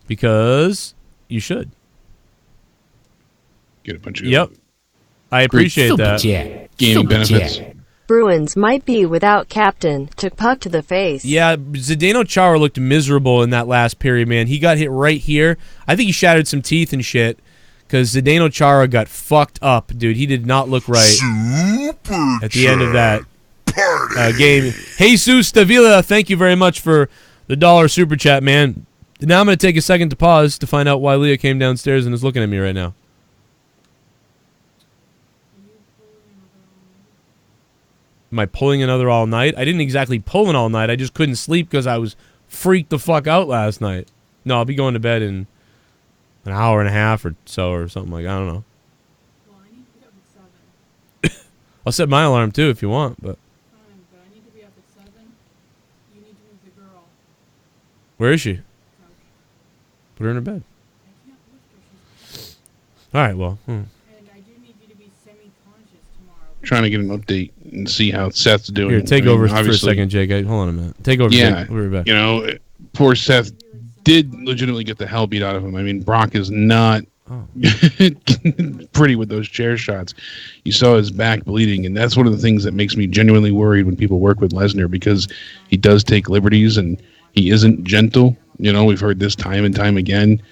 because you should. Get a bunch of Yep. I appreciate that. gaming benefits. Bruins might be without captain. Took puck to the face. Yeah, Zdeno Chara looked miserable in that last period, man. He got hit right here. I think he shattered some teeth and shit because Zdeno Chara got fucked up, dude. He did not look right at the end of that game. Jesus Davila, thank you very much for the $1 super chat, man. Now I'm going to take a second to pause to find out why Leah came downstairs and is looking at me right now. Am I pulling another all night? I didn't exactly pull an all night. I just couldn't sleep because I was freaked the fuck out last night. No, I'll be going to bed in an hour and a half or so or something like I don't know. I'll set my alarm too if you want, but where is she? Put her in her bed. All right, well. Trying to get an update and see how Seth's doing. Here, take over for a obviously- second, Jake. Hold on a minute. Take over. Yeah, Jake. We'll be back. you know, poor Seth did legitimately get the hell beat out of him. I mean, Brock is not pretty with those chair shots. You saw his back bleeding, and that's one of the things that makes me genuinely worried when people work with Lesnar because he does take liberties and he isn't gentle. You know, we've heard this time and time again.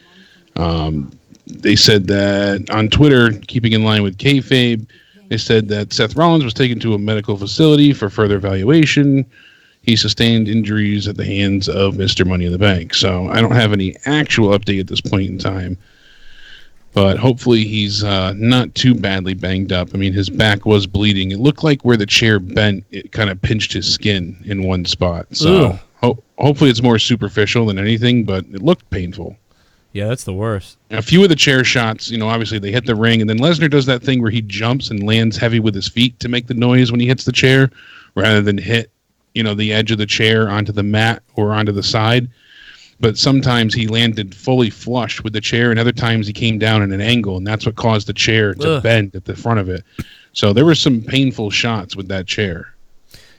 They said that on Twitter, keeping in line with kayfabe, they said that Seth Rollins was taken to a medical facility for further evaluation. He sustained injuries at the hands of Mr. Money in the Bank. So I don't have any actual update at this point in time. But hopefully he's not too badly banged up. I mean, his back was bleeding. It looked like where the chair bent, it kind of pinched his skin in one spot. So hopefully it's more superficial than anything, but it looked painful. Yeah, that's the worst. A few of the chair shots, obviously they hit the ring, and then Lesnar does that thing where he jumps and lands heavy with his feet to make the noise when he hits the chair, rather than hit, the edge of the chair onto the mat or onto the side. But sometimes he landed fully flush with the chair, and other times he came down at an angle, and that's what caused the chair to bend at the front of it. So there were some painful shots with that chair.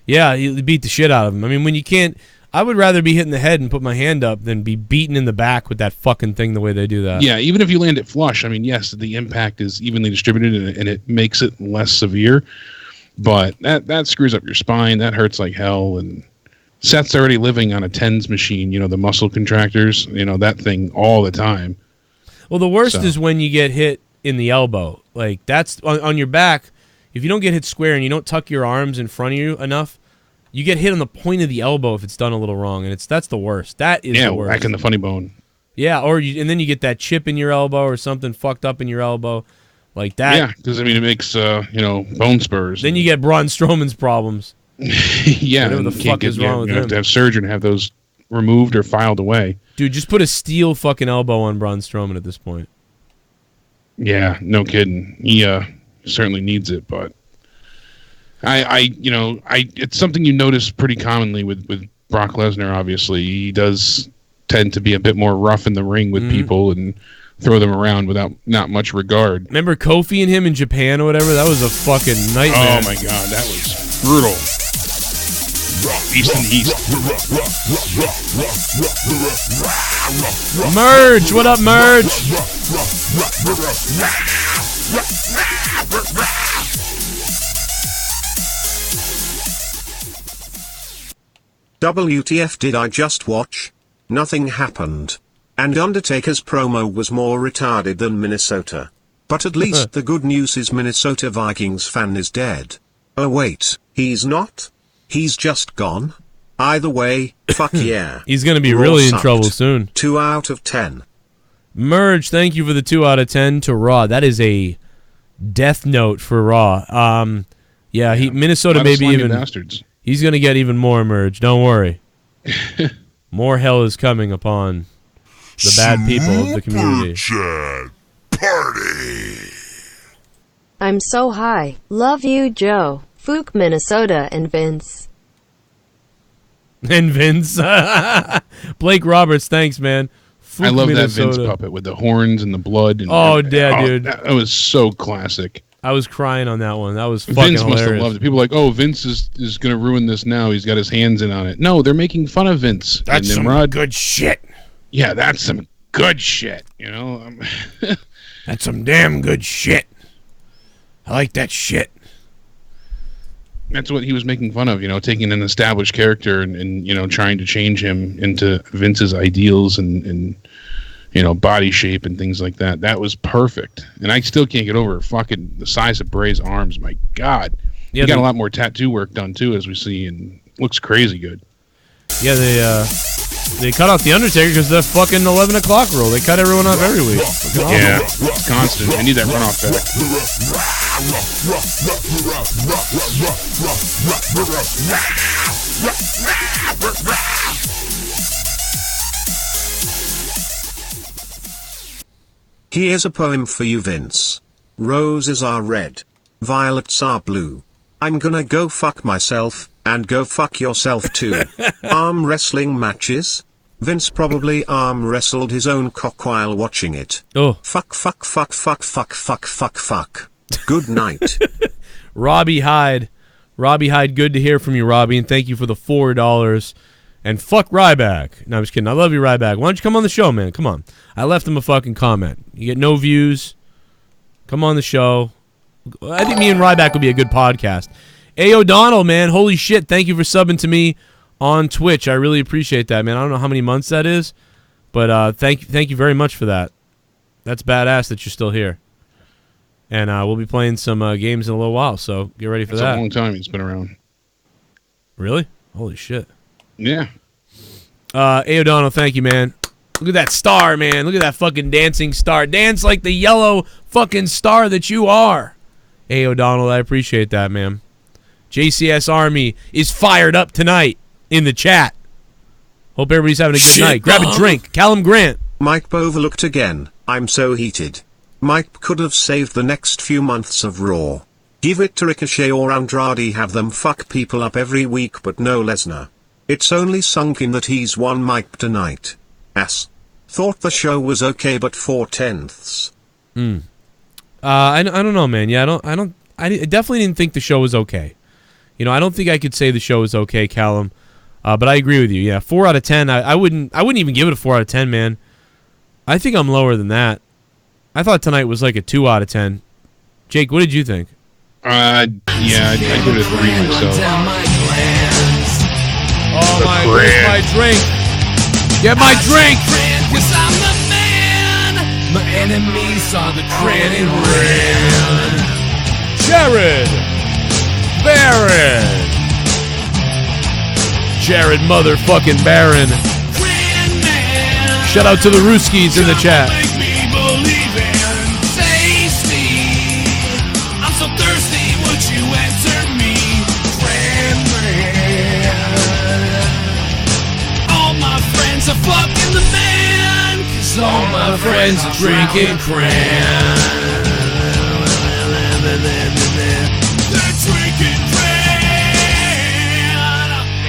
Yeah, he beat the shit out of him. I mean, when you can't... I would rather be hit in the head and put my hand up than be beaten in the back with that fucking thing the way they do that. Yeah, even if you land it flush, I mean, yes, the impact is evenly distributed and it makes it less severe, but that screws up your spine. That hurts like hell, and Seth's already living on a TENS machine, the muscle contractors, that thing all the time. Well, the worst is when you get hit in the elbow. Like, that's on your back. If you don't get hit square and you don't tuck your arms in front of you enough, you get hit on the point of the elbow if it's done a little wrong, and that's the worst. That is the worst. Back in the funny bone. Yeah, and then you get that chip in your elbow or something fucked up in your elbow, like that. Yeah, because it makes bone spurs. Then you get Braun Strowman's problems. Yeah, whatever the fuck is wrong with him. You have to have surgery and have those removed or filed away. Dude, just put a steel fucking elbow on Braun Strowman at this point. Yeah, no kidding. He certainly needs it, but. It's something you notice pretty commonly with Brock Lesnar. Obviously, he does tend to be a bit more rough in the ring with people and throw them around without not much regard. Remember Kofi and him in Japan or whatever? That was a fucking nightmare. Oh my god, that was brutal. East and East. Merge, what up, Merge? WTF did I just watch? Nothing happened. And Undertaker's promo was more retarded than Minnesota. But at least the good news is Minnesota Vikings fan is dead. Oh wait, he's not? He's just gone? Either way, fuck yeah. He's gonna be Raw really in sucked. trouble soon. 2 out of 10. Merge, thank you for the 2 out of 10 to Raw. That is a death note for Raw. Minnesota maybe even... bastards. He's going to get even more Merge. Don't worry. More hell is coming upon the bad people of the community. Chat party. I'm so high. Love you, Joe. Fook, Minnesota, and Vince. And Vince. Blake Roberts, thanks, man. I love Minnesota. that Vince puppet with the horns and the blood. And dude. That was so classic. I was crying on that one. That was fucking Vince hilarious. must have loved it. People are like, oh, Vince is going to ruin this now. He's got his hands in on it. No, they're making fun of Vince. That's and some good shit. Yeah, that's some good shit. That's some damn good shit. I like that shit. That's what he was making fun of, taking an established character and trying to change him into Vince's ideals and body shape and things like that. That was perfect. And I still can't get over fucking the size of Bray's arms. My God. Yeah, he got a lot more tattoo work done, too, as we see, and looks crazy good. Yeah, they cut off The Undertaker because of the fucking 11 o'clock rule. They cut everyone off every week. Yeah, it's constant. I need that runoff back. Here's a poem for you, Vince. Roses are red. Violets are blue. I'm gonna go fuck myself, and go fuck yourself too. Arm wrestling matches? Vince probably arm wrestled his own cock while watching it. Oh. Fuck, fuck, fuck, fuck, fuck, fuck, fuck, fuck. Good night. Robbie Hyde, good to hear from you, Robbie, and thank you for the $4. And fuck Ryback. No, I'm just kidding. I love you, Ryback. Why don't you come on the show, man? Come on. I left him a fucking comment. You get no views. Come on the show. I think me and Ryback would be a good podcast. Hey, O'Donnell, man. Holy shit. Thank you for subbing to me on Twitch. I really appreciate that, man. I don't know how many months that is, but thank you very much for that. That's badass that you're still here. And we'll be playing some games in a little while, so get ready for that. It's a long time he's been around. Really? Holy shit. Yeah. Hey, O'Donnell, thank you, man. Look at that star, man. Look at that fucking dancing star. Dance like the yellow fucking star that you are. Hey, O'Donnell, I appreciate that, man. JCS Army is fired up tonight in the chat. Hope everybody's having a good night. Grab a drink. Callum Grant. Mike overlooked again. I'm so heated. Mike could have saved the next few months of Raw. Give it to Ricochet or Andrade, have them fuck people up every week, but no Lesnar. It's only sunk in that he's won Mike tonight. Thought the show was okay, but 4/10. I don't know, man. Yeah, I definitely didn't think the show was okay. You know, I don't think I could say the show was okay, Callum. But I agree with you. Yeah, 4 out of 10. I wouldn't even give it a 4 out of 10, man. I think I'm lower than that. I thought tonight was like a 2 out of 10. Jake, what did you think? Yeah, I give it a 3 myself. Oh my, where's my drink? Get my drink! Cause I'm the man. My enemies are the Cran and Ran. Jared Baron. Jared motherfucking Baron. Shout out to the Rooskies in the chat. I'm so thirsty, would you answer me? Cran Man. All my friends are fucking the man. Cause all my friends are drinking Cran. They're drinking Cran.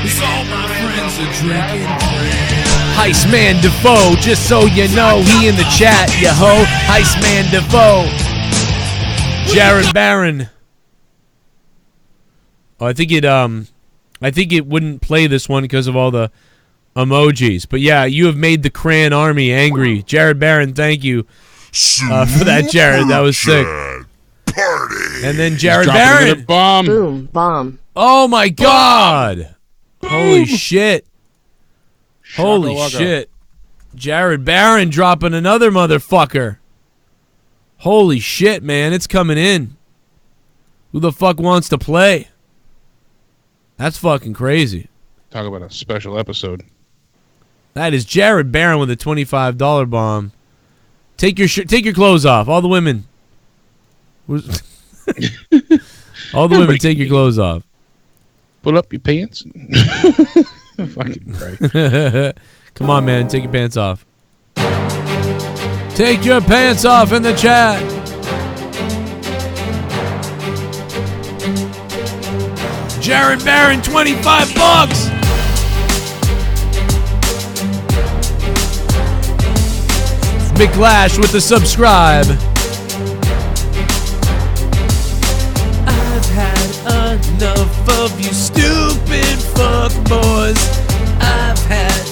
Cause all my friends are drinking Cran. Heistman Defoe, just so you know, he in the chat, ya ho. Heistman Defoe. Jared Barron. Oh, I think it wouldn't play this one because of all the emojis. But yeah, you have made the Cran Army angry. Jared Barron, thank you for that, Jared. That was sick. Party. And then Jared Barron. Bomb. Boom, bomb. Oh my God. Holy shit. Holy shit. Jared Barron dropping another motherfucker. Holy shit, man. It's coming in. Who the fuck wants to play? That's fucking crazy. Talk about a special episode. That is Jared Barron with a $25 bomb. Take your clothes off. All the women. All the women, take your clothes off. Pull up your pants. Fucking Christ. Come on, man. Take your pants off. Take your pants off in the chat. Jared Barron, $25. McLash with the subscribe. I've had enough of you stupid fuck boys. I've had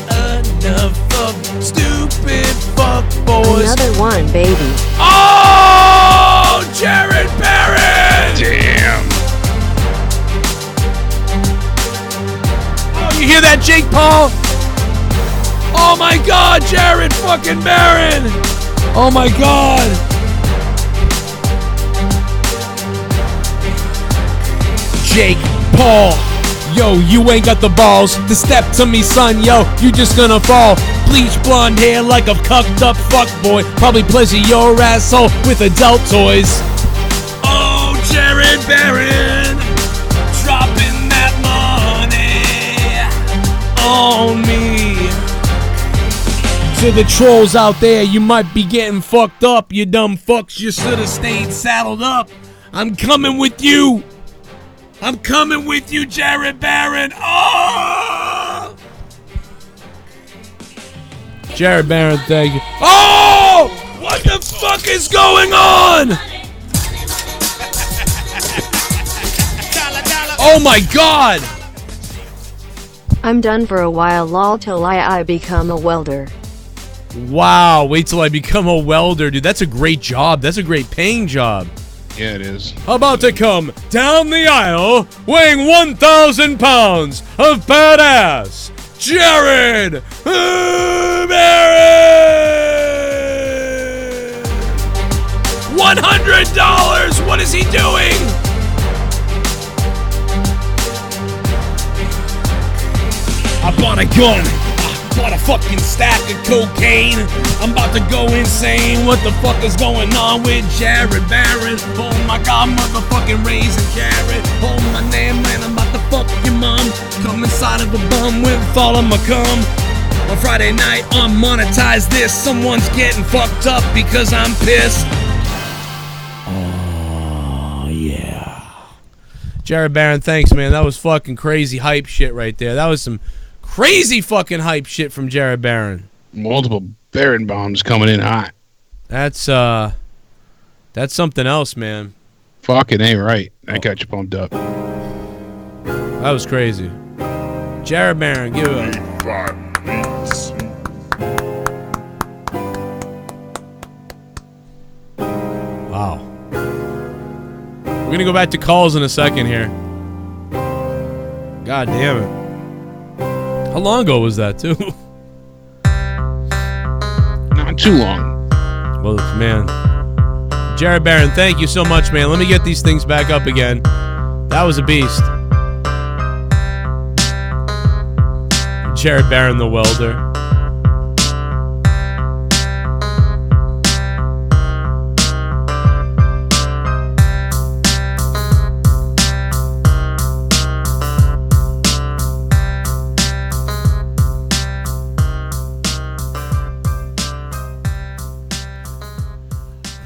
enough of stupid fuck boys. Another one, baby. Oh, Jared Barron! Damn. Oh, you hear that, Jake Paul? Oh my God, Jared fucking Barron! Oh my God! Jake Paul. Yo, you ain't got the balls to step to me, son. Yo, you just gonna fall. Bleach blonde hair like a cucked up fuckboy. Probably pleasure your asshole with adult toys. Oh, Jared Barron, dropping that money on me. To the trolls out there, you might be getting fucked up. You dumb fucks, you should have stayed saddled up. I'm coming with you. I'm coming with you, Jared Barron. Oh! Jared Barron, thank you. Oh! What the fuck is going on? Oh my God! I'm done for a while, lol, till I become a welder. Wow, wait till I become a welder, dude. That's a great job. That's a great paying job. Yeah, it is. About to come down the aisle, weighing 1,000 pounds of badass, Jared Barron! $100! What is he doing? I bought a gun. What a fucking stack of cocaine. I'm about to go insane. What the fuck is going on with Jared Barron? Oh my god, motherfucking raisin carrot. Oh my name, man, I'm about to fuck your mom. Come inside of a bum with all of my cum. On Friday night, unmonetize this. Someone's getting fucked up because I'm pissed. Oh, yeah. Jared Barron, thanks, man. That was fucking crazy hype shit right there. That was some crazy fucking hype shit from Jared Barron. Multiple Barron bombs coming in hot. That's something else, man. Fucking ain't right. That got you pumped up. That was crazy. Jared Barron, give it up. Wow. We're gonna go back to calls in a second here. God damn it. How long ago was that, too? Not too long. Well, man. Jared Barron, thank you so much, man. Let me get these things back up again. That was a beast. Jared Barron, the welder.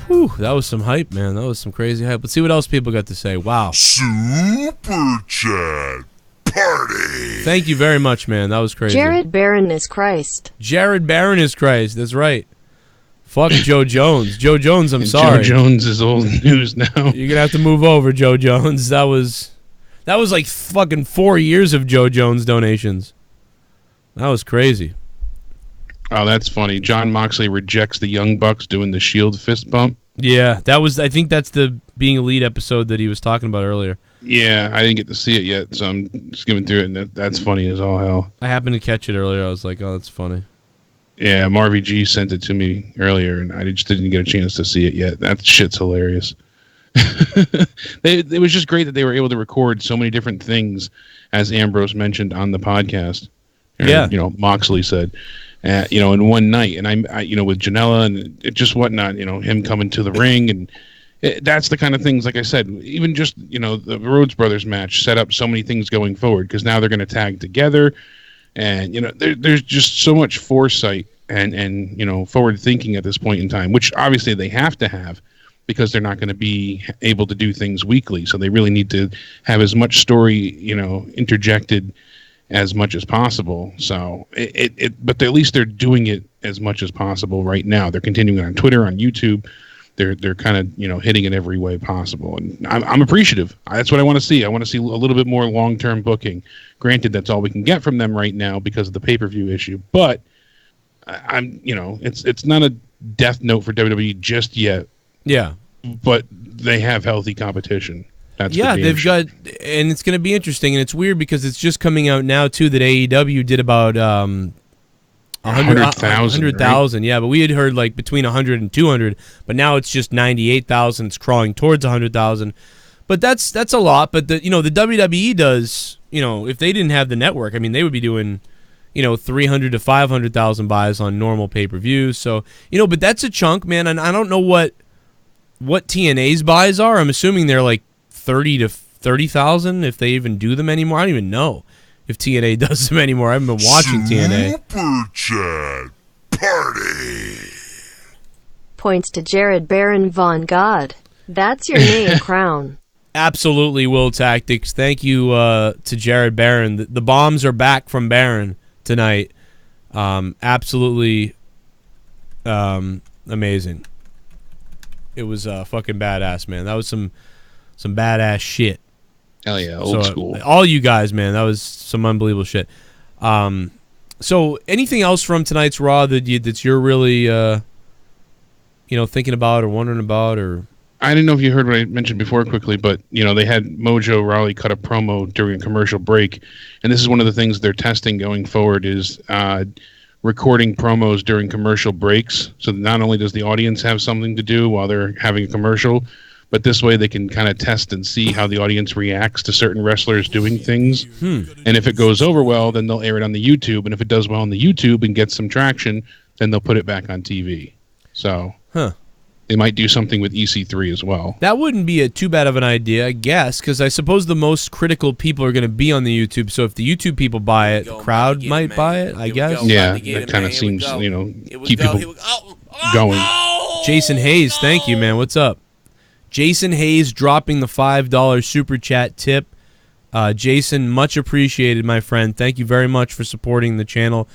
Whew, that was some hype, man. That was some crazy hype. Let's see what else people got to say. Wow. Super Chat Party. Thank you very much, man. That was crazy. Jared Barron is Christ. Jared Barron is Christ. That's right. Fuck Joe Jones. Joe Jones, I'm sorry. Joe Jones is old news now. You're going to have to move over, Joe Jones. That was like fucking 4 years of Joe Jones donations. That was crazy. Oh, that's funny. John Moxley rejects the Young Bucks doing the Shield fist bump. Yeah, I think that's the Being Elite episode that he was talking about earlier. Yeah, I didn't get to see it yet, so I'm skimming through it, and that's funny as all hell. I happened to catch it earlier. I was like, oh, that's funny. Yeah, Marvy G sent it to me earlier, and I just didn't get a chance to see it yet. That shit's hilarious. It was just great that they were able to record so many different things, as Ambrose mentioned on the podcast. Yeah. Moxley said. In one night, and I with Janela and just whatnot, him coming to the ring, and that's the kind of things, like I said, even just, the Rhodes Brothers match set up so many things going forward, because now they're going to tag together, and, there's just so much foresight and forward thinking at this point in time, which obviously they have to have, because they're not going to be able to do things weekly, so they really need to have as much story, interjected as much as possible. So but at least they're doing it as much as possible right now. They're continuing on Twitter, on YouTube. They're kind of hitting it every way possible, and I'm appreciative. That's what I want to see. I want to see a little bit more long-term booking. Granted, that's all we can get from them right now because of the pay-per-view issue. But it's not a death note for WWE just yet. Yeah, but they have healthy competition. They've got, and it's going to be interesting, and it's weird because it's just coming out now too that AEW did about 100,000. Right? Yeah, but we had heard like between 100 and 200, but now it's just 98,000. It's crawling towards 100,000, but that's a lot. But the WWE does, if they didn't have the network, I mean, they would be doing 300 to 500,000 buys on normal pay-per-views. So but that's a chunk, man. And I don't know what TNA's buys are. I'm assuming they're like 30 to 30,000 if they even do them anymore. I don't even know if TNA does them anymore. I haven't been watching TNA. Super Chat Party. Points to Jared Barron Von God. That's your name, Crown. Absolutely, Will Tactics. Thank you to Jared Barron. The bombs are back from Barron tonight. Absolutely amazing. It was fucking badass, man. That was some badass shit. Hell yeah, old school. All you guys, man, that was some unbelievable shit. So anything else from tonight's Raw that you're really thinking about or wondering about? Or I didn't know if you heard what I mentioned before quickly, but they had Mojo Rawley cut a promo during a commercial break, and this is one of the things they're testing going forward is recording promos during commercial breaks, so that not only does the audience have something to do while they're having a commercial, But this way they can kind of test and see how the audience reacts to certain wrestlers doing things. And if it goes over well, then they'll air it on the YouTube. And if it does well on the YouTube and gets some traction, then they'll put it back on TV. So they might do something with EC3 as well. That wouldn't be too bad of an idea, I guess, because I suppose the most critical people are going to be on the YouTube. So if the YouTube people buy it, the crowd might buy it, I guess. Yeah, that kind of seems, keep people going. Jason Hayes, thank you, man. What's up? Jason Hayes dropping the $5 super chat tip. Jason, much appreciated, my friend. Thank you very much for supporting the channel.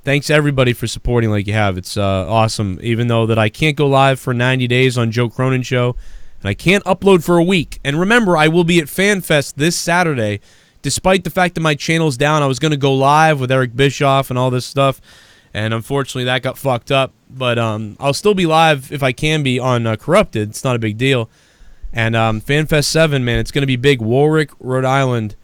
Thanks everybody for supporting like you have. It's awesome. Even though that I can't go live for 90 days on Joe Cronin Show, and I can't upload for a week. And remember, I will be at FanFest this Saturday. Despite the fact that my channel's down, I was going to go live with Eric Bischoff and all this stuff, and unfortunately that got fucked up. But I'll still be live if I can be on Corrupted. It's not a big deal. And FanFest 7, man, it's going to be big. Warwick, Rhode Island.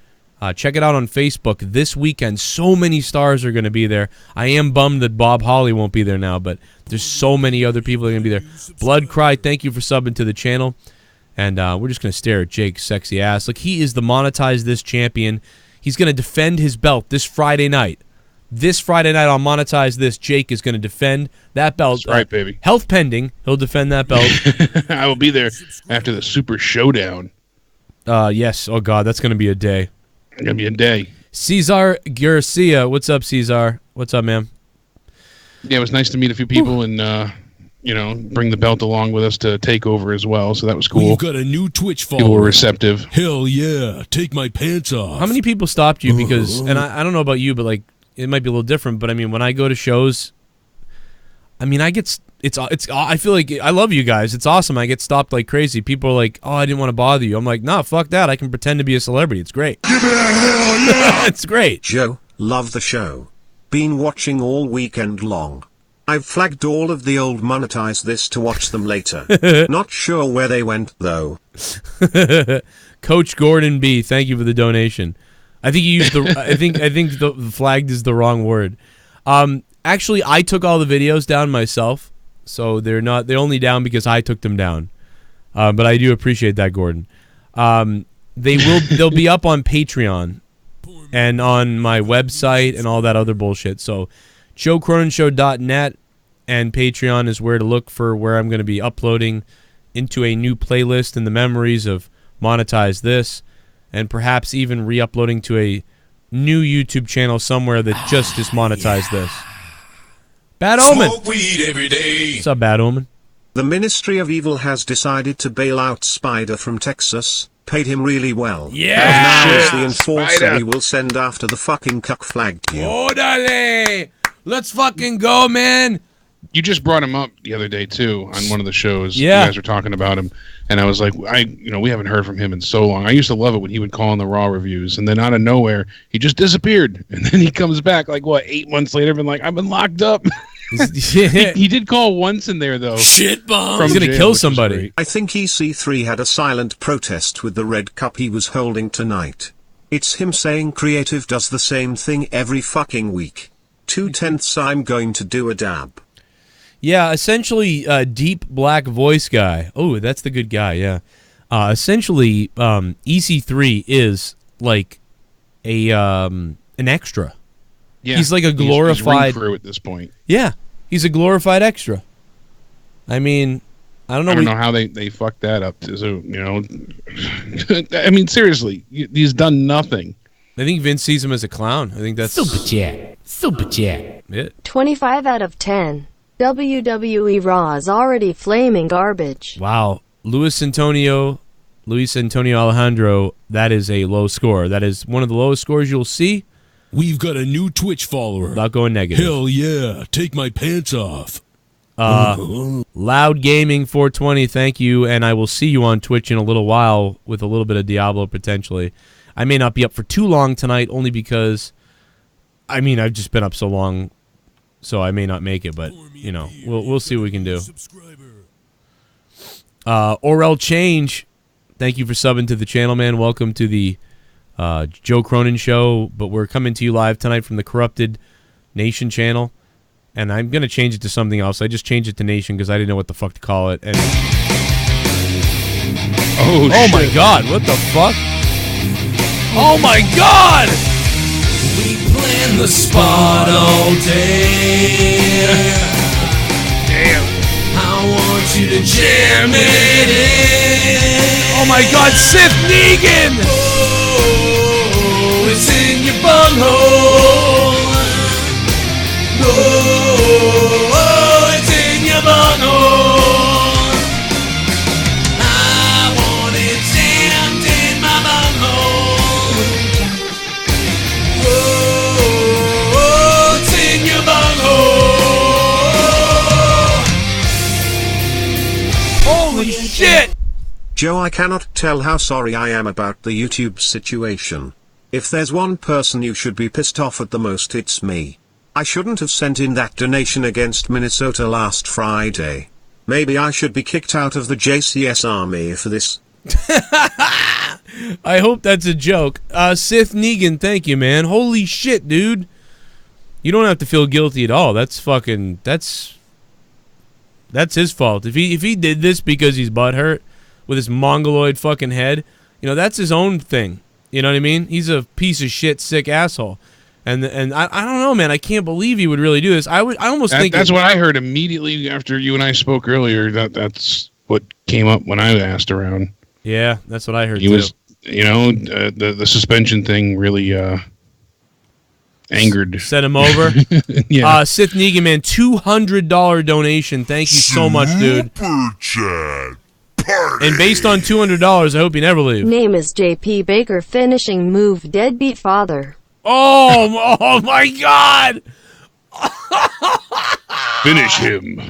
Check it out on Facebook this weekend. So many stars are going to be there. I am bummed that Bob Holly won't be there now, but there's so many other people that are going to be there. Blood Cry, thank you for subbing to the channel. And we're just going to stare at Jake's sexy ass. Look, he is the Monetize This champion. He's going to defend his belt this Friday night. This Friday night on Monetize This, Jake is going to defend that belt. That's right, baby. Health pending. He'll defend that belt. I will be there after the Super Showdown. Yes. Oh, God, that's going to be a day. It's going to be a day. Cesar Garcia. What's up, Cesar? What's up, man? Yeah, it was nice to meet a few people and, bring the belt along with us to take over as well. So that was cool. We've got a new Twitch follower. People were receptive. Hell yeah. Take my pants off. How many people stopped you? Because, and I don't know about you, but, like, it might be a little different, but I mean, when I go to shows, I mean, I feel like I love you guys. It's awesome. I get stopped like crazy. People are like, "Oh, I didn't want to bother you." I'm like, "Nah, fuck that. I can pretend to be a celebrity. It's great." Give me a hell yeah! It's great. Joe, love the show. Been watching all weekend long. I've flagged all of the old Monetize This to watch them later. Not sure where they went though. Coach Gordon B, thank you for the donation. I think you used the. I think the flagged is the wrong word. Actually, I took all the videos down myself, so they're only down because I took them down. But I do appreciate that, Gordon. They'll be up on Patreon and on my website and all that other bullshit. So, JoeCroninSHow.net and Patreon is where to look for where I'm going to be uploading into a new playlist in the memories of Monetize This. And perhaps even re-uploading to a new YouTube channel somewhere that just is Monetize This. Bad Omen. Smoke weed every day. What's up, Bad Omen? The Ministry of Evil has decided to bail out Spider from Texas. Paid him really well. Yeah. And now is the enforcer Spider. he will send after the fucking cuck flagged you. Orale! Let's fucking go, man. You just brought him up the other day too on one of the shows. Yeah. You guys were talking about him, and I was like, we haven't heard from him in so long. I used to love it when he would call in the Raw reviews, and then out of nowhere he just disappeared, and then he comes back like 8 months later, been like, I've been locked up. He did call once in there though. Shit bomb. From He's gonna jail, kill which was somebody. great. I think EC3 had a silent protest with the red cup he was holding tonight. It's him saying creative does the same thing every fucking week. 2/10 I'm going to do a dab. Yeah, essentially, deep black voice guy. Oh, that's the good guy. Yeah. Essentially, EC3 is like an extra. Yeah, he's like a glorified he's crew at this point. Yeah, he's a glorified extra. I mean, I don't know. I don't know how they fucked that up. So, I mean, seriously, he's done nothing. I think Vince sees him as a clown. I think that's Super chat. Super chat. Yeah. 25 out of 10. WWE Raw is already flaming garbage. Wow. Luis Antonio Alejandro, that is a low score. That is one of the lowest scores you'll see. We've got a new Twitch follower. Without going negative. Hell yeah. Take my pants off. Loud Gaming 420, thank you, and I will see you on Twitch in a little while with a little bit of Diablo potentially. I may not be up for too long tonight, only because, I mean, I've just been up so long, so I may not make it, but, we'll see what we can do. Orel Change, thank you for subbing to the channel, man. Welcome to the Joe Cronin Show, but we're coming to you live tonight from the Corrupted Nation channel, and I'm going to change it to something else. I just changed it to Nation because I didn't know what the fuck to call it, and Oh my God! What the fuck? Oh my God! We plan the spot all day. Damn. I want you to jam it in. Oh my God, SithNegan! Oh, it's in your bunghole. Oh, it's in your bunghole. I want it jammed in my bunghole. Oh, it's in your bunghole. Holy shit! Joe, I cannot tell how sorry I am about the YouTube situation. If there's one person you should be pissed off at the most, it's me. I shouldn't have sent in that donation against Minnesota last Friday. Maybe I should be kicked out of the JCS army for this. I hope that's a joke. SithNegan, thank you, man. Holy shit, dude. You don't have to feel guilty at all. That's fucking... That's his fault. If he did this because he's butthurt with his mongoloid fucking head, you know, that's his own thing. You know what I mean? He's a piece of shit, sick asshole. And I don't know, man. I can't believe he would really do this. I almost think that's what I heard immediately after you and I spoke earlier. That's what came up when I asked around. Yeah, that's what I heard. He was, you know, the suspension thing really angered, set him over. Yeah. SithNegan, man, $200 donation. Thank you so much, dude. Super chat. And based on $200, I hope you never leave. Name is JP Baker. Finishing move deadbeat father. Oh my God! Finish him.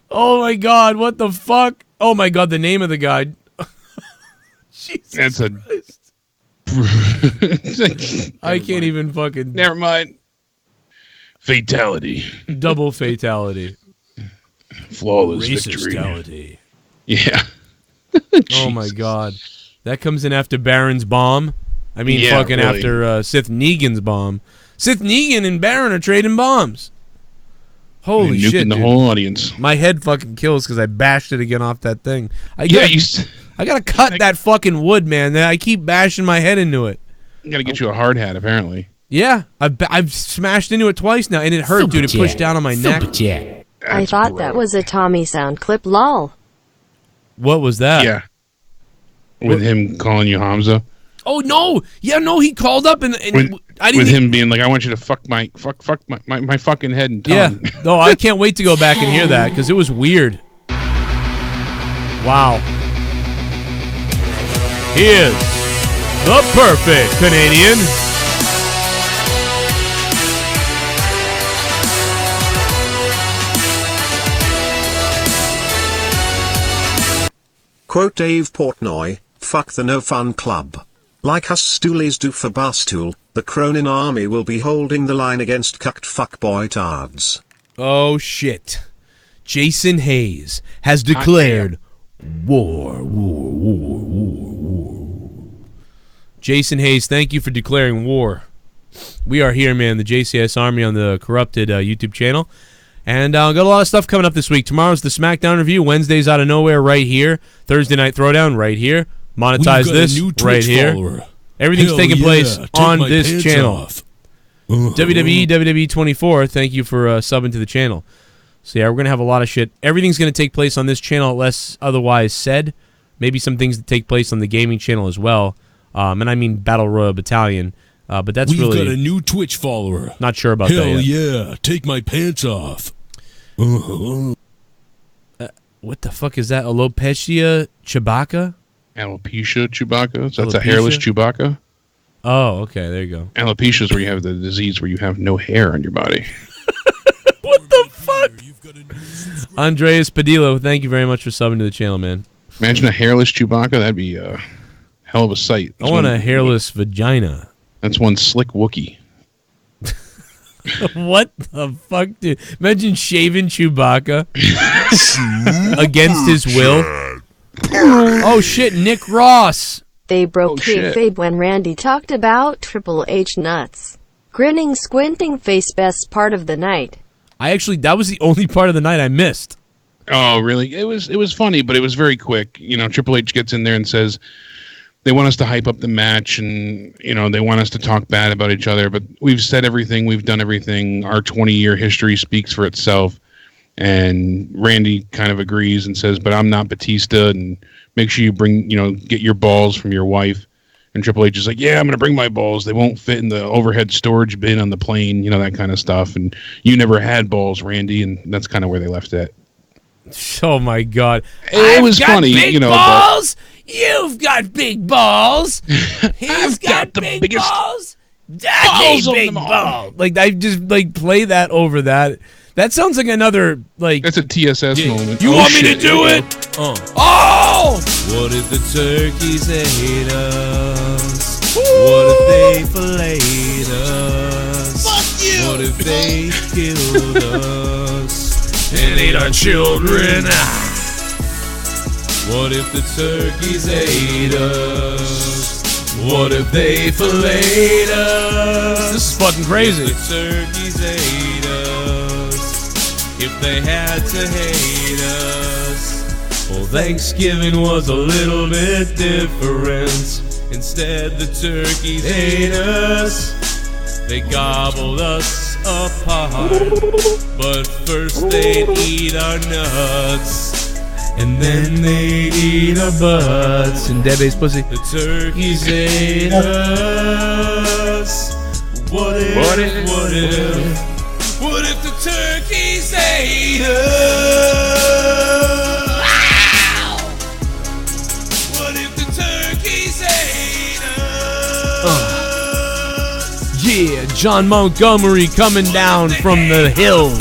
Oh my God! What the fuck? Oh my God! The name of the guy. Jesus Christ. I can't even fucking. Never mind. Fatality. Double fatality. Flawless Racist-tality. victory. Yeah. Oh my God! That comes in after Baron's bomb. I mean, Yeah, fucking really. after SithNegan's bomb. SithNegan and Baron are trading bombs. Holy Nuking shit, the dude. whole audience. My head fucking kills because I bashed it again off that thing. I gotta cut that fucking wood, man. I keep bashing my head into it. You gotta get you a hard hat, apparently. Yeah, I've smashed into it twice now, and it hurt, dude. It pushed down on my neck. I thought that was a Tommy sound clip. Lol. What was that? Yeah. With him calling you Hamza. Oh no! Yeah, no. He called up and I didn't. With him being like, "I want you to fuck my fucking head and tongue." Yeah. No, I can't wait to go back and hear that because it was weird. Wow. Here's the perfect Canadian. Quote Dave Portnoy, fuck the no fun club. Like us stoolies do for Barstool, the Cronin army will be holding the line against cucked fuckboy tards. Oh shit. Jason Hayes has declared war. Jason Hayes, thank you for declaring war. We are here, man, the JCS Army on the corrupted YouTube channel. And got a lot of stuff coming up this week. Tomorrow's the SmackDown review. Wednesday's Out of Nowhere right here. Thursday Night Throwdown right here. Monetize this right here. Everything's taking place on this channel. WWE 24, thank you for subbing to the channel. So yeah, we're going to have a lot of shit. Everything's going to take place on this channel unless otherwise said. Maybe some things that take place on the gaming channel as well. And I mean Battle Royale Battalion. But that's We've really... got a new Twitch follower. Not sure about that Hell yet. yeah, take my pants off. What the fuck is that? Alopecia Chewbacca? Alopecia Chewbacca? So that's a hairless Chewbacca? Oh, okay, there you go. Alopecia is where you have the disease where you have no hair on your body. What the fuck? Andreas Padillo, thank you very much for subbing to the channel, man. Imagine a hairless Chewbacca. That'd be a hell of a sight. I want a hairless vagina. That's one slick Wookiee. What the fuck, dude? Imagine shaving Chewbacca against his will. Oh shit, Nick Ross. They broke kayfabe when Randy talked about Triple H nuts. Grinning, squinting face, best part of the night. That was the only part of the night I missed. Oh, really? It was funny, but it was very quick. You know, Triple H gets in there and says they want us to hype up the match, and you know they want us to talk bad about each other. But we've said everything, we've done everything. Our 20-year history speaks for itself. And Randy kind of agrees and says, "But I'm not Batista, and make sure you get your balls from your wife." And Triple H is like, "Yeah, I'm going to bring my balls. They won't fit in the overhead storage bin on the plane, that kind of stuff. And you never had balls, Randy." And that's kind of where they left it. Oh my God! It was funny, big balls. You've got big balls. He's got the big biggest balls. balls of Big them all. balls. Like I just play that over that. That sounds like another That's a TSS moment. You Oh, want me to shit, do here we it? go. Oh! What if the turkeys ate us? What if they filleted us? Fuck you! What if they killed us And ate our children. What if the turkeys ate us? What if they filleted us? This is fucking crazy. If the turkeys ate us, if they had to hate us. Well, Thanksgiving was a little bit different. Instead, the turkeys ate us. They gobbled us apart. But first they'd eat our nuts, and then they'd eat our butts. And Debbie's pussy. The turkeys ate us. What if the turkeys ate us? What if the turkeys ate us? Yeah, John Montgomery coming down from the hills.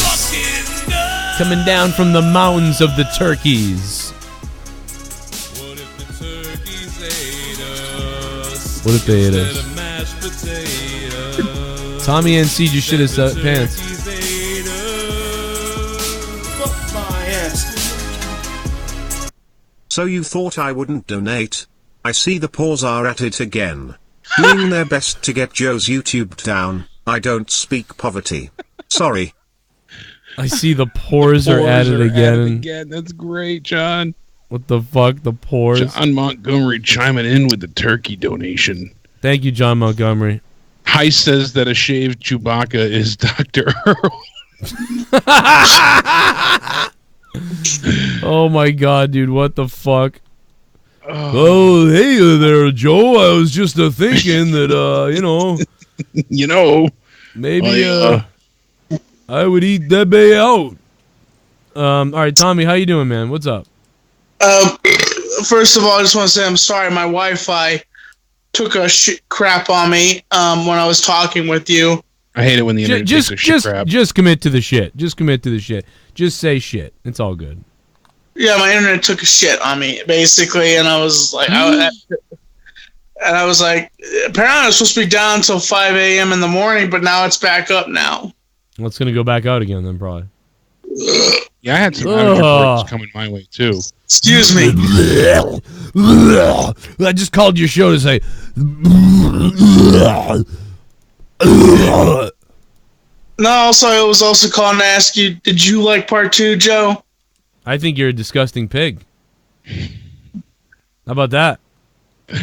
Coming down from the mountains of the turkeys. What if the turkeys ate us? What if they ate us? Tommy NC just shit his pants. So you thought I wouldn't donate? I see the paws are at it again. Doing their best to get Joe's YouTube down. I don't speak poverty. Sorry. I see the pores are at it again. That's great, John. What the fuck? The pores? John Montgomery chiming in with the turkey donation. Thank you, John Montgomery. Heist says that a shaved Chewbacca is Dr. Earl. Oh my God, dude! What the fuck? Oh, hey there, Joe. I was just thinking that maybe I would eat that bay out. All right, Tommy, how you doing, man? What's up? First of all, I just want to say I'm sorry. My Wi-Fi took a crap on me when I was talking with you. I hate it when the internet takes a shit crap. Just commit to the shit. Just commit to the shit. Just say shit. It's all good. Yeah, my internet took a shit on me, basically, and I was like, apparently I was supposed to be down until 5 a.m. in the morning, but now it's back up now. Well, it's gonna go back out again then, probably. Yeah, I had some allergy coming my way too. Excuse me. I just called your show to say. No, also, I was also calling to ask you, did you like part 2, Joe? I think you're a disgusting pig. How about that? You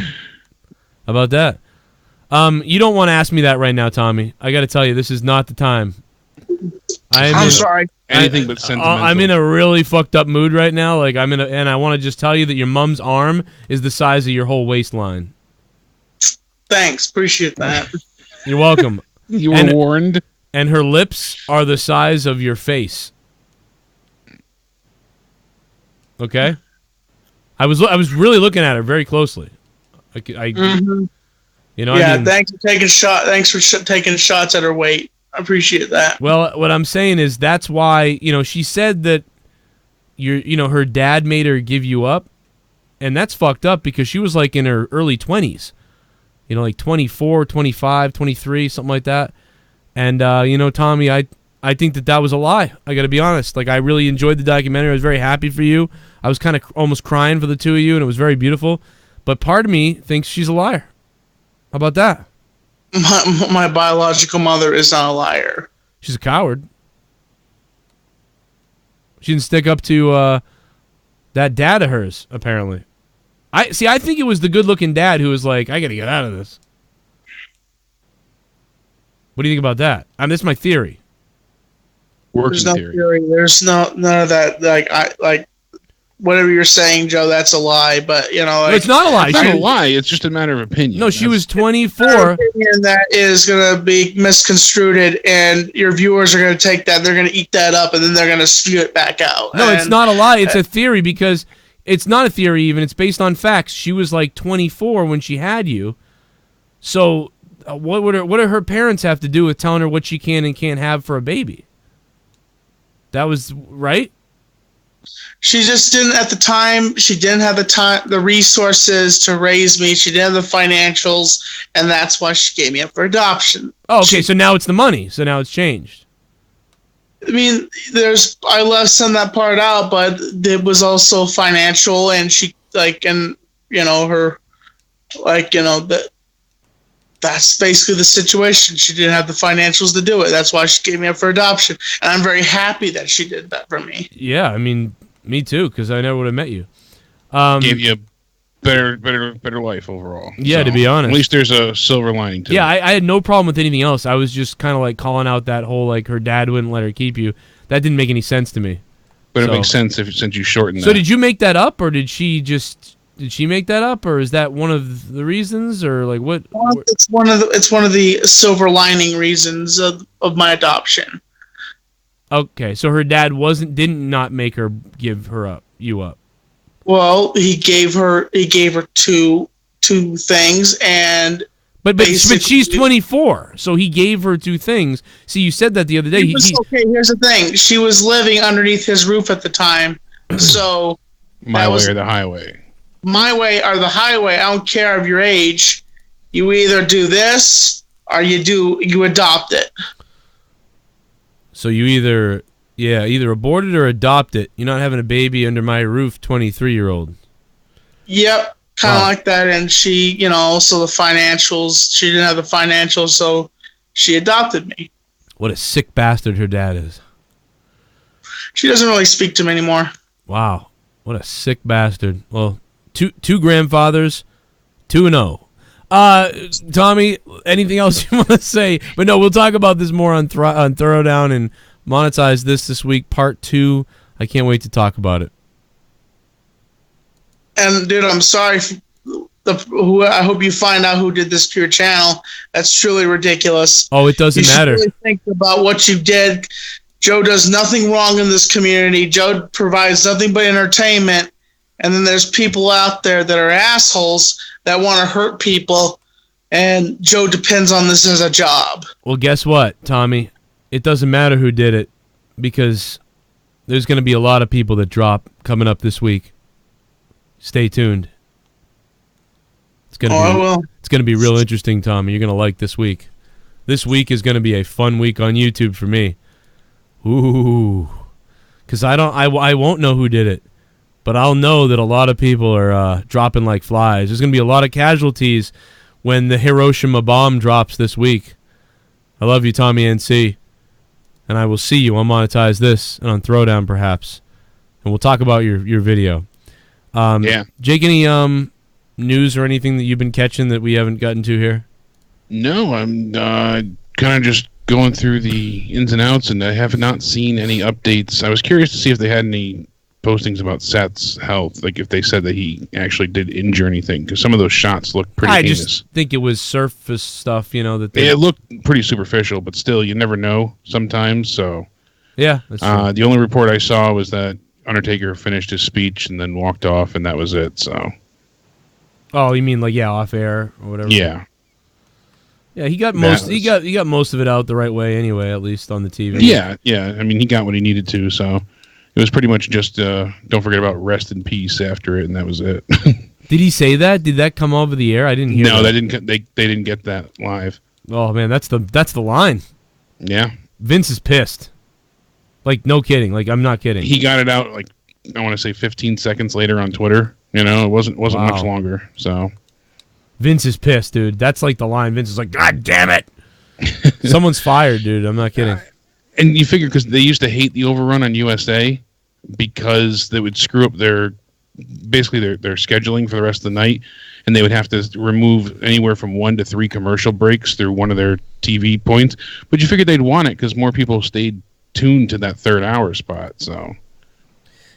don't want to ask me that right now, Tommy. I got to tell you, this is not the time. I'm sorry. Anything but sentimental. I'm in a really fucked up mood right now. And I want to just tell you that your mom's arm is the size of your whole waistline. Thanks, appreciate that. You're welcome. You were warned. And her lips are the size of your face. Okay? I was really looking at her very closely. Mm-hmm. Yeah, thanks for taking taking shots at her weight. I appreciate that. Well, what I'm saying is that's why, she said that her dad made her give you up, and that's fucked up because she was like in her early 20s. Like 24, 25, 23, something like that. And Tommy, I think that was a lie. I got to be honest. Like, I really enjoyed the documentary. I was very happy for you. I was kind of almost crying for the two of you, and it was very beautiful. But part of me thinks she's a liar. How about that? My biological mother is not a liar. She's a coward. She didn't stick up to that dad of hers, apparently. I think it was the good-looking dad who was like, I got to get out of this. What do you think about that? This is my theory. There's no theory. There's none of that. Like whatever you're saying, Joe, that's a lie. But it's not a lie. It's not a lie. It's just a matter of opinion. No, she was 24. Opinion that is going to be misconstrued, and your viewers are going to take that. They're going to eat that up, and then they're going to spew it back out. No, it's not a lie. It's a theory because it's not a theory even. It's based on facts. She was like 24 when she had you. So what do her parents have to do with telling her what she can and can't have for a baby? That was right. She just didn't at the time. She didn't have the resources to raise me. She didn't have the financials, and that's why she gave me up for adoption. Oh, okay. So now it's the money. So now it's changed. I mean, I left some of that part out, but it was also financial, and she that's basically the situation. She didn't have the financials to do it. That's why she gave me up for adoption, and I'm very happy that she did that for me. Yeah, I mean, me too, because I never would have met you. Gave you a better life overall. Yeah, to be honest. At least there's a silver lining to it. Yeah, I had no problem with anything else. I was just kind of like calling out that whole like her dad wouldn't let her keep you. That didn't make any sense to me. But it makes sense since you shortened that. So did you make that up, or did she make that up, or is that one of the reasons, or like what? It's one of the silver lining reasons of my adoption. Okay, so her dad didn't not make her give you up. Well, he gave her two things, and but she's 24, so he gave her two things. See, you said that the other day. Okay, here's the thing: she was living underneath his roof at the time, so my way or the highway. My way or the highway. I don't care of your age. You either do this or you adopt it. So you either abort it or adopt it. You're not having a baby under my roof, 23-year-old. Yep, kind of like that. And she, so the financials. She didn't have the financials, so she adopted me. What a sick bastard her dad is. She doesn't really speak to me anymore. Wow, what a sick bastard. Well. Two grandfathers, 2-0. Tommy, anything else you want to say? But no, we'll talk about this more on Throwdown and monetize this week, part 2. I can't wait to talk about it. And dude, I'm sorry. I hope you find out who did this to your channel. That's truly ridiculous. Oh, it doesn't matter. You should really think about what you did. Joe does nothing wrong in this community. Joe provides nothing but entertainment. And then there's people out there that are assholes that want to hurt people, and Joe depends on this as a job. Well, guess what, Tommy? It doesn't matter who did it, because there's going to be a lot of people that drop coming up this week. Stay tuned. It's going to be real interesting, Tommy. You're going to like this week. This week is going to be a fun week on YouTube for me. Ooh, because I won't know who did it. But I'll know that a lot of people are dropping like flies. There's going to be a lot of casualties when the Hiroshima bomb drops this week. I love you, Tommy NC. And I will see you on Monetize This and on Throwdown, perhaps. And we'll talk about your video. Yeah. Jake, any news or anything that you've been catching that we haven't gotten to here? No, I'm kind of just going through the ins and outs, and I have not seen any updates. I was curious to see if they had any postings about Seth's health, like if they said that he actually did injure anything, because some of those shots look pretty heinous. I just think it was surface stuff, that it looked pretty superficial, but still, you never know sometimes. So yeah, that's true. The only report I saw was that Undertaker finished his speech and then walked off, and that was it. So you mean like off air or whatever? Yeah, he got he got most of it out the right way anyway, at least on the TV. Yeah. I mean, he got what he needed to, so it was pretty much just don't forget about rest in peace after it, and that was it. Did he say that? Did that come over the air? I didn't hear. No, that. they didn't get that live. Oh man, that's the line. Yeah, Vince is pissed. Like no kidding. Like I'm not kidding. He got it out like I want to say 15 seconds later on Twitter. It wasn't much longer. So Vince is pissed, dude. That's like the line. Vince is like, God damn it! Someone's fired, dude. I'm not kidding. And you figure because they used to hate the overrun on USA, because they would screw up their scheduling for the rest of the night, and they would have to remove anywhere from 1 to 3 commercial breaks through one of their TV points. But you figured they'd want it because more people stayed tuned to that third hour spot. So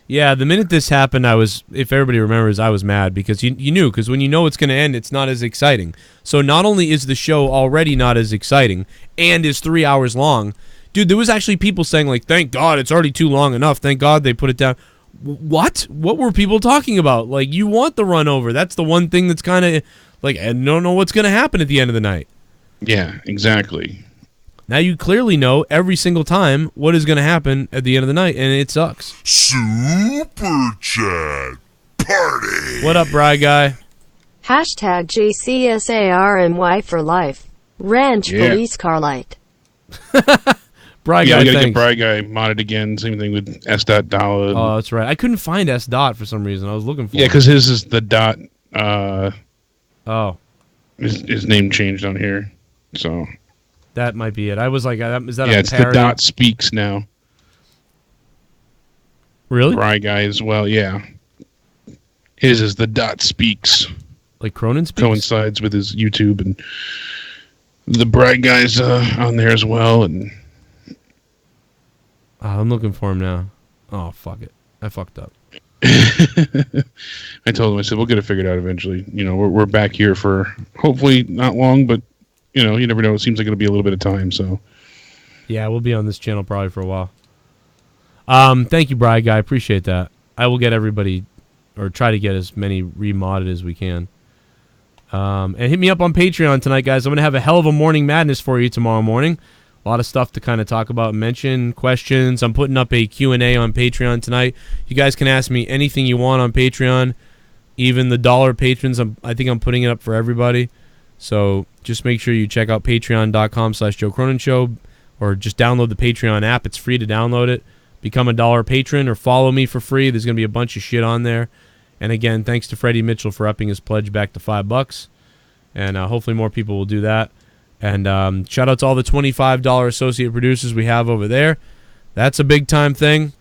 yeah, the minute this happened, if everybody remembers, I was mad because you knew, because when you know it's going to end, it's not as exciting. So not only is the show already not as exciting and is 3 hours long, dude, there was actually people saying, like, thank God it's already too long enough. Thank God they put it down. What? What were people talking about? Like, you want the run over. That's the one thing that's kind of, like, I don't know what's going to happen at the end of the night. Yeah, exactly. Now you clearly know every single time what is going to happen at the end of the night, and it sucks. Super Chat Party. What up, Bry Guy? Hashtag JCSARMY for life. Ranch Yeah. police car light. Bry Yeah, Guy, we gotta thanks. get Bry Guy modded again. Same thing with S.Dollar. Oh, that's right. I couldn't find S. Dot for some reason. I was looking for Yeah, it. because his is the dot. Oh. His name changed on here. So. That might be it. I was like, is that Yeah, a it's parody? the dot speaks now. Really? Bry Guy as well, yeah. His is the dot speaks. Like Cronin speaks? Coincides with his YouTube, and the Bry Guy's on there as well. And I'm looking for him now. Oh, fuck it. I fucked up. I told him, I said, we'll get it figured out eventually. You know, we're back here for hopefully not long, but you know, you never know. It seems like it'll be a little bit of time. So, Yeah, we'll be on this channel probably for a while. Thank you, Bry Guy. Appreciate that. I will get everybody, or try to get as many remodded as we can. And hit me up on Patreon tonight, guys. I'm going to have a hell of a morning madness for you tomorrow morning. A lot of stuff to kind of talk about and mention, questions. I'm putting up a Q&A on Patreon tonight. You guys can ask me anything you want on Patreon. Even the dollar patrons, I think I'm putting it up for everybody. So just make sure you check out patreon.com/JoeCroninShow, or just download the Patreon app. It's free to download it. Become a dollar patron or follow me for free. There's going to be a bunch of shit on there. And again, thanks to Freddie Mitchell for upping his pledge back to $5. And hopefully more people will do that. And shout out to all the $25 associate producers we have over there. That's a big time thing.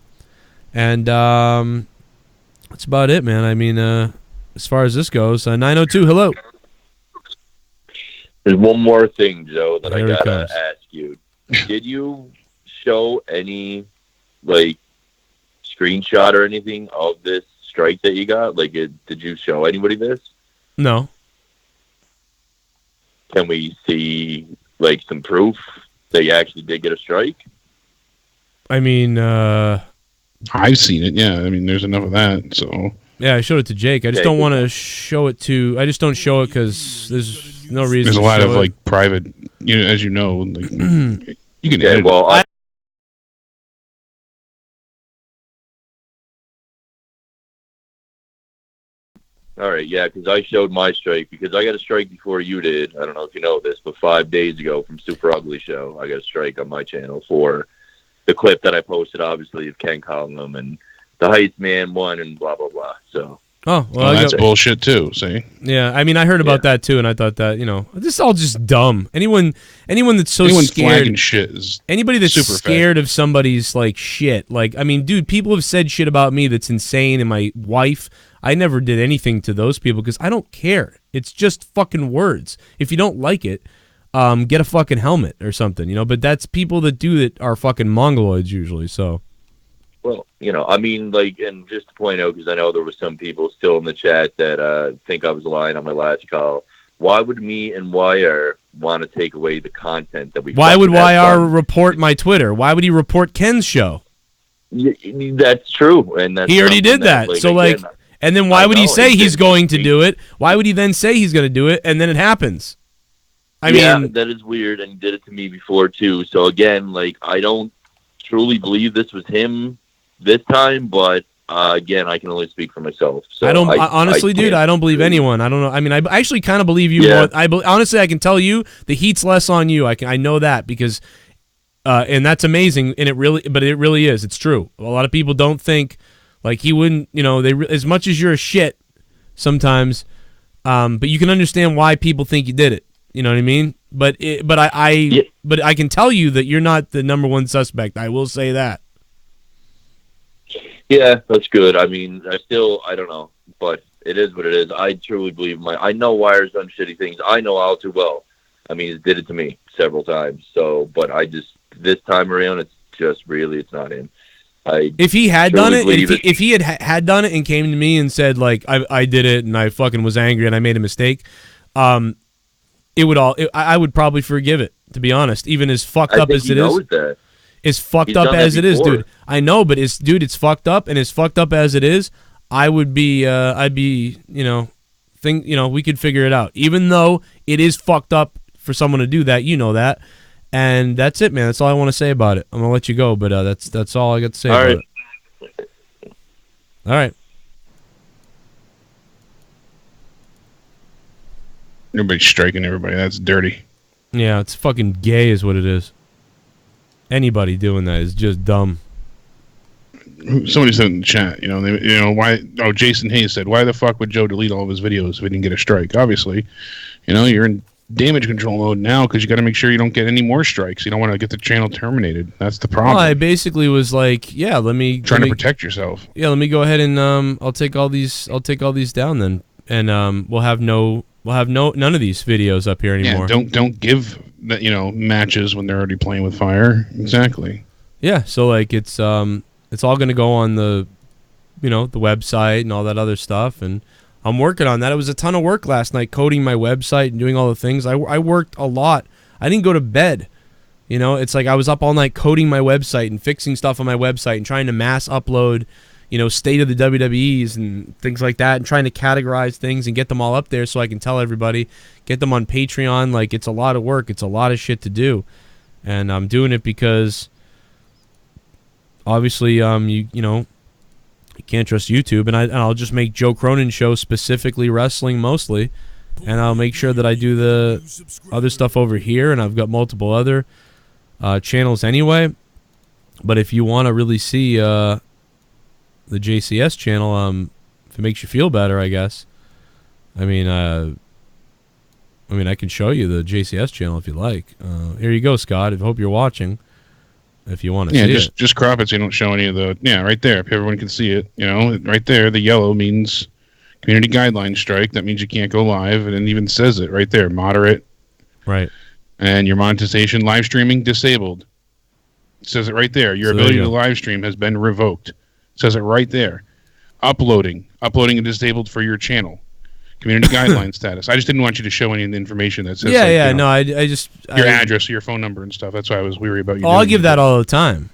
And that's about it, man. I mean, as far as this goes, 902, hello. There's one more thing, Joe, that Here I it gotta comes. ask you. Did you show any, like, screenshot or anything of this strike that you got? Like, did you show anybody this? No. Can we see, like, some proof that you actually did get a strike? I mean, I've seen it. Yeah, I mean, there's enough of that. So yeah, I showed it to Jake. I just don't want to show it to. I just don't show it because there's no reason. there's a to lot show of it. like private, you know, as you know, like, you can Yeah, edit. well, all right, yeah, because I showed my strike, because I got a strike before you did. I don't know if you know this, but 5 days ago from Super Ugly Show, I got a strike on my channel for the clip that I posted, obviously, of Ken Conlon and the Heights Man won and blah, blah, blah. So, Oh, well, I that's got- bullshit too. See, Yeah, I mean, I heard about that too, and I thought that, you know, this is all just dumb. Anyone that's so anyone scared, flagging shit is anybody that's super scared of somebody's like shit, like, I mean, dude, people have said shit about me that's insane, and my wife. I never did anything to those people because I don't care. It's just fucking words. If you don't like it, get a fucking helmet or something, you know. But that's people that do that are fucking mongoloids usually. So. well, you know, I mean, like, and just to point out, because I know there were some people still in the chat that think I was lying on my last call. Why would me and YR want to take away the content that we? Why would fucking have YR fun? report my Twitter? Why would he report Ken's show? That's true, and that's He already something did that. So, again, like, and then why I would he know, say he he's did. going to do it? Why would he then say he's going to do it, and then it happens? I yeah, mean, that is weird, and he did it to me before too. So again, like, I don't truly believe this was him this time, but again, I can only speak for myself. So I don't honestly, dude. can't I don't believe anyone. I don't know. I mean, I actually kind of believe you Yeah. more. Honestly, I can tell you the heat's less on you. I know that because, and that's amazing. And it really is. It's true. A lot of people don't think like he wouldn't. You know, as much as you're a shit sometimes, but you can understand why people think you did it. You know what I mean? But I can tell you that you're not the number one suspect. I will say that. Yeah, that's good. I mean, I don't know, but it is what it is. I truly believe I know Wire's done shitty things. I know Al too well. I mean, he did it to me several times. So, but this time around, it's not him. If he had done it, if he had done it and came to me and said like I did it and I fucking was angry and I made a mistake, I would probably forgive it, to be honest. Even as fucked up as it is. As fucked up as it is, dude. I know, but it's fucked up, and as fucked up as it is, I would be I'd be, we could figure it out. Even though it is fucked up for someone to do that, you know that. And that's it, man. That's all I want to say about it. I'm gonna let you go, but that's all I got to say about it. All right. Everybody's striking everybody. That's dirty. Yeah, it's fucking gay is what it is. Anybody doing that is just dumb. Somebody said in the chat, why? Oh, Jason Hayes said, why the fuck would Joe delete all of his videos if he didn't get a strike? Obviously, you're in damage control mode now because you got to make sure you don't get any more strikes. You don't want to get the channel terminated. That's the problem. Well, I basically was like, yeah, to protect yourself. Yeah, let me go ahead and I'll take all these down then, and we'll have none of these videos up here anymore. Yeah, don't give matches when they're already playing with fire. Exactly. Yeah, so like it's all going to go on the the website and all that other stuff, and I'm working on that. It was a ton of work last night, coding my website and doing all the things. I worked a lot. I didn't go to bed. It's like I was up all night coding my website and fixing stuff on my website and trying to mass upload, state of the WWEs and things like that, and trying to categorize things and get them all up there so I can tell everybody, get them on Patreon. Like, it's a lot of work. It's a lot of shit to do. And I'm doing it because obviously, you can't trust YouTube, and I'll just make Joe Cronin Show specifically wrestling mostly, and I'll make sure that I do the other stuff over here, and I've got multiple other channels anyway. But if you want to really see the JCS channel, if it makes you feel better, I guess. I mean, I can show you the JCS channel if you like. Here you go, Scott. I hope you're watching. If you want to see it. Just crop it so you don't show any of the... Yeah, right there. If everyone can see it. Right there, the yellow means community guideline strike. That means you can't go live. And it even says it right there. Moderate. Right. And your monetization, live streaming, disabled. It says it right there. Your ability to live stream has been revoked. It says it right there. Uploading is disabled for your channel. Community guideline status. I just didn't want you to show any of the information that says I just your address or your phone number and stuff. That's why I was weary about you. I'll give that all the time.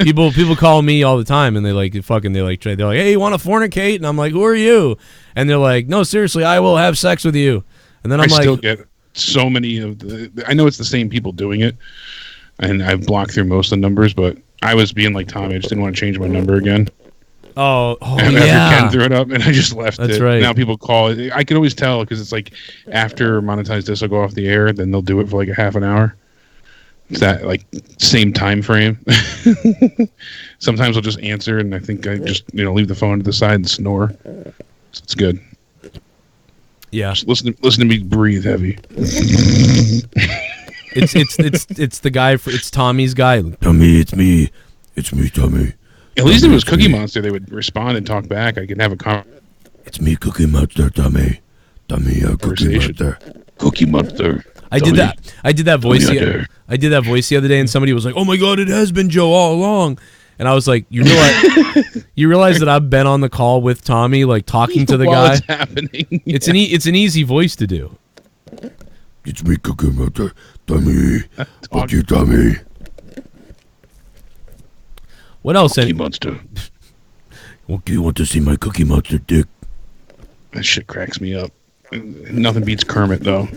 people call me all the time and they're like, hey, you want to fornicate? And I'm like, who are you? And they're like, no, seriously, I will have sex with you. And then I still get so many of I know it's the same people doing it, and I've blocked through most of the numbers, but I was being like Tommy. I just didn't want to change my number again. And after Ken threw it up, and I just left That's it. Right. Now people call it. I can always tell because it's like after monetized this will go off the air, then they'll do it for like a half an hour. It's that like same time frame. Sometimes I'll just answer, and I think I just leave the phone to the side and snore. It's good. Yeah. Just listen to me breathe heavy. It's the guy. It's Tommy's guy. Tommy, it's me, Tommy. At least if it was Cookie Monster, they would respond and talk back. I could have a conversation. It's me, Cookie Monster, Tommy. Tommy, Cookie Monster. Cookie Monster. I did that voice. I did that voice the other day, and somebody was like, "Oh my god, it has been Joe all along." And I was like, "You realize that I've been on the call with Tommy, like talking to the guy." It's happening. It's an easy voice to do. It's me, Cookie Monster, Tommy. Fuck you, Tommy. What else? Cookie Monster. Okay, you want to see my Cookie Monster dick? That shit cracks me up. Nothing beats Kermit, though.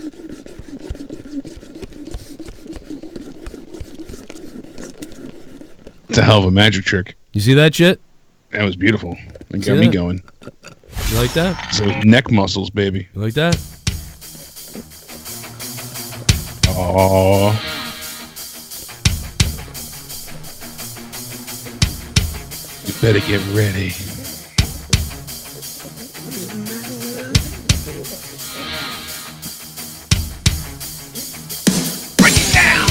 It's a hell of a magic trick. You see that shit? That was beautiful. It got me going. You like that? So neck muscles, baby. You like that? Aww. You better get ready. Break it down.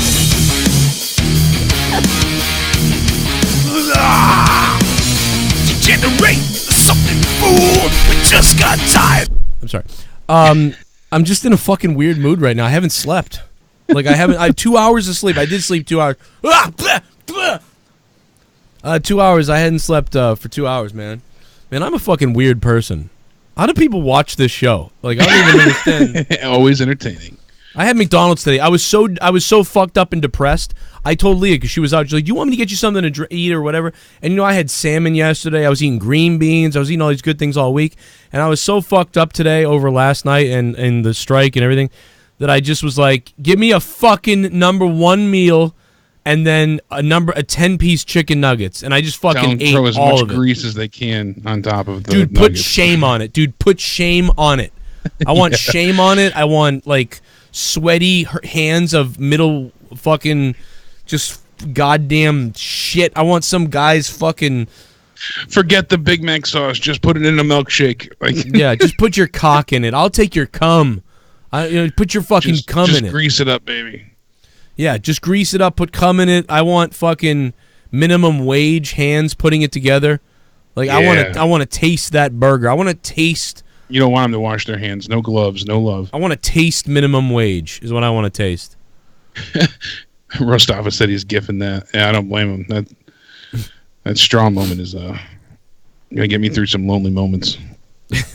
something, fool. We just got tired. I'm sorry. I'm just in a fucking weird mood right now. I haven't slept. Like I have 2 hours of sleep. I did sleep 2 hours. 2 hours. I hadn't slept for 2 hours, man. Man, I'm a fucking weird person. How do people watch this show? Like I don't even understand. Always entertaining. I had McDonald's today. I was so fucked up and depressed. I told Leah because she was out. She's like, "Do you want me to get you something to eat or whatever?" And you know, I had salmon yesterday. I was eating green beans. I was eating all these good things all week, and I was so fucked up today over last night and the strike and everything that I just was like, "Give me a fucking number one meal, and then a 10-piece chicken nuggets," and I just fucking ate throw as all much of it. grease as they can on top of the Dude, put nuggets. shame on it. Dude, put shame on it. I want shame on it. I want like sweaty hands of middle fucking just goddamn shit. I want some guy's fucking forget the Big Mac sauce. Just put it in a milkshake. Like yeah, just put your cock in it. I'll take your cum. Put your fucking cum in it. Just grease it up, baby. Yeah, just grease it up. Put cum in it. I want fucking minimum wage hands putting it together. Like I want to taste that burger. I want to taste. You don't want them to wash their hands. No gloves. No love. I want to taste minimum wage is what I want to taste. Rostava said he's gifting that. Yeah, I don't blame him. That straw moment is gonna get me through some lonely moments.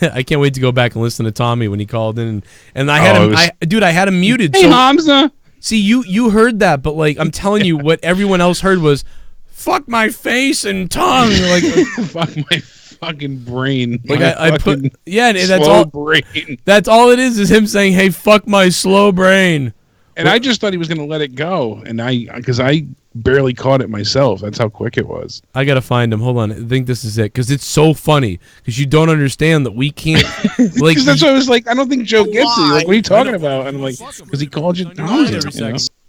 I can't wait to go back and listen to Tommy when he called in, and I had him. I had him muted. Hey, so, Hamza. See, you heard that, but like I'm telling you, what everyone else heard was, "Fuck my face and tongue." Like, fuck my fucking brain. Like I put and that's slow all. Brain. That's all it is him saying, "Hey, fuck my slow brain." And I just thought he was going to let it go, and because I barely caught it myself. That's how quick it was. I gotta find him. Hold on, I think this is it because it's so funny because you don't understand that we can't. Like that's what I was like. I don't think Joe gets it. Like, what are you talking about? And I'm like, because he called you.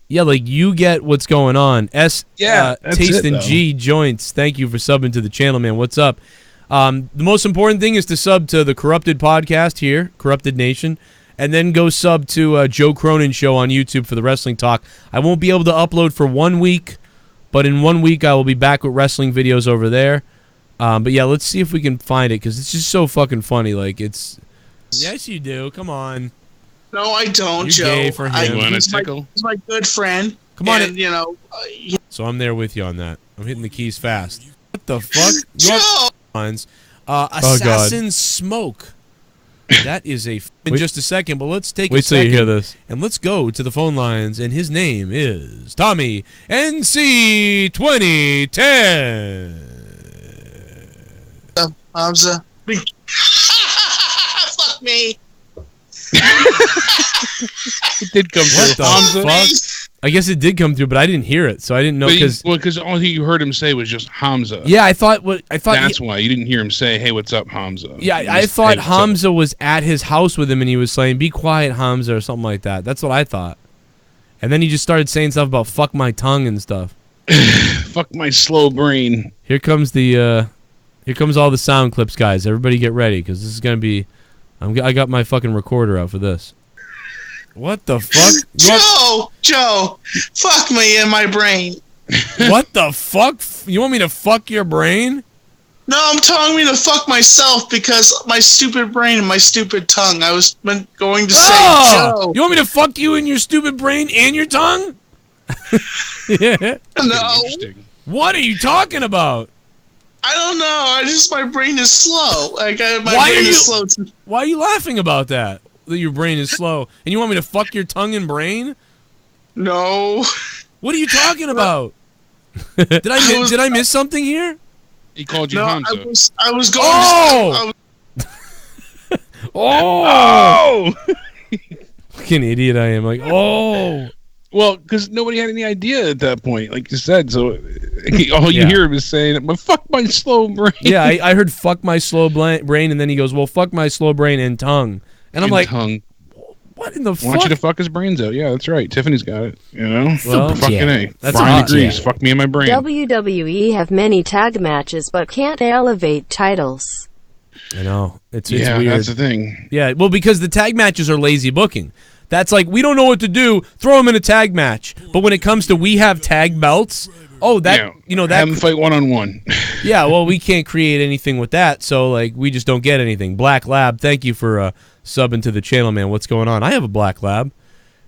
Yeah, like you get what's going on. Taste and G joints. Thank you for subbing to the channel, man. What's up? The most important thing is to sub to the Corrupted podcast here, Corrupted Nation. And then go sub to Joe Cronin Show on YouTube for the wrestling talk. I won't be able to upload for 1 week, but in 1 week I will be back with wrestling videos over there. But yeah, let's see if we can find it because it's just so fucking funny. Like it's. Yes, you do. Come on. No, I don't, You're Joe. gay for him. He's my good friend. Come on, and, you know. So I'm there with you on that. I'm hitting the keys fast. What the fuck? Joe! Assassin Smoke. That is in just a second, but let's take wait a second till you hear this. And let's go to the phone lines, and his name is Tommy NC 2010. Hamza. Fuck me. It did come through. What the fuck? I guess it did come through, but I didn't hear it, so I didn't know because all you heard him say was just Hamza. Yeah, I thought that's why you didn't hear him say, "Hey, what's up, Hamza?" Yeah, I thought Hamza was at his house with him, and he was saying, "Be quiet, Hamza," or something like that. That's what I thought. And then he just started saying stuff about "fuck my tongue" and stuff. Fuck my slow brain. Here comes all the sound clips, guys. Everybody get ready because this is gonna be. I got my fucking recorder out for this. What the fuck? Joe, fuck me in my brain. What the fuck? You want me to fuck your brain? No, I'm telling me to fuck myself because my stupid brain and my stupid tongue. I was going to say, Joe. You want me to fuck you in your stupid brain and your tongue? Yeah. No. What are you talking about? I don't know. My brain is slow. Like my brain is slow. Why are you laughing about that? That your brain is slow, and you want me to fuck your tongue and brain? No. What are you talking about? Did I miss something here? He called you Hamza. I was going. Oh! Fucking idiot I am. Like, oh. Well, because nobody had any idea at that point, like you said. So all you hear him is saying, "But fuck my slow brain." Yeah, I heard "fuck my slow brain," and then he goes, "Well, fuck my slow brain and tongue." And I'm like, what in the fuck? I want you to fuck his brains out. Yeah, that's right. Tiffany's got it. You know? Well, fucking A. That's Brian agrees. Fuck me in my brain. WWE have many tag matches but can't elevate titles. I know. It's weird. That's the thing. Yeah, well, because the tag matches are lazy booking. That's like, we don't know what to do, throw them in a tag match. But when it comes to we have tag belts, Oh, that that have them fight 1-on-1. Yeah, well, we can't create anything with that, so like we just don't get anything. Black Lab, thank you for subbing to the channel, man. What's going on? I have a Black Lab.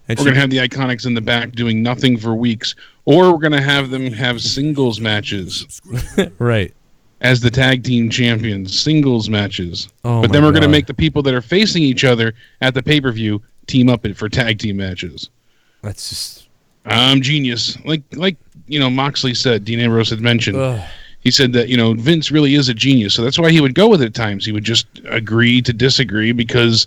And we're gonna have the Iconics in the back doing nothing for weeks, or we're gonna have them have singles matches, right? As the tag team champions, singles matches. Oh, but then my we're gonna God. make the people that are facing each other at the pay-per-view team up for tag team matches. That's just genius. Like Moxley said, Dean Ambrose had mentioned. Ugh. He said that Vince really is a genius, so that's why he would go with it at times. He would just agree to disagree because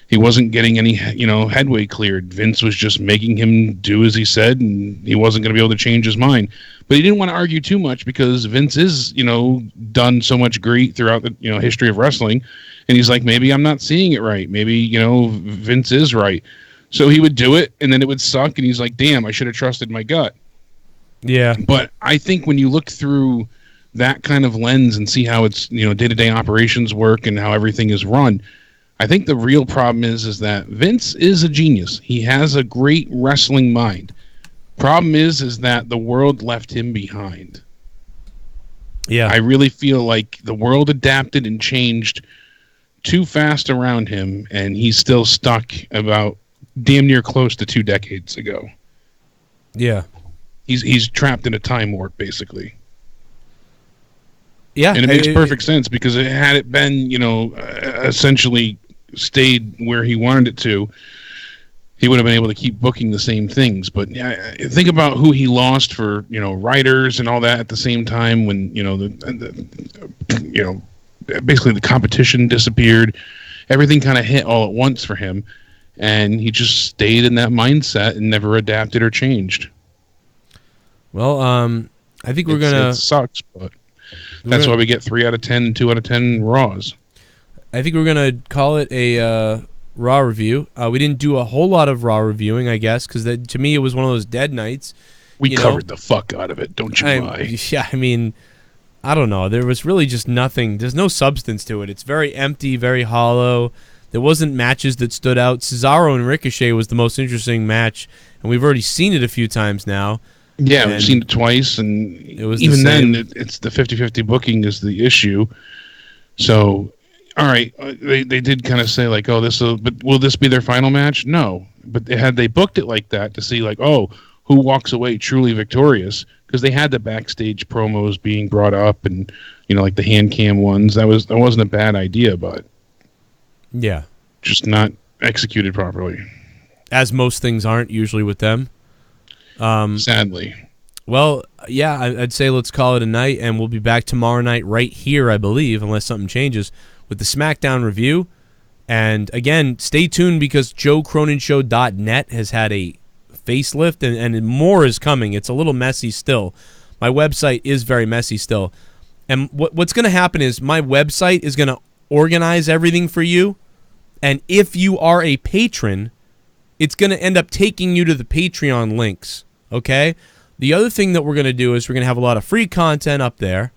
he wasn't getting any headway cleared. Vince was just making him do as he said, and he wasn't going to be able to change his mind. But he didn't want to argue too much because Vince is done so much great throughout the history of wrestling, and he's like, maybe I'm not seeing it right. Maybe Vince is right. So he would do it, and then it would suck, and he's like, damn, I should have trusted my gut. Yeah. But I think when you look through that kind of lens and see how it's day-to-day operations work and how everything is run, I think the real problem is that Vince is a genius. He has a great wrestling mind. Problem is that the world left him behind. Yeah. I really feel like the world adapted and changed too fast around him, and he's still stuck about damn near close to 2 decades ago. Yeah. He's trapped in a time warp, basically. Yeah. And it makes perfect sense because had it been, essentially stayed where he wanted it to, he would have been able to keep booking the same things. But think about who he lost for, writers and all that at the same time when, basically the competition disappeared. Everything kind of hit all at once for him. And he just stayed in that mindset and never adapted or changed. Well, I think we're gonna. It sucks, but that's why we get 3 out of 10 and 2 out of 10 Raws. I think we're gonna call it a Raw review. We didn't do a whole lot of Raw reviewing, I guess, because to me it was one of those dead nights. We covered the fuck out of it, don't you lie? Yeah, I mean, I don't know. There was really just nothing. There's no substance to it. It's very empty, very hollow. There wasn't matches that stood out. Cesaro and Ricochet was the most interesting match, and we've already seen it a few times now. Yeah, we've seen it twice, and it was even then, it's the 50-50 booking is the issue. So, all right, they did kind of say like, oh, but will this be their final match? No, but had they booked it like that to see like, oh, who walks away truly victorious? Because they had the backstage promos being brought up, and like the hand cam ones. That wasn't a bad idea, but yeah, just not executed properly. As most things aren't usually with them. Sadly. Well, yeah, I'd say let's call it a night, and we'll be back tomorrow night right here, I believe, unless something changes, with the SmackDown review. And again, stay tuned because JoeCroninSHow.net has had a facelift, and more is coming. It's a little messy still. My website is very messy still. And what's going to happen is my website is going to organize everything for you, and if you are a patron, it's going to end up taking you to the Patreon links, okay? The other thing that we're going to do is we're going to have a lot of free content up there,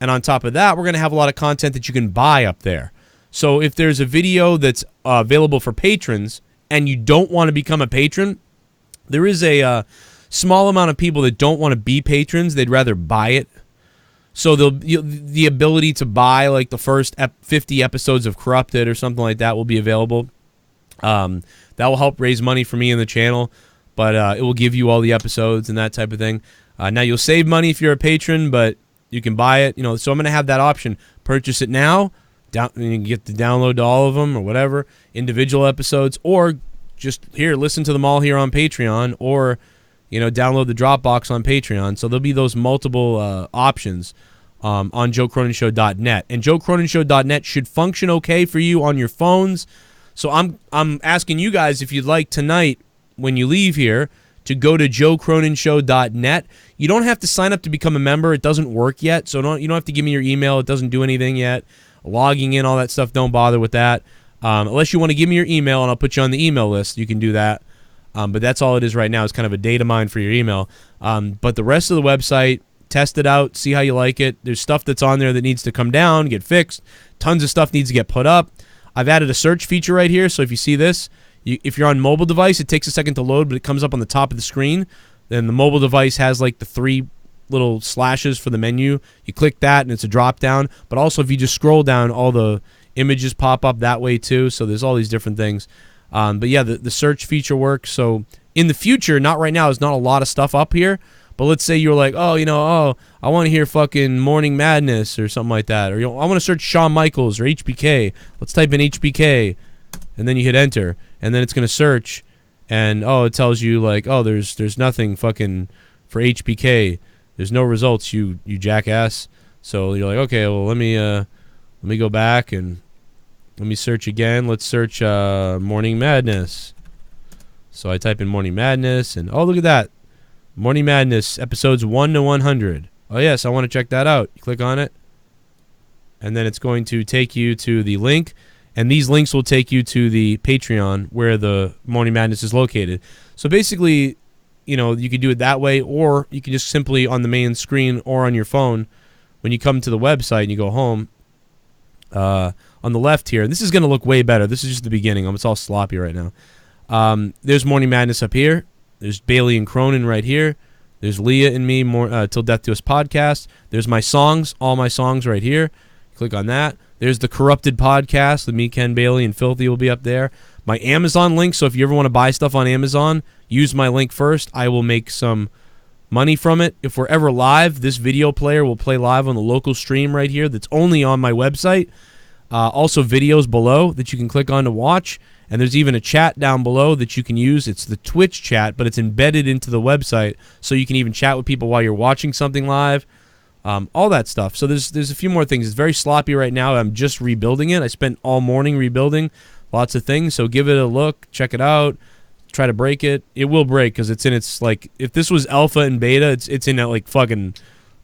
and on top of that, we're going to have a lot of content that you can buy up there. So if there's a video that's available for patrons and you don't want to become a patron, there is a small amount of people that don't want to be patrons. They'd rather buy it. So the ability to buy like the first 50 episodes of Corrupted or something like that will be available. That will help raise money for me and the channel, but it will give you all the episodes and that type of thing. Now you'll save money if you're a patron, but you can buy it. So I'm going to have that option. Purchase it now. You can get the download to all of them or whatever, individual episodes, or just listen to them all here on Patreon, or download the Dropbox on Patreon. So there'll be those multiple options on JoeCroninSHow.net, and JoeCroninSHow.net should function okay for you on your phones. So I'm asking you guys if you'd like tonight when you leave here to go to JoeCroninSHow.net. You don't have to sign up to become a member. It doesn't work yet, so you don't have to give me your email. It doesn't do anything yet. Logging in, all that stuff, don't bother with that. Unless you want to give me your email and I'll put you on the email list, you can do that. But that's all it is right now. It's kind of a data mine for your email. But the rest of the website, test it out, see how you like it. There's stuff that's on there that needs to come down, get fixed. Tons of stuff needs to get put up. I've added a search feature right here, so if you see this, if you're on mobile device, it takes a second to load, but it comes up on the top of the screen. Then the mobile device has like the 3 little slashes for the menu. You click that, and it's a drop down. But also, if you just scroll down, all the images pop up that way too. So there's all these different things. But yeah, the search feature works. So in the future, not right now, there's not a lot of stuff up here. But let's say you're like, I want to hear fucking Morning Madness or something like that. Or I want to search Shawn Michaels or HBK. Let's type in HBK, and then you hit enter, and then it's going to search, and it tells you like, there's nothing fucking for HBK. There's no results, you jackass. So you're like, okay, well let me go back and let me search again. Let's search Morning Madness. So I type in Morning Madness, and look at that. Morning Madness, episodes 1 to 100. Oh, yes, I want to check that out. You click on it, and then it's going to take you to the link, and these links will take you to the Patreon where the Morning Madness is located. So basically, you can do it that way, or you can just simply on the main screen or on your phone, when you come to the website and you go home, on the left here, and this is going to look way better. This is just the beginning. It's all sloppy right now. There's Morning Madness up here. There's Bailey and Cronin right here. There's Leah and me, Till Death Do Us podcast. There's my songs, all my songs right here. Click on that. There's the Corrupted podcast with me, Ken Bailey, and Filthy will be up there. My Amazon link, so if you ever want to buy stuff on Amazon, use my link first. I will make some money from it. If we're ever live, this video player will play live on the local stream right here that's only on my website. Also videos below that you can click on to watch. And there's even a chat down below that you can use. It's the Twitch chat, but it's embedded into the website, so you can even chat with people while you're watching something live. All that stuff. So there's a few more things. It's very sloppy right now. I'm just rebuilding it. I spent all morning rebuilding lots of things. So give it a look. Check it out. Try to break it. It will break because it's in its, like, if this was alpha and beta, it's in that, like, fucking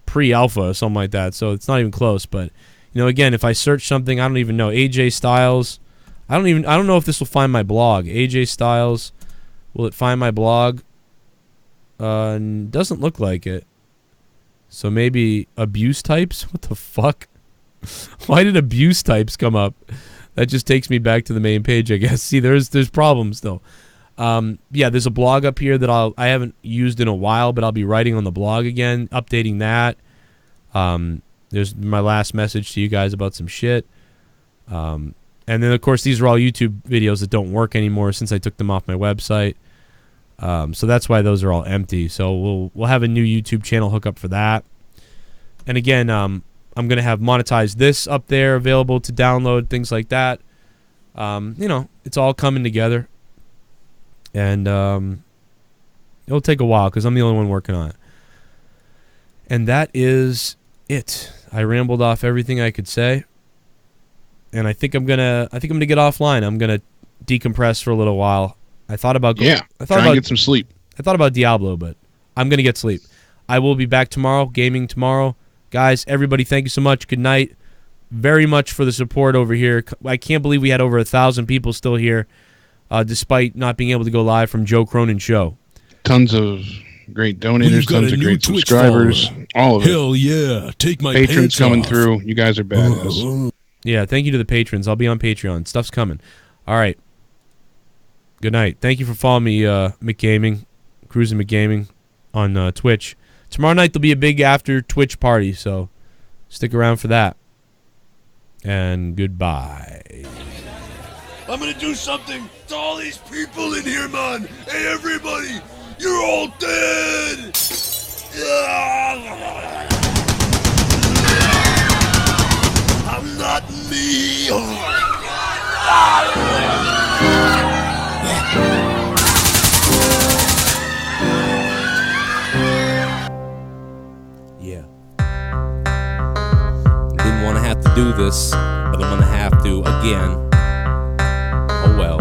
pre-alpha or something like that. So it's not even close. But, again, if I search something, I don't even know. AJ Styles. I don't know if this will find my blog. AJ Styles, will it find my blog? Doesn't look like it. So maybe abuse types? What the fuck? Why did abuse types come up? That just takes me back to the main page, I guess. See, there's problems though. Yeah, there's a blog up here that I haven't used in a while, but I'll be writing on the blog again, updating that. There's my last message to you guys about some shit. And then, of course, these are all YouTube videos that don't work anymore since I took them off my website. So that's why those are all empty. So we'll have a new YouTube channel hookup for that. And again, I'm going to have monetized this up there, available to download, things like that. It's all coming together. And it'll take a while because I'm the only one working on it. And that is it. I rambled off everything I could say. And I think I'm gonna get offline. I'm gonna decompress for a little while. I thought about try and get some sleep. I thought about Diablo, but I'm gonna get sleep. I will be back tomorrow, gaming tomorrow. Guys, everybody, thank you so much. Good night. Very much for the support over here. I can't believe we had over 1,000 people still here, despite not being able to go live from Joe Cronin Show. Tons of great donators, tons of great subscribers, all of it. Hell yeah! Take my patrons pants coming off. through. You guys are badass. Yeah, thank you to the patrons. I'll be on Patreon. Stuff's coming. All right. Good night. Thank you for following me, McGaming, Cruising McGaming on Twitch. Tomorrow night there'll be a big after Twitch party, so stick around for that. And goodbye. I'm gonna do something to all these people in here, man. Hey, everybody, you're all dead. I'm not me. Yeah. Didn't want to have to do this, but I'm gonna have to again. Oh well.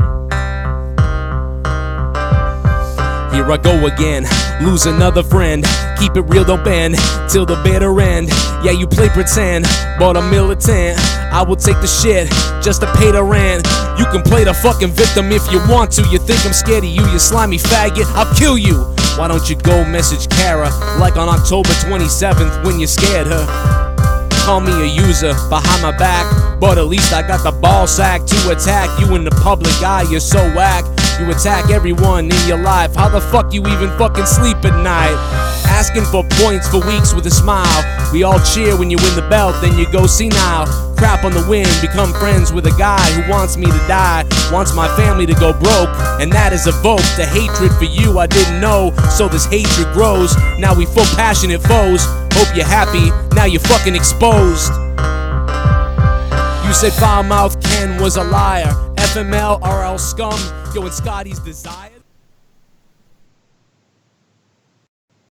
Here I go again, lose another friend. Keep it real, don't bend till the bitter end. Yeah, you play pretend, but I'm militant. I will take the shit just to pay the rent. You can play the fucking victim if you want to. You think I'm scared of you, you slimy faggot, I'll kill you. Why don't you go message Kara like on October 27th when you scared her? Call me a user behind my back, but at least I got the ball sack to attack you in the public eye. You're so whack, you attack everyone in your life. How the fuck you even fucking sleep at night? asking for points for weeks with a smile. We all cheer when you win the belt, then you go senile. Crap on the win, become friends with a guy who wants me to die, wants my family to go broke, and that has evoked a hatred for you I didn't know. So this hatred grows, now we full passionate foes. Hope you're happy, now you're fucking exposed. You said foul mouth Ken was a liar. FML, RL scum, yo, and Scotty's desire.